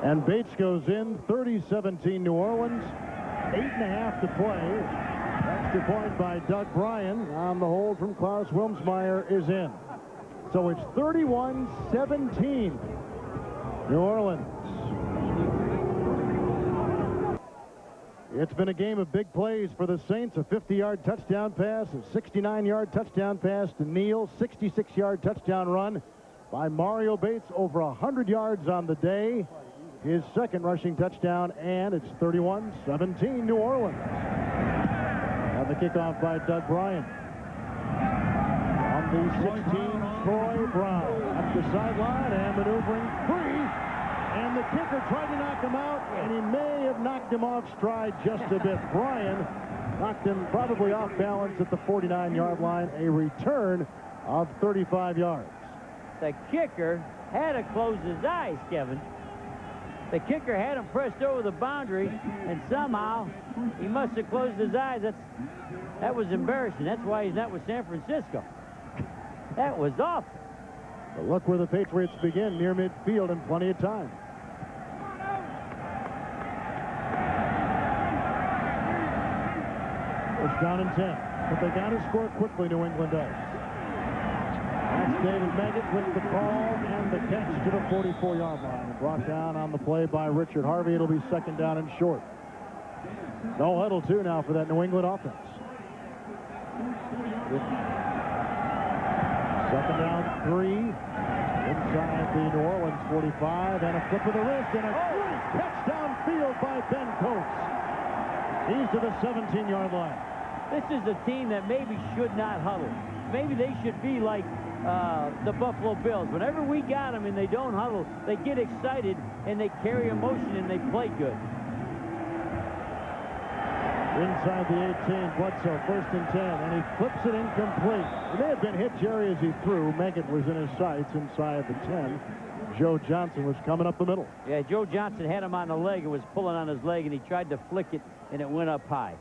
And Bates goes in, 30-17 New Orleans. 8.5 to play. Extra point by Doug Bryan on the hold from Klaus Wilmsmeyer is in. So it's 31-17 New Orleans. It's been a game of big plays for the Saints. A 50-yard touchdown pass, a 69-yard touchdown pass to Neal, 66-yard touchdown run by Mario Bates, over 100 yards on the day. His second rushing touchdown, and it's 31-17 New Orleans. And the kickoff by Doug Bryan. On the 16, Troy Brown up the sideline and maneuvering free. And the kicker tried to knock him out, and he may have knocked him off stride just a bit. Bryan knocked him probably off balance at the 49-yard line. A return of 35 yards. The kicker had to close his eyes, Kevin. The kicker had him pressed over the boundary, and somehow he must have closed his eyes. That was embarrassing. That's why he's not with San Francisco. That was awful. But look where the Patriots begin, near midfield, and plenty of time. It's down and 10, but they got to score quickly. New England does. That's David Meggett with the call and the catch to the 44-yard line. Brought down on the play by Richard Harvey. It'll be second down and short. No huddle, too, now for that New England offense. Second down, 3. Inside the New Orleans 45, and a flip of the wrist, and a great catch downfield by Ben Coates. He's to the 17-yard line. This is a team that maybe should not huddle. Maybe they should be like the Buffalo Bills. Whenever we got them and they don't huddle, they get excited and they carry emotion and they play good. Inside the 18, Bledsoe, first and 10, and he flips it incomplete. It may have been hit, Jerry, as he threw. Meggett was in his sights inside the 10. Joe Johnson was coming up the middle. Yeah, Joe Johnson had him on the leg and was pulling on his leg, and he tried to flick it, and it went up high.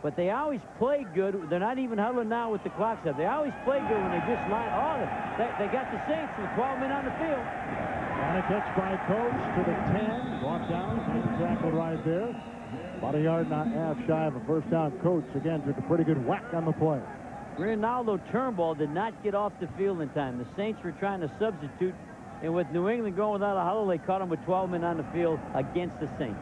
But they always play good. They're not even huddling now with the clock up. They always play good when they just line. Oh, they got the Saints with 12 men on the field. And a catch by Coates to the 10. Brought down, tackled right there. About a yard and a half shy of a first down. Coates, again, took a pretty good whack on the play. Ronaldo Turnbull did not get off the field in time. The Saints were trying to substitute, and with New England going without a huddle, they caught him with 12 men on the field against the Saints.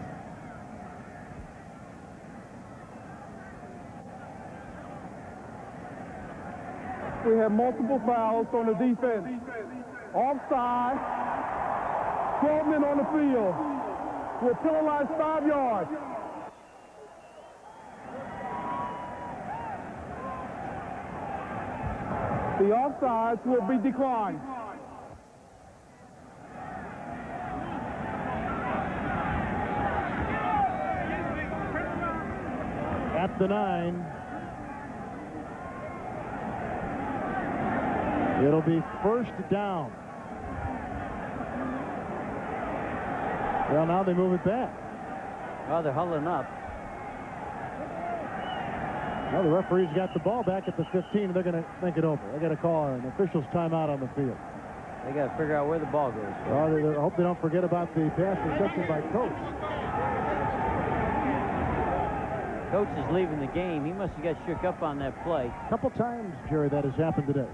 We have multiple fouls on the defense. Offside. 12 men on the field. We'll penalize 5 yards. The offsides will be declined. At the 9. It'll be first down. Well, now they move it back. Well, they're huddling up. Well, the referee's got the ball back at the 15. They're going to think it over. They got to call an official's timeout on the field. They got to figure out where the ball goes. Well, I hope they don't forget about the pass reception by Coates. Coates is leaving the game. He must have got shook up on that play. A couple times, Jerry, that has happened today.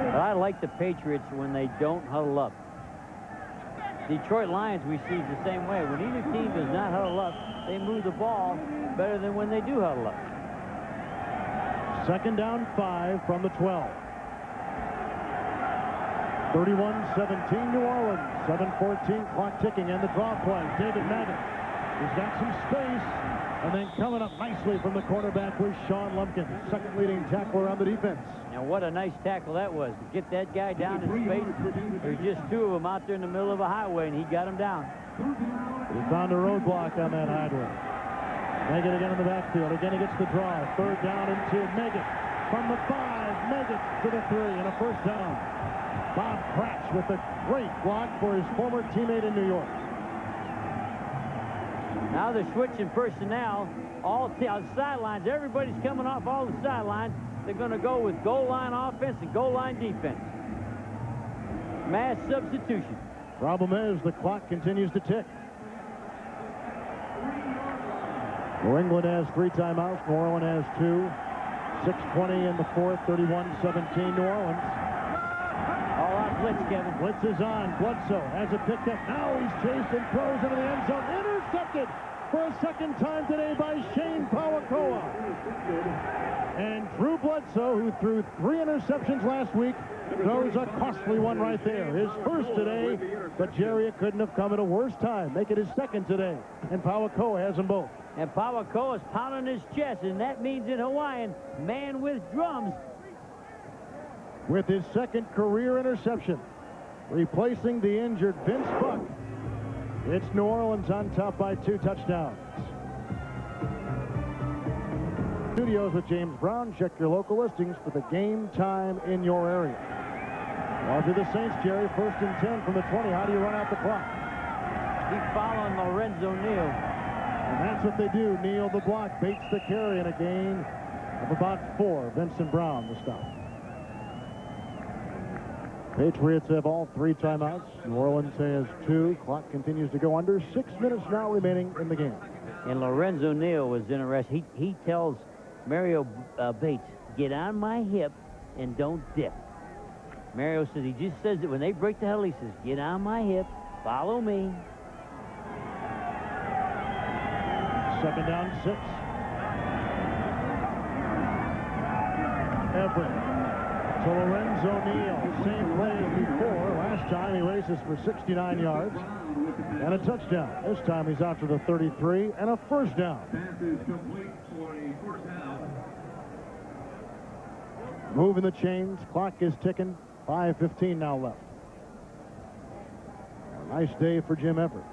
But I like the Patriots when they don't huddle up. Detroit Lions, we see the same way. When either team does not huddle up, they move the ball better than when they do huddle up. 2nd down 5 from the 12. 31-17 New Orleans. 7:14 clock ticking and the draw play. David Maggott. He's got some space. And then coming up nicely from the quarterback was Sean Lumpkin, second leading tackler on the defense. Now what a nice tackle that was. To get that guy down in space. There's just two of them out there in the middle of a highway, and he got him down. He found a roadblock on that highway. Maggott again in the backfield. Again he gets the draw. 3rd down and 2. Maggott from the 5. Maggott to the 3 and a 1st down. Bob Cratch with a great block for his former teammate in New York. Now they're switching personnel. All sidelines. Everybody's coming off all the sidelines. They're going to go with goal line offense and goal line defense. Mass substitution. Problem is the clock continues to tick. New England has 3 timeouts. New Orleans has 2. 6:20 in the 4th. 31-17 New Orleans. All out blitz, Kevin. Blitz is on. Bledsoe has it picked up. Now he's chased and throws into the end zone. Intercepted for a 2nd time today by Shane Pawakoa. And Drew Bledsoe, who threw 3 interceptions last week, throws a costly one right there. His first today, but Jerry, it couldn't have come at a worse time. Make it his 2nd today. And Pawakoa has them both. And Pawakoa is pounding his chest, and that means in Hawaiian, man with drums. With his 2nd career interception, replacing the injured Vince Buck. It's New Orleans on top by 2 touchdowns. Studios with James Brown. Check your local listings for the game time in your area. On to the Saints, Jerry. 1st and 10 from the 20. How do you run out the clock? Keep following Lorenzo Neal. And that's what they do. Neal the block, Bates the carry, and a gain of about 4. Vincent Brown the stop. Patriots have all 3 timeouts. New Orleans has 2. Clock continues to go under. 6 minutes now remaining in the game. And Lorenzo Neal was interested. He tells Mario Bates, get on my hip and don't dip. Mario says, he just says that when they break the huddle, he says, get on my hip, follow me. 2nd down 6. Everett to Lorenzo Neal. Same play as before. Last time he races for 69 yards and a touchdown. This time he's out to the 33 and a 1st down. Moving the chains. Clock is ticking. 5:15 now left. A nice day for Jim Everett.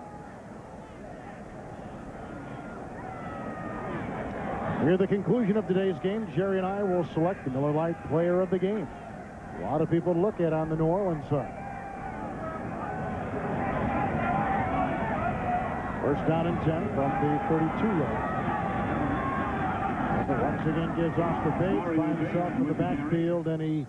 Near the conclusion of today's game, Jerry and I will select the Miller Lite player of the game. A lot of people to look at on the New Orleans side. 1st down and 10 from the 32-yard. Once again gives off the Bates, finds himself in the backfield, and he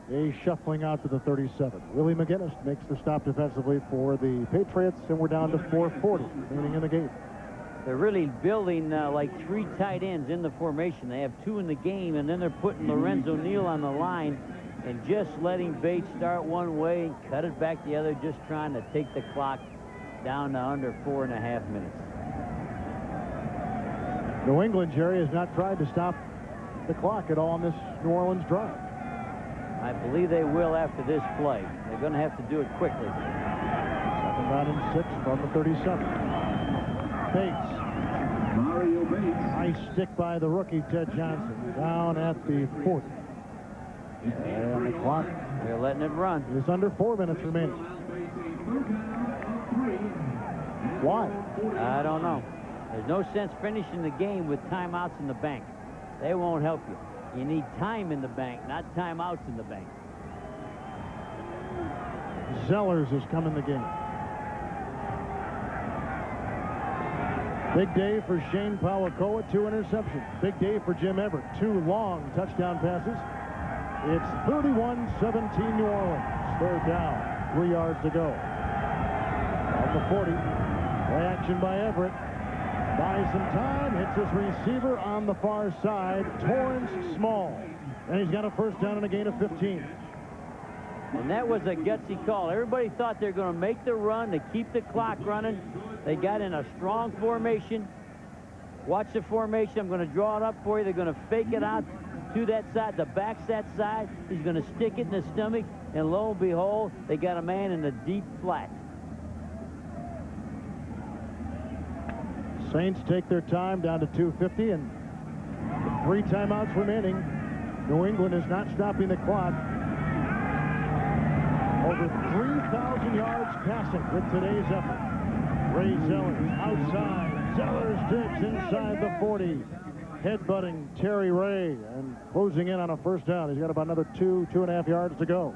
is shuffling out to the 37. Willie McGinnis makes the stop defensively for the Patriots, and we're down to 4:40 remaining in the game. They're really building like 3 tight ends in the formation. They have 2 in the game, and then they're putting Lorenzo Neal on the line and just letting Bates start one way and cut it back the other, just trying to take the clock down to under 4.5 minutes. New England, Jerry, has not tried to stop the clock at all on this New Orleans drive. I believe they will after this play. They're going to have to do it quickly. 2nd down and 6 from the 37. Bates. Mario Bates. Nice stick by the rookie, Ted Johnson. Down at the 40. And the clock They're letting it run. is under 4 minutes remaining. Why? I don't know. There's no sense finishing the game with timeouts in the bank. They won't help you. You need time in the bank, not timeouts in the bank. Zellers has come in the game. Big day for Shane Pawakoa, 2 interceptions. Big day for Jim Everett, 2 long touchdown passes. It's 31-17 New Orleans. 3rd down, 3 yards to go. On the 40, play action by Everett. Buys some time, hits his receiver on the far side, Torrance Small. And he's got a 1st down and a gain of 15. And that was a gutsy call. Everybody thought they were going to make the run to keep the clock running. They got in a strong formation. Watch the formation. I'm going to draw it up for you. They're going to fake it out to that side. The back's that side. He's going to stick it in the stomach. And lo and behold, they got a man in the deep flat. Saints take their time down to 2:50 and 3 timeouts remaining. New England is not stopping the clock. Over 3,000 yards passing with today's effort. Ray Zellers outside. Zellers digs inside the 40. Headbutting Terry Ray and closing in on a 1st down. He's got about another 2.5 yards to go.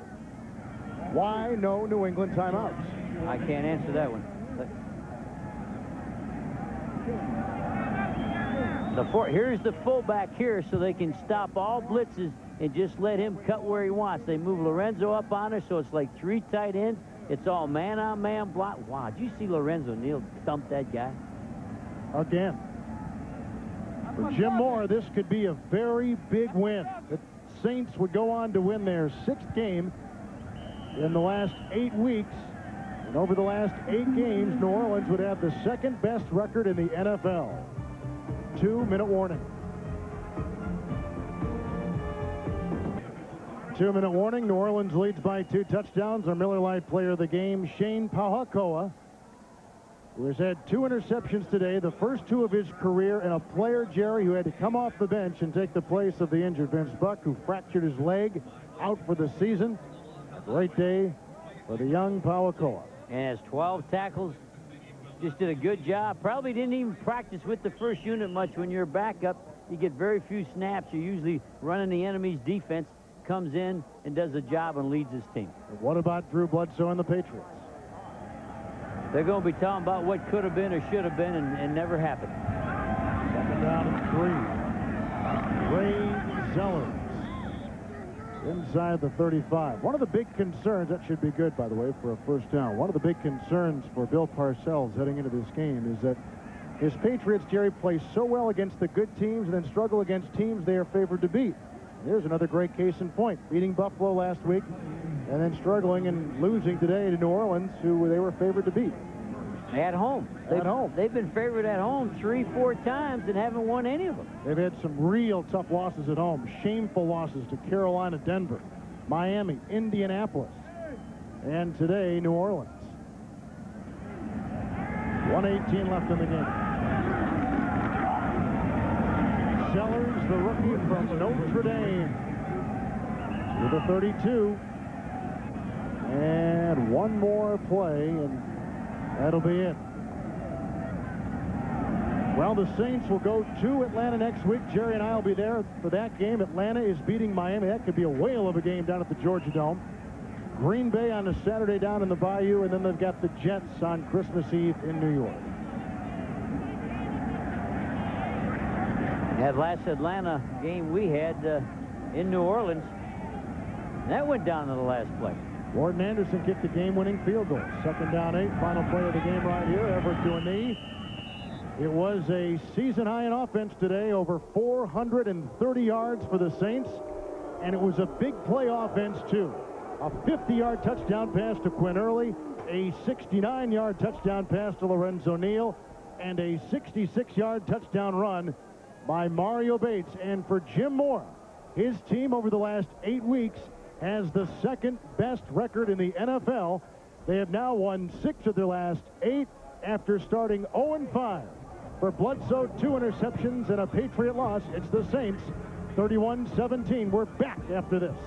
Why no New England timeouts? I can't answer that one. Here's the fullback here, so they can stop all blitzes and just let him cut where he wants. They move Lorenzo up on her, so it's like 3 tight ends. It's all man-on-man block. Wow, did you see Lorenzo Neal dump that guy? Again. For Jim Moore, this could be a very big win. The Saints would go on to win their 6th game in the last 8 weeks. And over the last 8 games, New Orleans would have the 2nd best record in the NFL. 2-minute warning. 2-minute warning. New Orleans leads by 2 touchdowns. Our Miller Lite player of the game, Shane Pawakoa, who has had 2 interceptions today, the first 2 of his career, and a player, Jerry, who had to come off the bench and take the place of the injured Vince Buck, who fractured his leg, out for the season. A great day for the young Pawakoa. And has 12 tackles. Just did a good job. Probably didn't even practice with the first unit much. When you're backup, you get very few snaps. You're usually running the enemy's defense. Comes in and does the job and leads his team. What about Drew Bledsoe and the Patriots? They're going to be talking about what could have been or should have been and never happened. 2nd down and 3. Ray Zellers inside the 35. One of the big concerns, that should be good, by the way, for a 1st down. One of the big concerns for Bill Parcells heading into this game is that his Patriots, Jerry, play so well against the good teams and then struggle against teams they are favored to beat. Here's another great case in point. Beating Buffalo last week and then struggling and losing today to New Orleans, who they were favored to beat. At home. They've been favored at home 3-4 times and haven't won any of them. They've had some real tough losses at home. Shameful losses to Carolina, Denver, Miami, Indianapolis, and today, New Orleans. 1:18 left in the game. Zellers, the rookie from Notre Dame, to the 32. And one more play, and that'll be it. Well, the Saints will go to Atlanta next week. Jerry and I will be there for that game. Atlanta is beating Miami. That could be a whale of a game down at the Georgia Dome. Green Bay on a Saturday down in the Bayou, and then they've got the Jets on Christmas Eve in New York. That last Atlanta game we had in New Orleans, that went down to the last play. Gordon Anderson kicked the game-winning field goal. 2nd down 8, final play of the game right here. Everett to a knee. It was a season-high in offense today, over 430 yards for the Saints, and it was a big play offense, too. A 50-yard touchdown pass to Quinn Early, a 69-yard touchdown pass to Lorenzo Neal, and a 66-yard touchdown run by Mario Bates. And for Jim Moore, his team over the last 8 weeks has the 2nd best record in the NFL. They have now won 6 of their last 8 after starting 0-5. For Bledsoe, 2 interceptions and a Patriot loss. It's the Saints, 31-17. We're back after this.